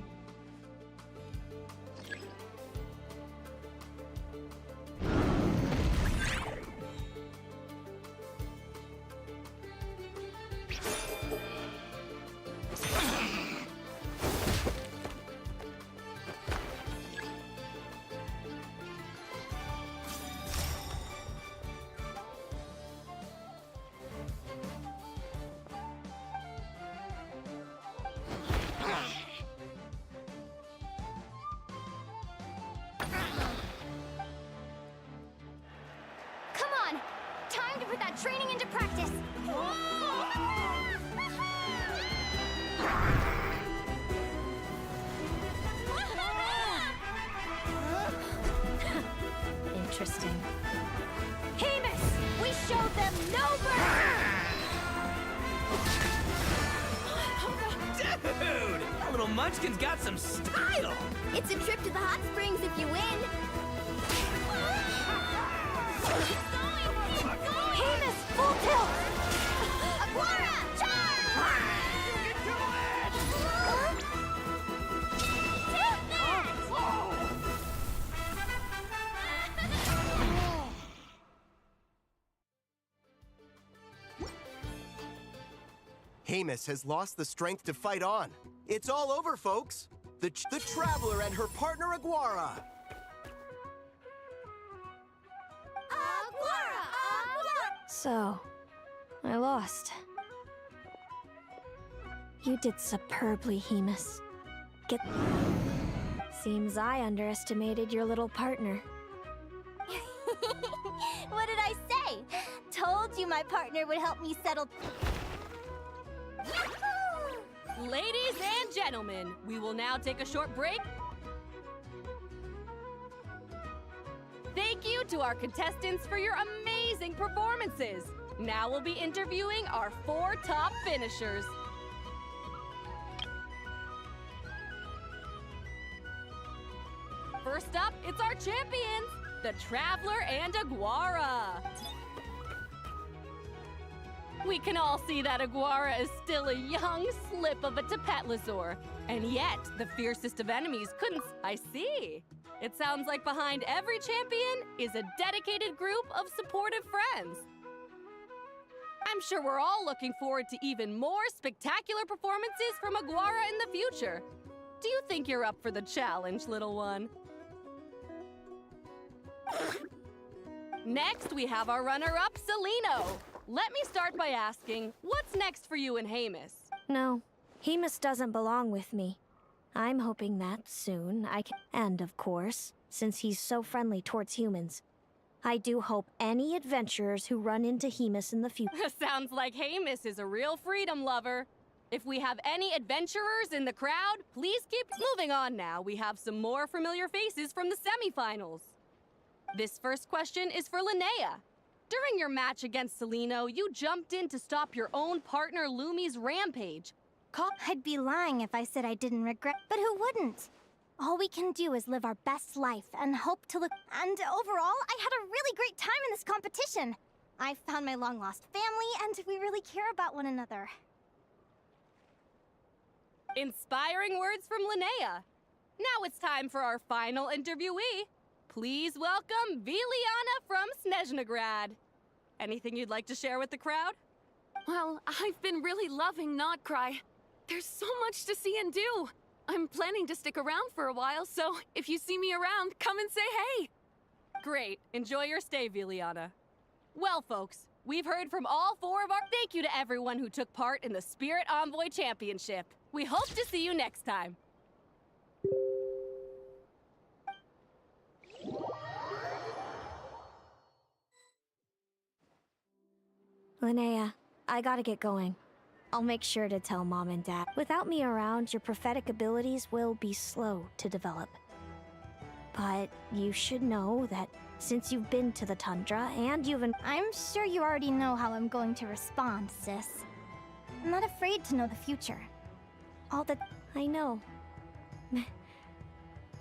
Come on! Time to put that training into practice! Interesting. Hemus! We showed them no mercy! Dude! That little munchkin's got some style! It's a trip to the hot springs if you win! Hemus, full tilt! Aguara, Hamus has lost the strength to fight on. It's all over, folks. The Traveler and her partner Aguara. So, I lost. You did superbly, Hamus. Seems I underestimated your little partner. What did I say? Told you my partner would help me settle. Ladies and gentlemen, we will now take a short break. Thank you to our contestants for your amazing performances. Now we'll be interviewing our 4 top finishers. First up, it's our champions, the Traveler and Aguara. We can all see that Aguara is still a young slip of a Tepetlosaur, and yet the fiercest of enemies couldn't. I see. It sounds like behind every champion is a dedicated group of supportive friends. I'm sure we're all looking forward to even more spectacular performances from Aguara in the future. Do you think you're up for the challenge, little one? Next, we have our runner-up, Celino. Let me start by asking, what's next for you and Hamus? No, Hamus doesn't belong with me. I'm hoping that soon I can. And of course, since he's so friendly towards humans, I do hope any adventurers who run into Hamus in the future. Sounds like Hamus is a real freedom lover. If we have any adventurers in the crowd, please keep moving on now. We have some more familiar faces from the semifinals. This first question is for Linnea. During your match against Celino, you jumped in to stop your own partner Lumi's rampage. I'd be lying if I said I didn't regret, but who wouldn't? All we can do is live our best life and hope to look. And overall, I had a really great time in this competition. I found my long-lost family, and we really care about one another. Inspiring words from Linnea. Now it's time for our final interviewee. Please welcome Viliana from Snezhnegrad. Anything you'd like to share with the crowd? Well, I've been really loving Not Cry. There's so much to see and do. I'm planning to stick around for a while, so if you see me around, come and say hey. Great. Enjoy your stay, Viliana. Well, folks, we've heard from all 4 of our... Thank you to everyone who took part in the Spirit Envoy Championship. We hope to see you next time. Linnea, I gotta get going. I'll make sure to tell Mom and Dad. Without me around, your prophetic abilities will be slow to develop. But you should know that since you've been to the tundra and I'm sure you already know how I'm going to respond, sis. I'm not afraid to know the future. I know.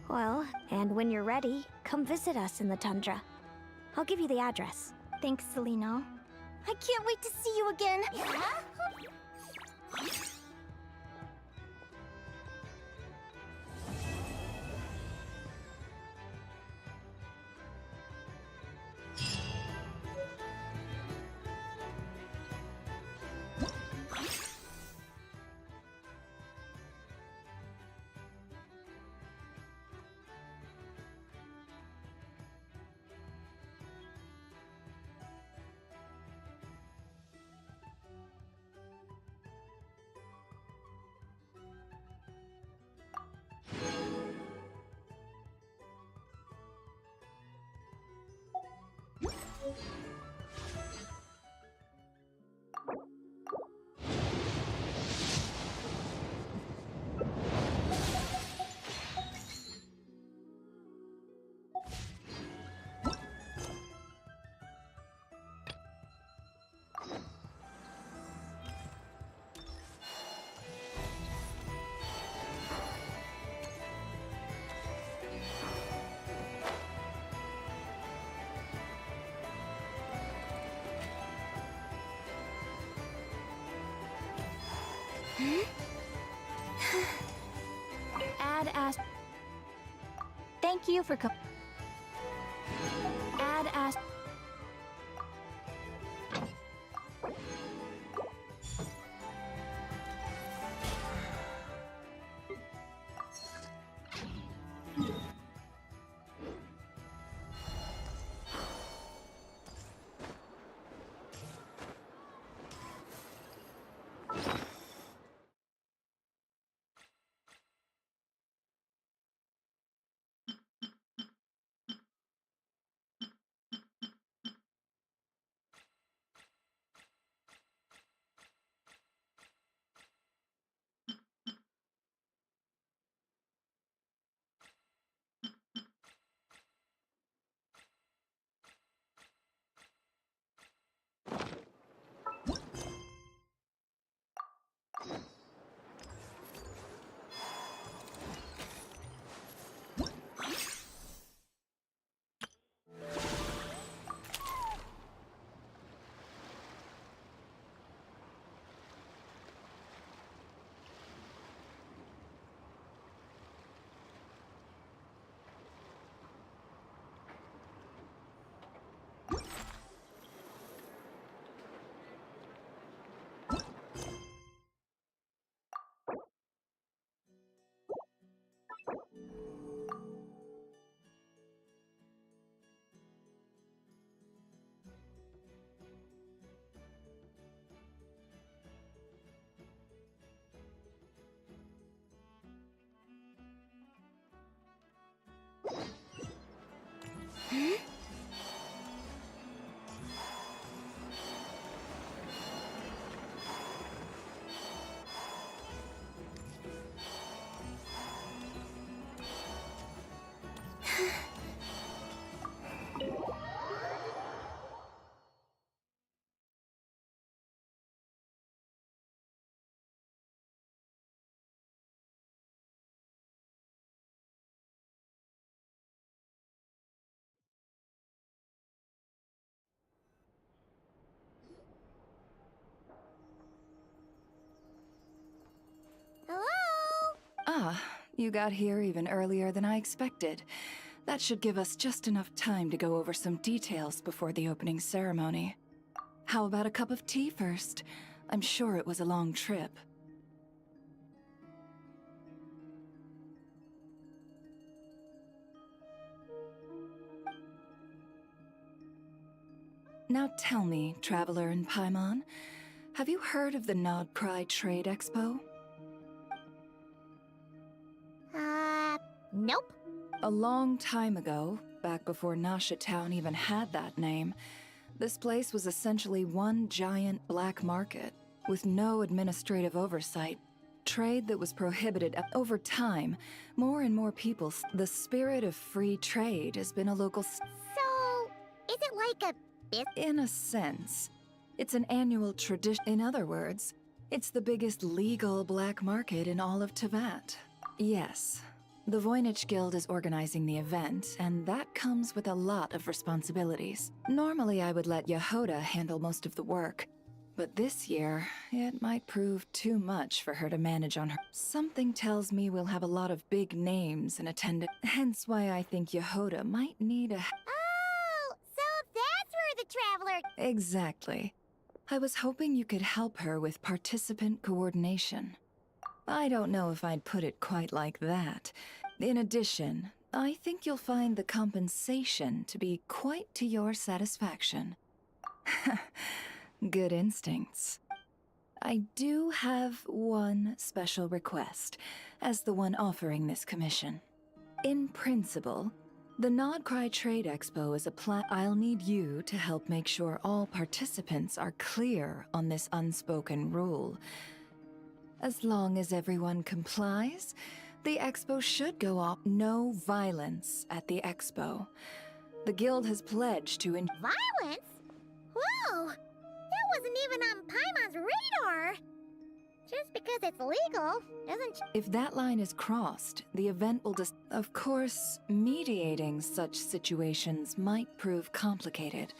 Well, and when you're ready, come visit us in the tundra. I'll give you the address. Thanks, Celino. I can't wait to see you again. Thank you for coming. Ah, you got here even earlier than I expected. That should give us just enough time to go over some details before the opening ceremony. How about a cup of tea first? I'm sure it was a long trip. Now tell me, Traveler in Paimon, have you heard of the Nodcry Trade Expo? Nope. A long time ago, back before Nasha Town even had that name, this place was essentially one giant black market, with no administrative oversight. Trade that was prohibited. Over time, more and more people. The spirit of free trade has been a local. So, is it like a In a sense, it's an annual tradition. In other words, it's the biggest legal black market in all of Tevat. Yes, the Voynich Guild is organizing the event, and that comes with a lot of responsibilities. Normally, I would let Yehoda handle most of the work, but this year, it might prove too much for her to manage on her. Something tells me we'll have a lot of big names in attendance, hence why I think Yehoda might need a... Oh, so that's where the Traveler... Exactly. I was hoping you could help her with participant coordination. I don't know if I'd put it quite like that. In addition, I think you'll find the compensation to be quite to your satisfaction. Good instincts. I do have one special request, as the one offering this commission. In principle, the Nodcry Trade Expo is a I'll need you to help make sure all participants are clear on this unspoken rule. As long as everyone complies, the expo should go off. No violence at the expo. The guild has pledged to Violence? Whoa! That wasn't even on Paimon's radar! Just because it's legal doesn't... If that line is crossed, the event will just... Of course, mediating such situations might prove complicated.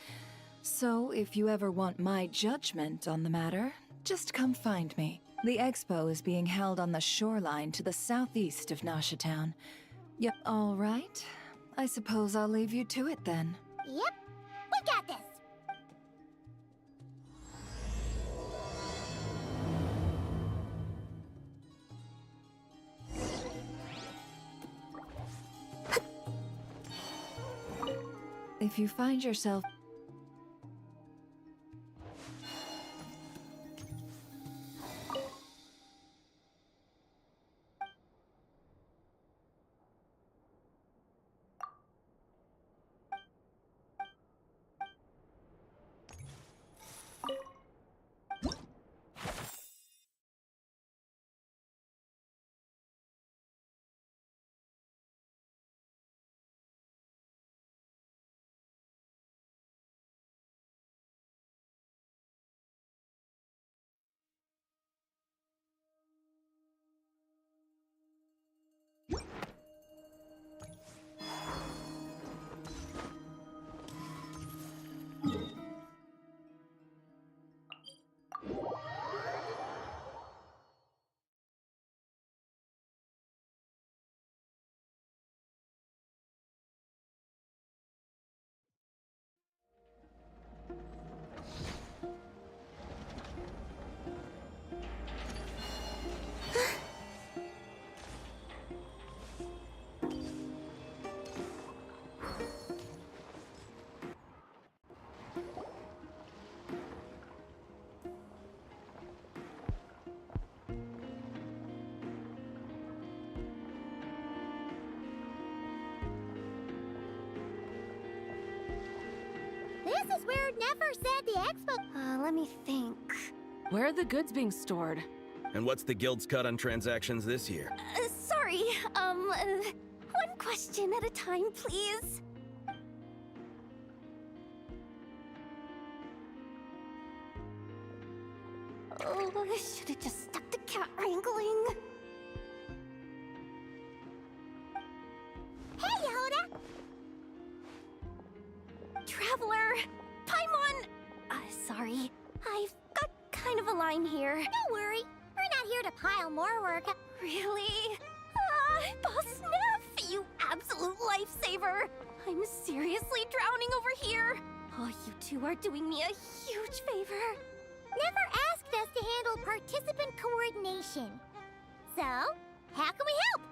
So if you ever want my judgment on the matter, just come find me. The expo is being held on the shoreline to the southeast of Nasha Town. Yep, all right. I suppose I'll leave you to it then. Yep, we got this! If you find yourself... This is where it never said the expo... let me think. Where are the goods being stored? And what's the guild's cut on transactions this year? Sorry, one question at a time, please. Oh, I should have just stuck to cat wrangling. Hey, Yehoda! Traveler! Paimon! Sorry. I've got kind of a line here. Don't worry. We're not here to pile more work. Really? Boss Neff, you absolute lifesaver! I'm seriously drowning over here. Oh, you two are doing me a huge favor. Never asked us to handle participant coordination. So, how can we help?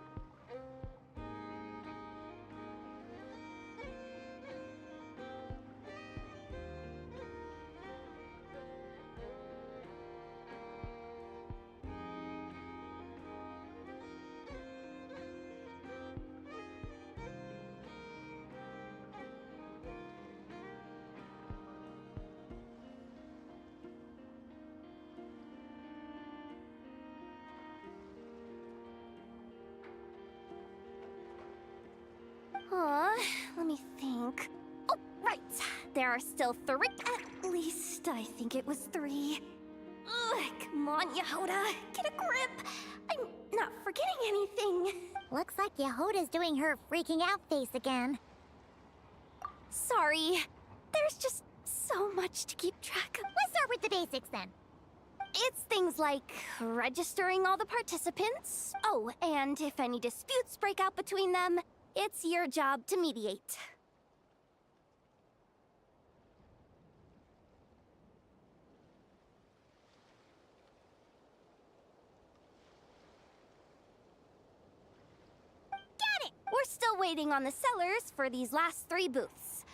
Let me think. Oh, right. There are still 3. At least, I think it was 3. Ugh, come on, Yehoda. Get a grip. I'm not forgetting anything. Looks like Yehoda's doing her freaking out face again. Sorry. There's just so much to keep track of. Let's start with the basics then. It's things like registering all the participants. Oh, and if any disputes break out between them, it's your job to mediate. Got it! We're still waiting on the sellers for these last 3 booths.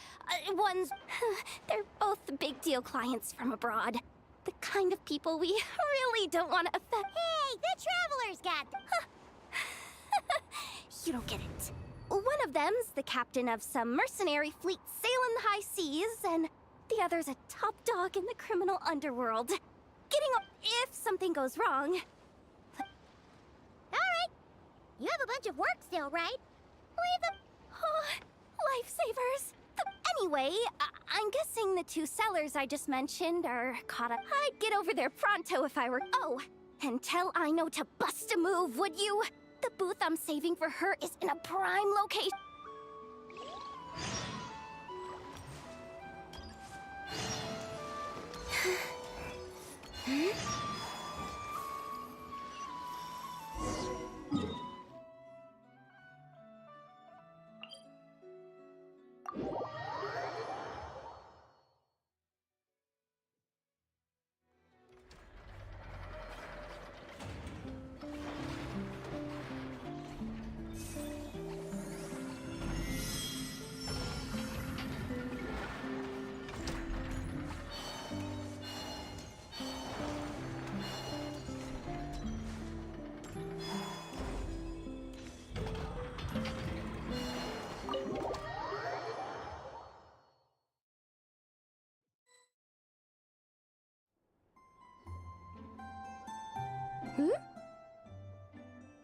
They're both big deal clients from abroad. The kind of people we really don't want to offend. Hey, the Travelers got... You don't get it. One of them's the captain of some mercenary fleet sailing the high seas, and the other's a top dog in the criminal underworld. Getting up if something goes wrong. Alright. You have a bunch of work still, right? Leave them... Oh, lifesavers. Anyway, I'm guessing the 2 sellers I just mentioned are caught up. I'd get over there pronto if I were... Oh, and tell Aino to bust a move, would you? The booth I'm saving for her is in a prime location.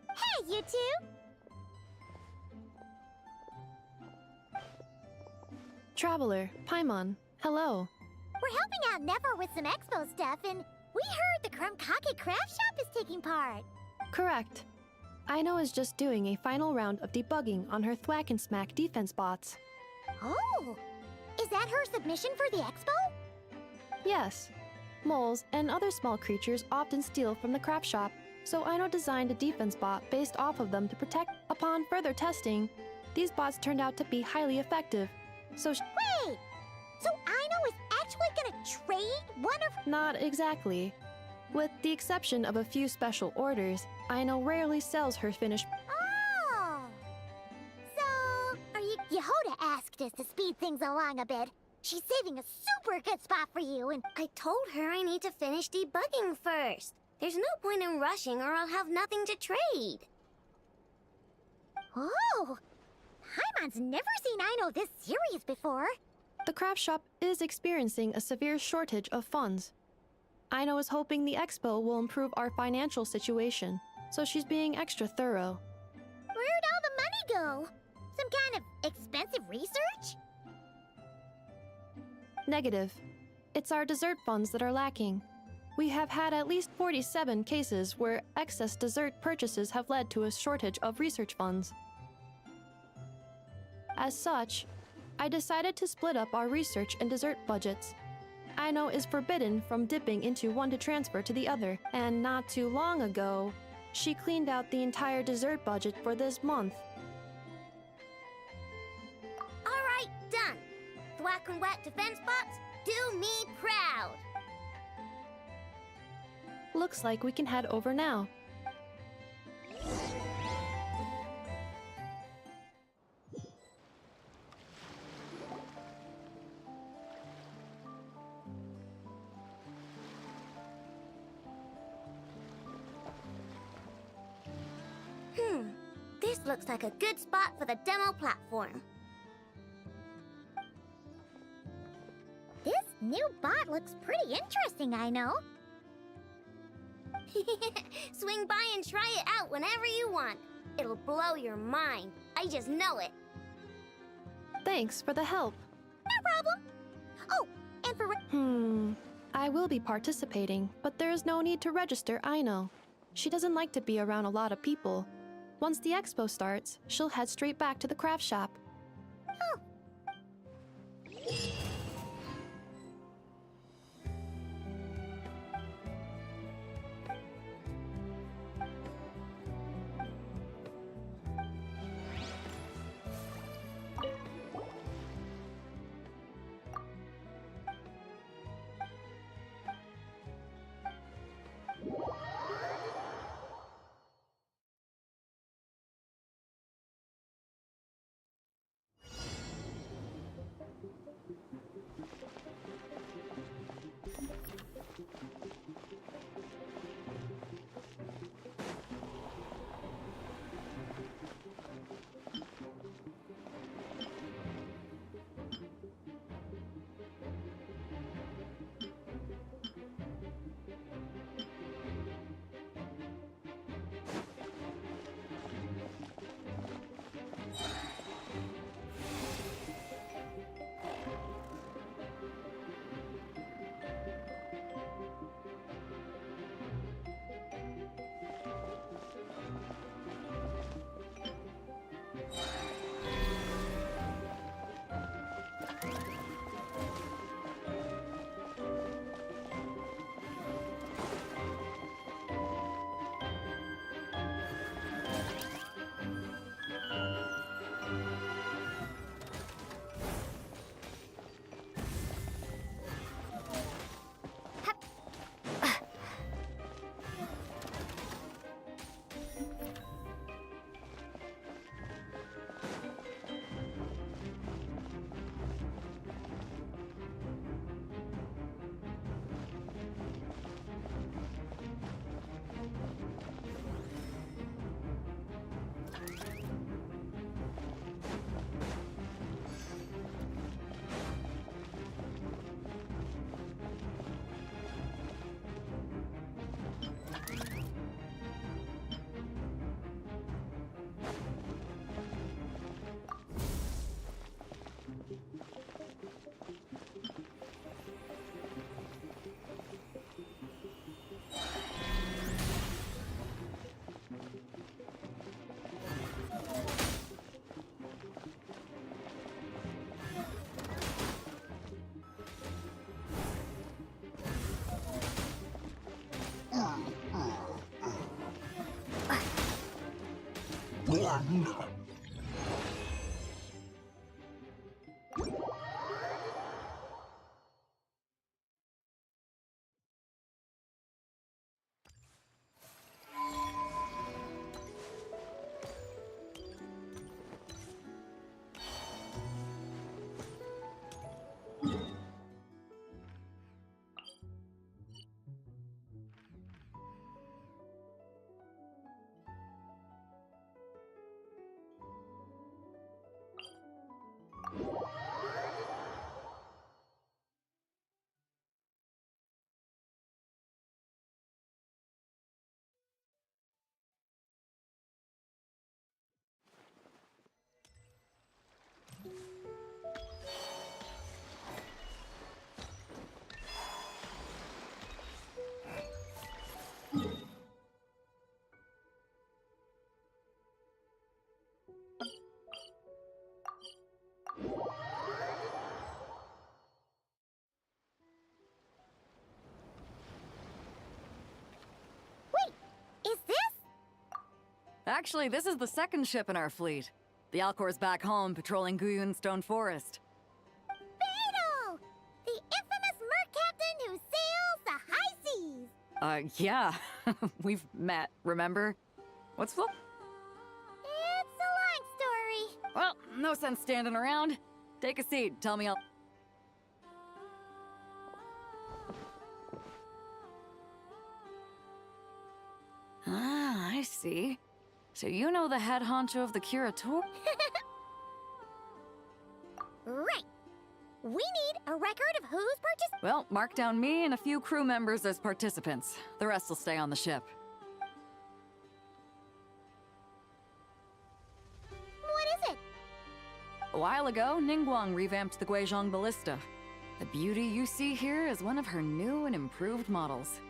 Hey, you two! Traveler, Paimon, hello. We're helping out Never with some expo stuff, and we heard the Krumkake craft shop is taking part. Correct. Aino is just doing a final round of debugging on her Thwack and Smack defense bots. Oh! Is that her submission for the expo? Yes. Moles and other small creatures often steal from the craft shop, so Aino designed a defense bot based off of them to protect. Upon further testing, these bots turned out to be highly effective. So Wait! So Aino is actually gonna trade one of... Not exactly. With the exception of a few special orders, Aino rarely sells her finished... Oh! So... Yehoda asked us to speed things along a bit. She's saving a super good spot for you, and... I told her I need to finish debugging first. There's no point in rushing or I'll have nothing to trade. Oh! Paimon's never seen Aino this serious before. The craft shop is experiencing a severe shortage of funds. Aino is hoping the expo will improve our financial situation, so she's being extra thorough. Where'd all the money go? Some kind of expensive research? Negative. It's our dessert funds that are lacking. We have had at least 47 cases where excess dessert purchases have led to a shortage of research funds. As such, I decided to split up our research and dessert budgets. Aino is forbidden from dipping into one to transfer to the other, and not too long ago, She cleaned out the entire dessert budget for this month. All right, done. Thwack and whack defense bots, do me proud. Looks like we can head over now. This looks like a good spot for the demo platform. This new bot looks pretty interesting, I know. Swing by and try it out whenever you want. It'll blow your mind. I just know it. Thanks for the help. No problem. Oh, and for... I will be participating, but there is no need to register, I know. She doesn't like to be around a lot of people. Once the expo starts, she'll head straight back to the craft shop. Oh. Actually, this is the second ship in our fleet. The Alcor's back home patrolling Guyun Stone Forest. Beidou! The infamous merc captain who sails the high seas! Yeah. We've met, remember? What's the... It's a long story. Well, no sense standing around. Take a seat, tell me I'll... Ah, I see. So you know the head honcho of the Curator? Right. We need a record of who's purchased. Well, mark down me and a few crew members as participants. The rest will stay on the ship. What is it? A while ago, Ningguang revamped the Guizhong Ballista. The beauty you see here is one of her new and improved models.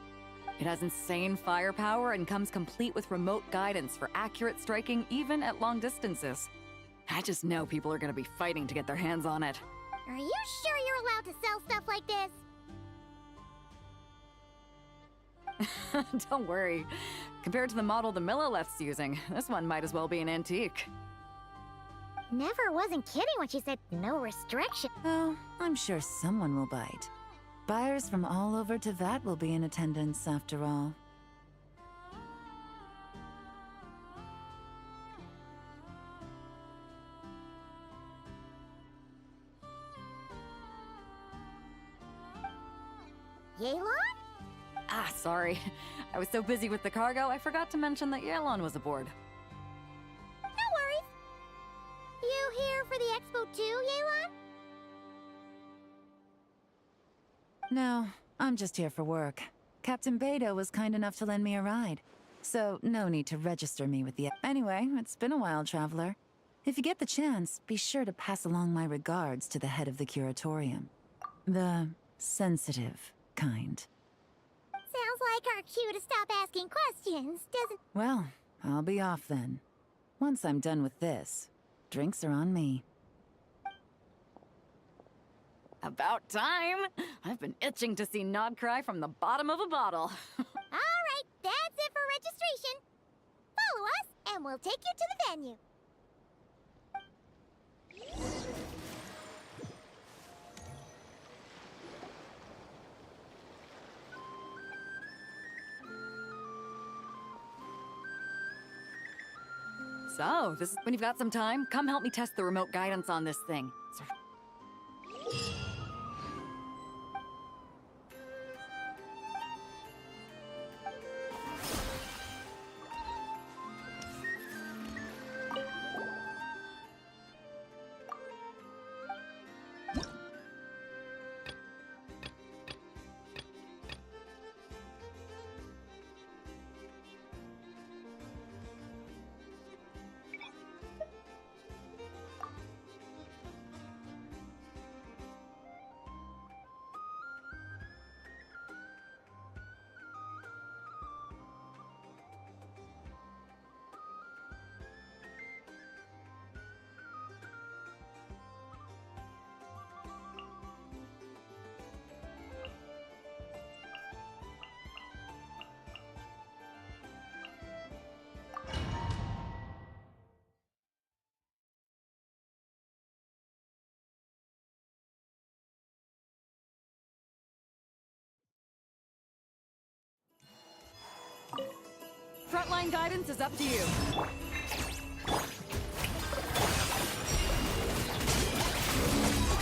It has insane firepower and comes complete with remote guidance for accurate striking even at long distances. I just know people are gonna be fighting to get their hands on it. Are you sure you're allowed to sell stuff like this? Don't worry. Compared to the model the Milleleth's using, this one might as well be an antique. Never wasn't kidding when she said no restriction. Oh, I'm sure someone will bite. Buyers from all over Teyvat will be in attendance, after all. Yelan? Ah, sorry. I was so busy with the cargo, I forgot to mention that Yelan was aboard. No worries. You here for the expo too, Yelan? No, I'm just here for work. Captain Beidou was kind enough to lend me a ride. So, no need to register me with the... Anyway, it's been a while, Traveler. If you get the chance, be sure to pass along my regards to the head of the Curatorium. The sensitive kind. Sounds like our cue to stop asking questions, doesn't... Well, I'll be off then. Once I'm done with this, drinks are on me. About time! I've been itching to see Nod cry from the bottom of a bottle. Alright, that's it for registration. Follow us, and we'll take you to the venue. So, this is when you've got some time, come help me test the remote guidance on this thing. Frontline guidance is up to you.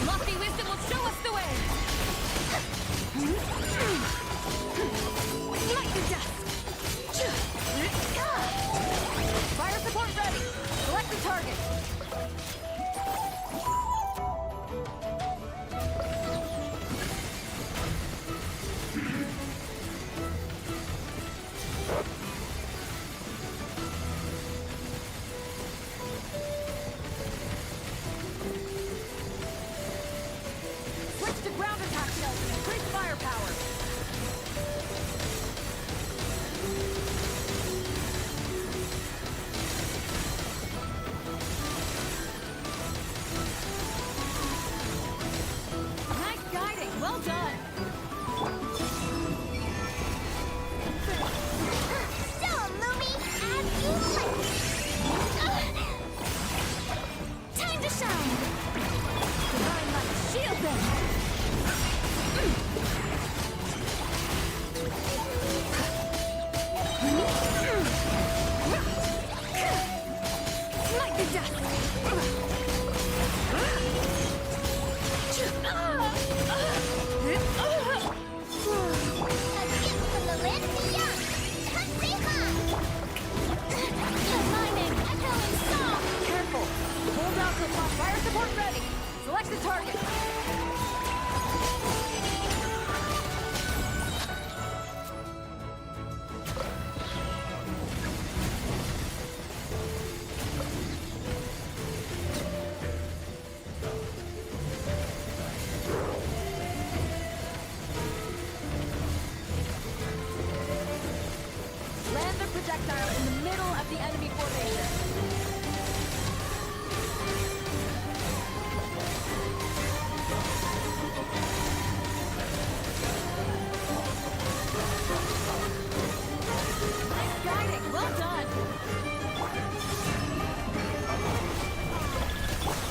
Lofty wisdom will show us the way! Lightning dust! Fire support ready! Select the target! another projectile in the middle of the enemy formation. Nice guiding. Well done.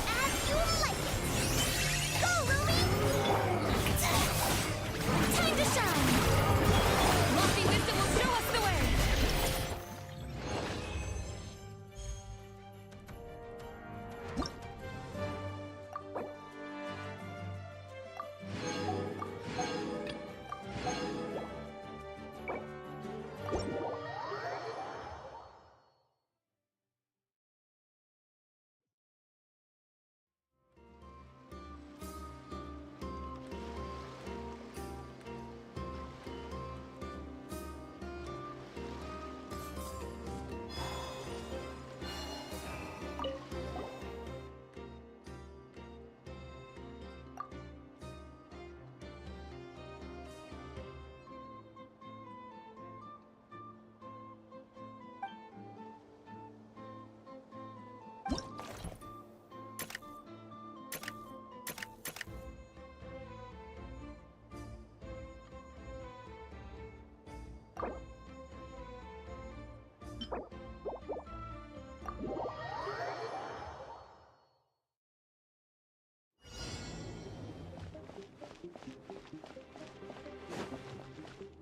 As you like it. Go, Lumi! Time to shine! Lofty wisdom will show us the way.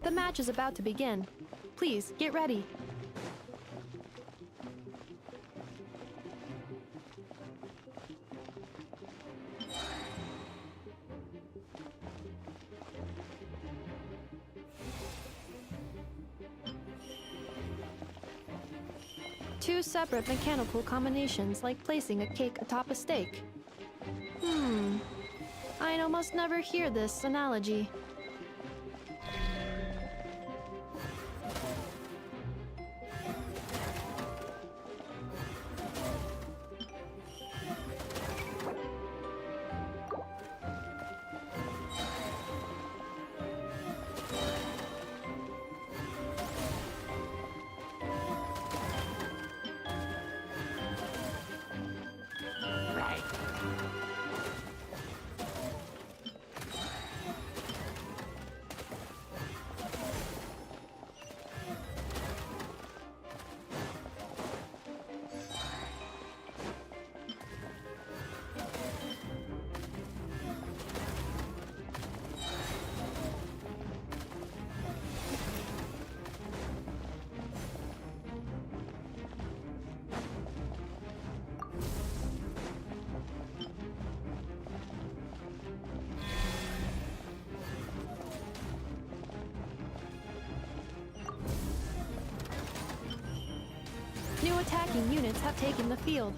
The match is about to begin. Please, get ready. Two separate mechanical combinations, like placing a cake atop a steak. I almost never hear this analogy. New attacking units have taken the field.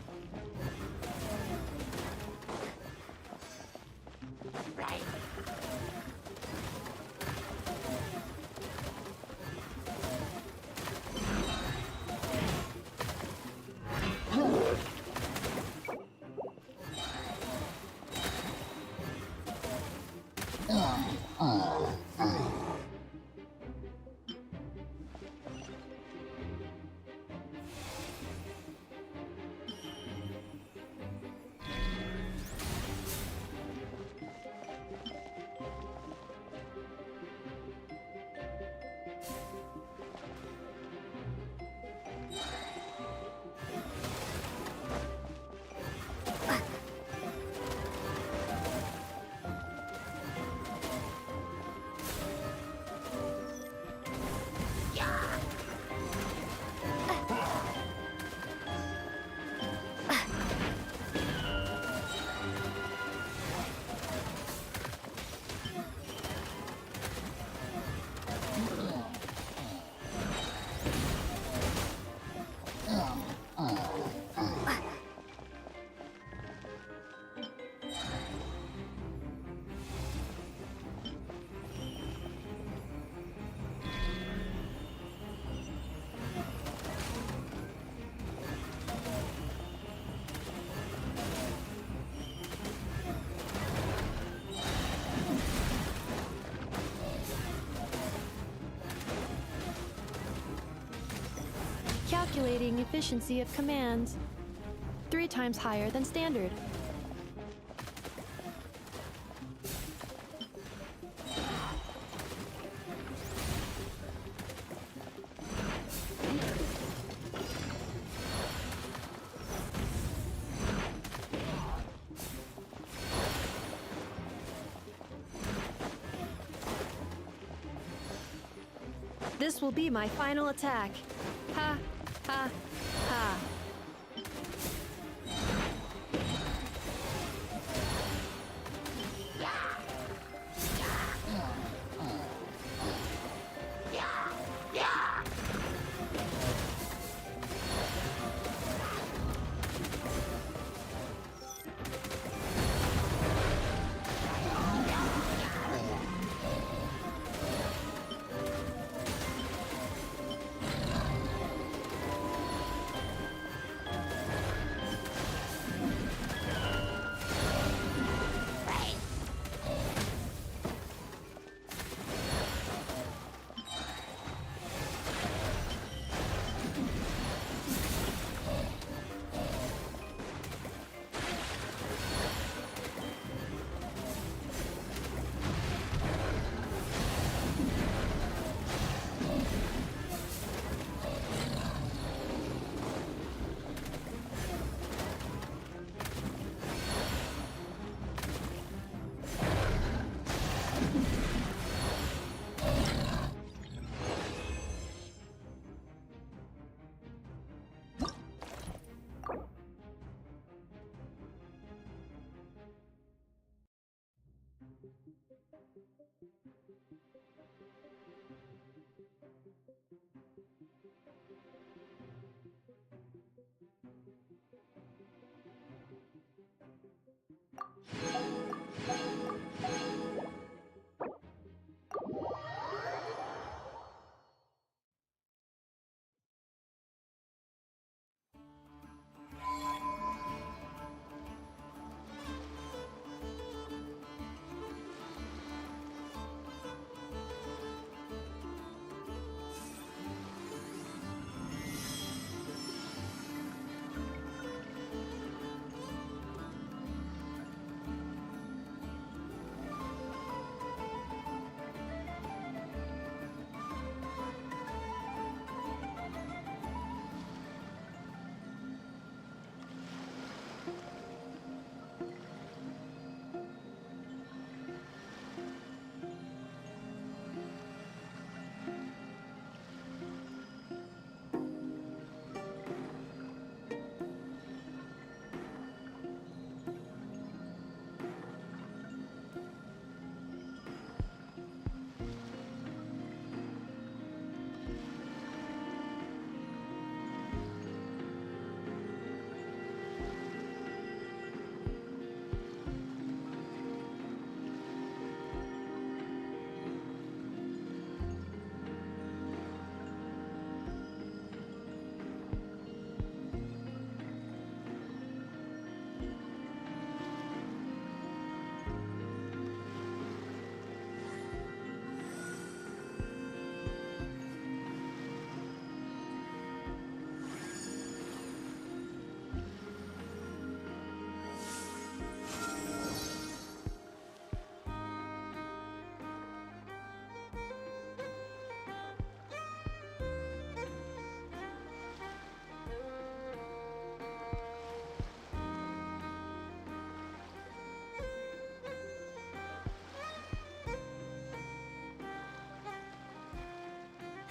Calculating efficiency of commands. 3 times higher than standard. This will be my final attack. Ha, ha, ha.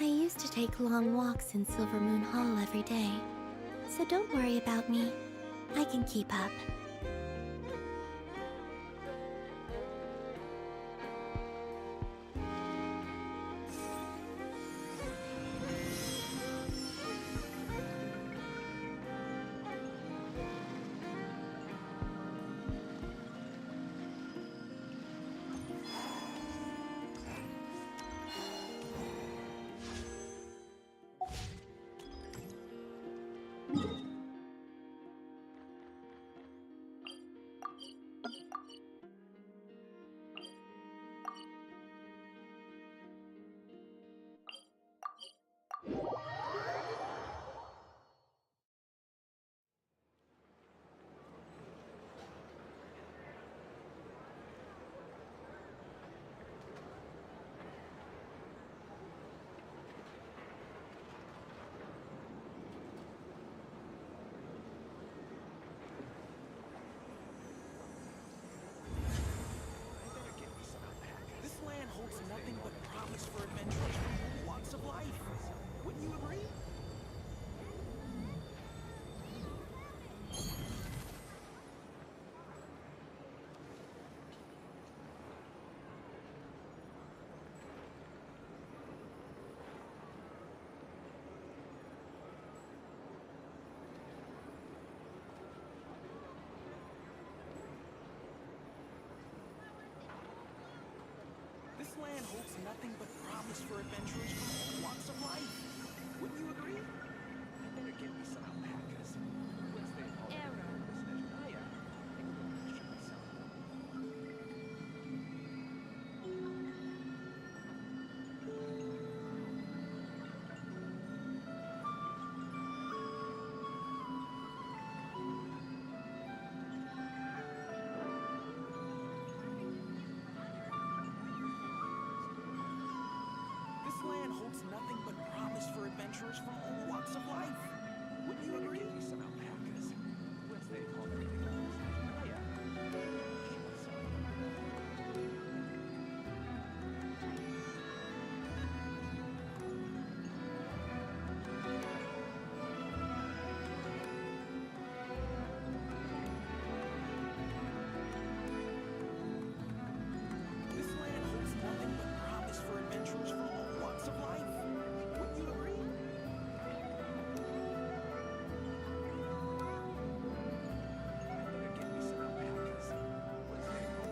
I used to take long walks in Silver Moon Hall every day, so don't worry about me. I can keep up. holds nothing but promise for adventurers from all walks of life. Wouldn't you agree? I better get me some alpacas. Once they've all Error. This land holds nothing but promise for adventurers from all walks of life. Wouldn't you agree? Get me some alpacas. Once they've all This land holds nothing but promise for adventurers from all walks of life. Wouldn't you agree? Better get me some alpacas. Once they've all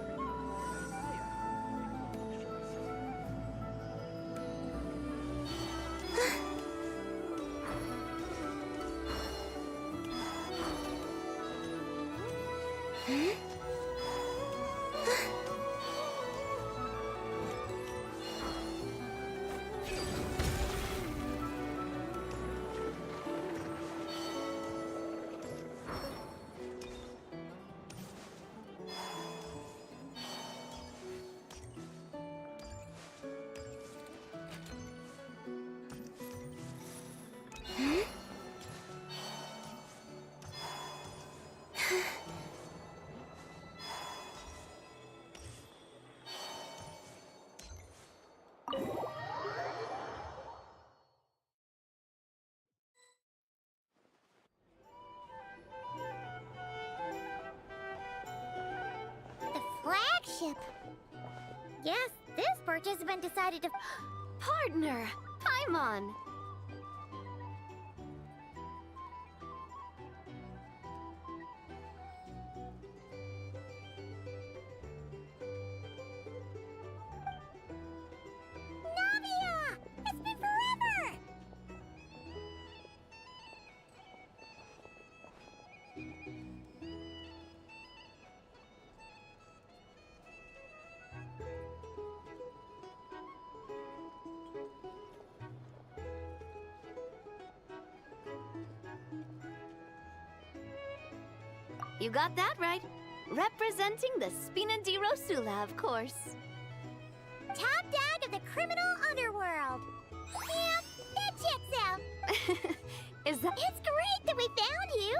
The flagship. Yes, this birch has been decided to. Partner, Paimon. Navia! It's been forever! You got that right. Representing the Spina di Rosula, of course. Top dog of the criminal underworld. Yeah, that checks out. Is that... It's great that we found you.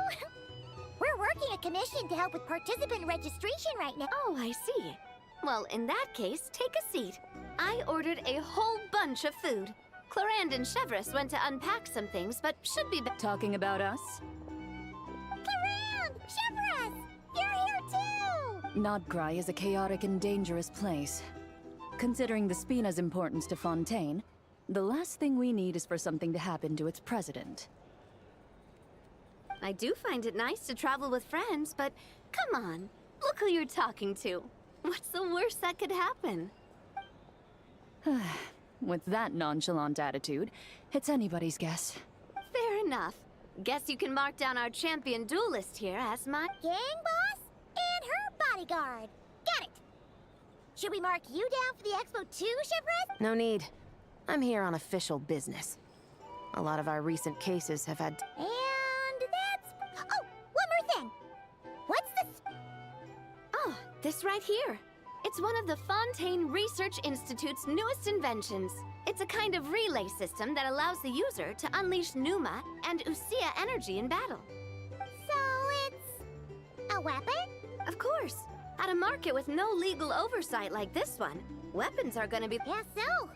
We're working a commission to help with participant registration right now. Oh, I see. Well, in that case, take a seat. I ordered a whole bunch of food. Clorand and Chevreuse went to unpack some things, but should be back. Talking about us? Clorand! Chevreuse! You're here too! Nodgrai is a chaotic and dangerous place. Considering the Spina's importance to Fontaine, the last thing we need is for something to happen to its president. I do find it nice to travel with friends, but come on. Look who you're talking to. What's the worst that could happen? With that nonchalant attitude, it's anybody's guess. Fair enough. Guess you can mark down our champion duelist here as my... Gang boss and her bodyguard. Got it! Should we mark you down for the expo too, Chevreuse? No need. I'm here on official business. A lot of our recent cases have had... And that's... Oh, one more thing! What's this? Oh, this right here. It's one of the Fontaine Research Institute's newest inventions. It's a kind of relay system that allows the user to unleash Pneuma and Usia energy in battle. So it's... a weapon? Of course. At a market with no legal oversight like this one, weapons are gonna be... Yeah, so?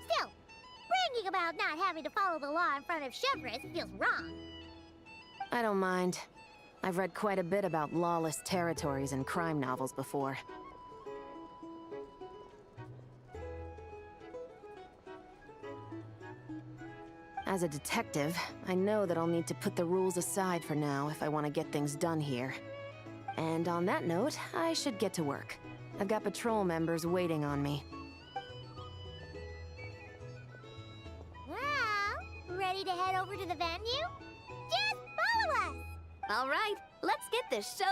Still, bragging about not having to follow the law in front of Chevreuse feels wrong. I don't mind. I've read quite a bit about lawless territories and crime novels before. As a detective, I know that I'll need to put the rules aside for now if I want to get things done here. And on that note, I should get to work. I've got patrol members waiting on me. over to the venue? Just follow us! All right, let's get this show.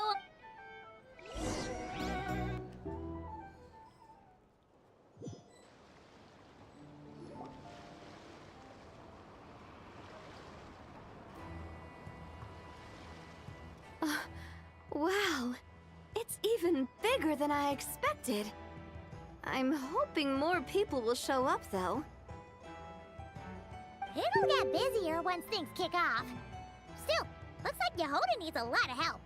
Wow, it's even bigger than I expected. I'm hoping more people will show up, though. It'll get busier once things kick off. Still, looks like Yehoda needs a lot of help.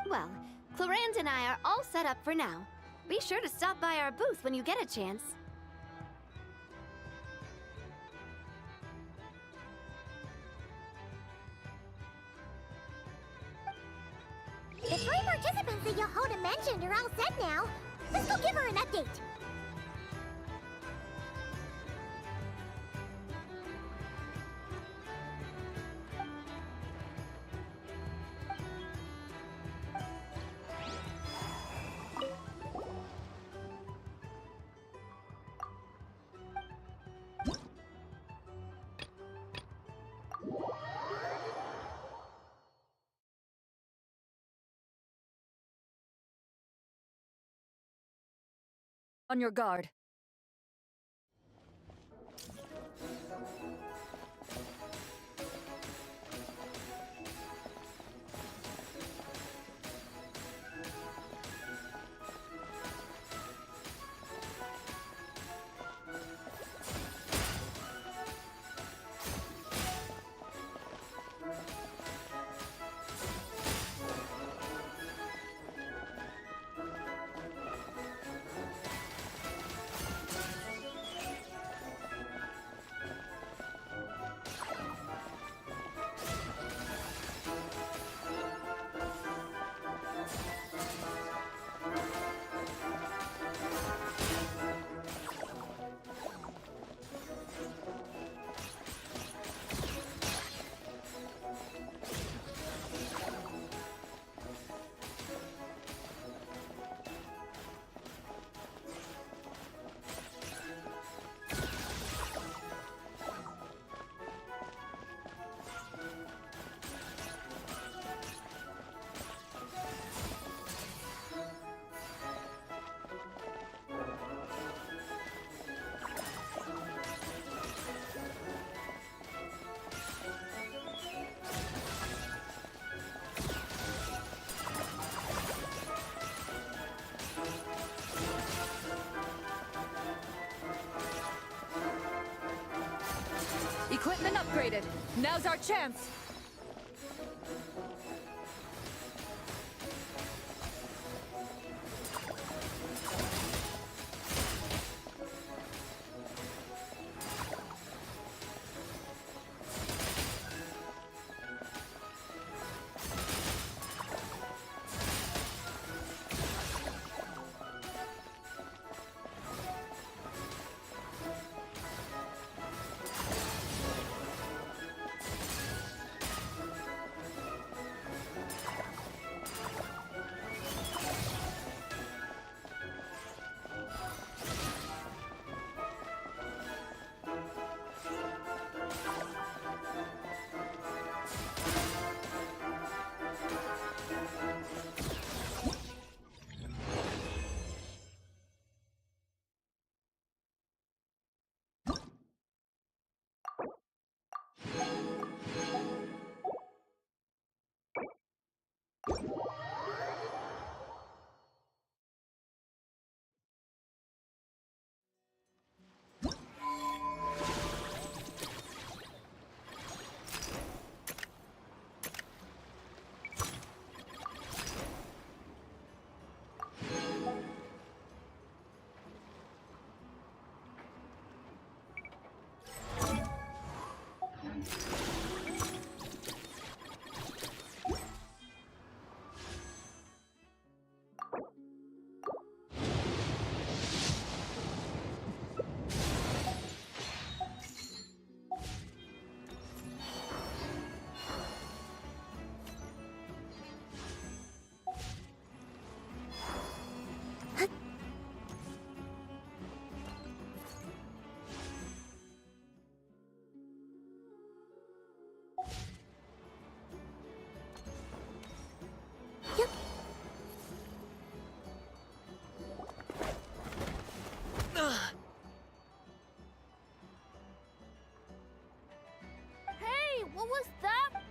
Well, Clarand and I are all set up for now. Be sure to stop by our booth when you get a chance. The 3 participants that Yehoda mentioned are all set now. Let's go give her an update. On your guard. Equipment upgraded. Now's our chance.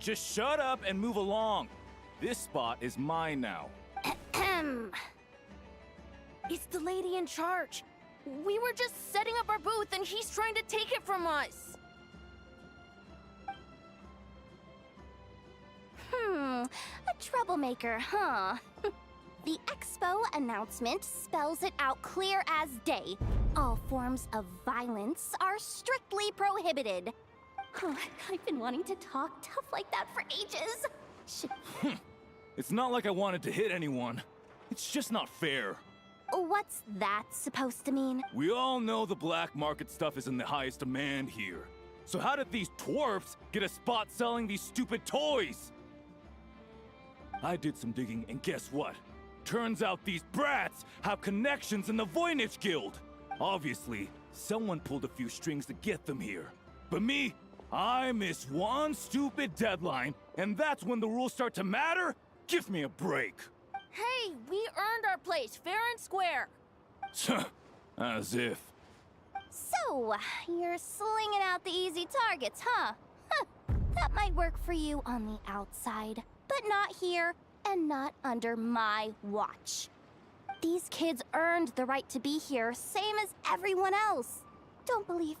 Just shut up and move along. This spot is mine now. It's the lady in charge. We were just setting up our booth and he's trying to take it from us. A troublemaker, huh? The expo announcement spells it out clear as day. All forms of violence are strictly prohibited. I've been wanting to talk tough like that for ages. It's not like I wanted to hit anyone. It's just not fair. What's that supposed to mean? We all know the black market stuff is in the highest demand here. So how did these dwarfs get a spot selling these stupid toys? I did some digging, and guess what? Turns out these brats have connections in the Voynich Guild. Obviously, someone pulled a few strings to get them here. But me, I miss one stupid deadline, and that's when the rules start to matter? Give me a break. Hey, we earned our place, fair and square. As if. So, you're slinging out the easy targets, huh? That might work for you on the outside, but not here, and not under my watch. These kids earned the right to be here, same as everyone else. Don't believe...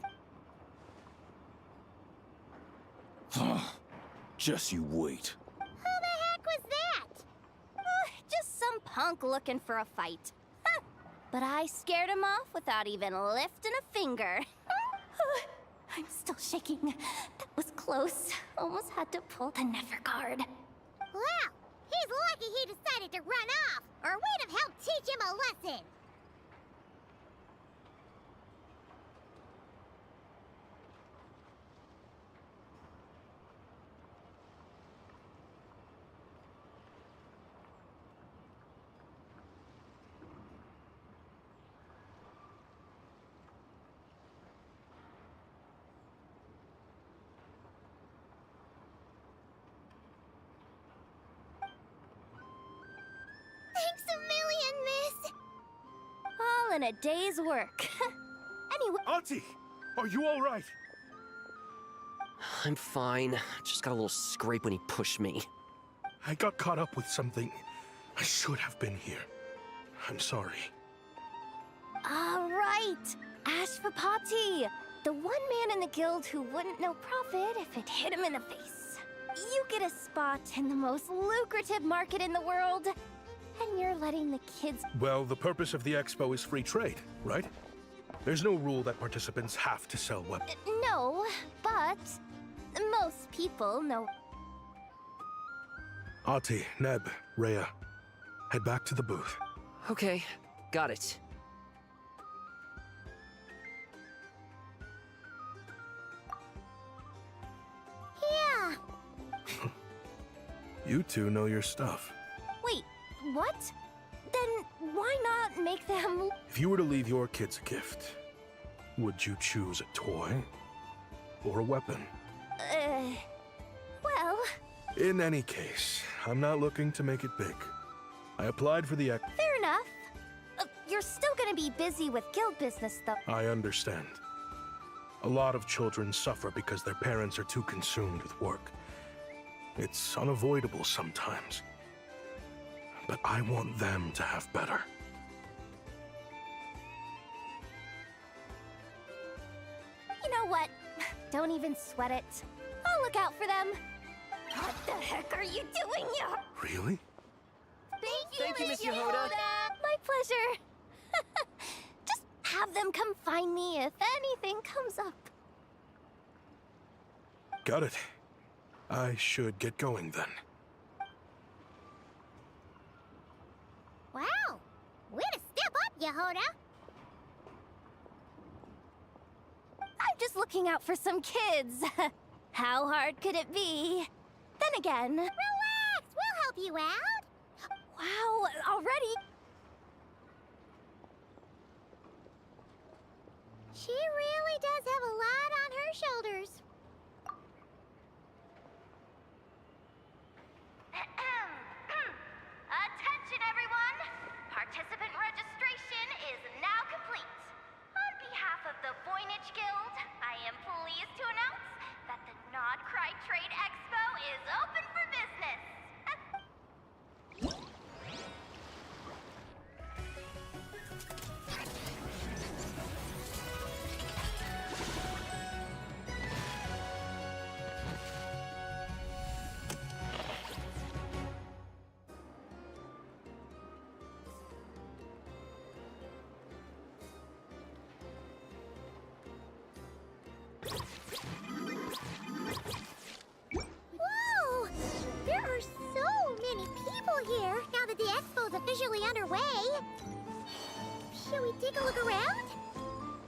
Just you wait. Who the heck was that? Just some punk looking for a fight. But I scared him off without even lifting a finger. I'm still shaking. That was close. Almost had to pull the never guard. Well, he's lucky he decided to run off, or we'd have helped teach him a lesson. Thanks a million, miss. All in a day's work. Anyway... Auntie, are you all right? I'm fine. Just got a little scrape when he pushed me. I got caught up with something. I should have been here. I'm sorry. All right. Ashvapati, the one man in the guild who wouldn't know profit if it hit him in the face. You get a spot in the most lucrative market in the world, and you're letting the kids... Well, the purpose of the expo is free trade, right? There's no rule that participants have to sell weapons. No, but most people know... Ati, Neb, Rhea, head back to the booth. Okay, got it. Yeah. You two know your stuff. Wait, what? Then why not make them... If you were to leave your kids a gift, would you choose a toy or a weapon? Well... In any case, I'm not looking to make it big. I applied for the Fair enough. You're still gonna be busy with guild business, though. I understand. A lot of children suffer because their parents are too consumed with work. It's unavoidable sometimes. But I want them to have better. You know what? Don't even sweat it. I'll look out for them. What the heck are you doing here? Really? Thank you, Miss Yehoda. My pleasure. Just have them come find me if anything comes up. Got it. I should get going then. Wow, way to step up, Yehoda. I'm just looking out for some kids. How hard could it be? Then again... Relax, we'll help you out. Wow, already? She really does have a lot on her shoulders. Attention, everyone! Participant registration is now complete. On behalf of the Voynich Guild, I am pleased to announce that the Nod Cry Trade Expo is Whoa! There are so many people here now that the expo's officially underway. Shall we take a look around?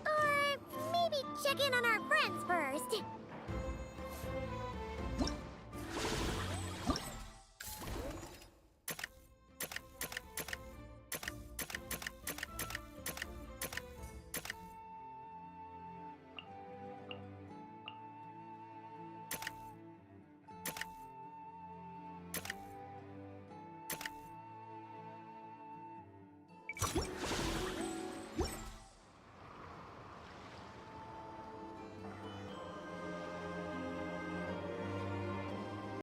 Or maybe check in on our friends first?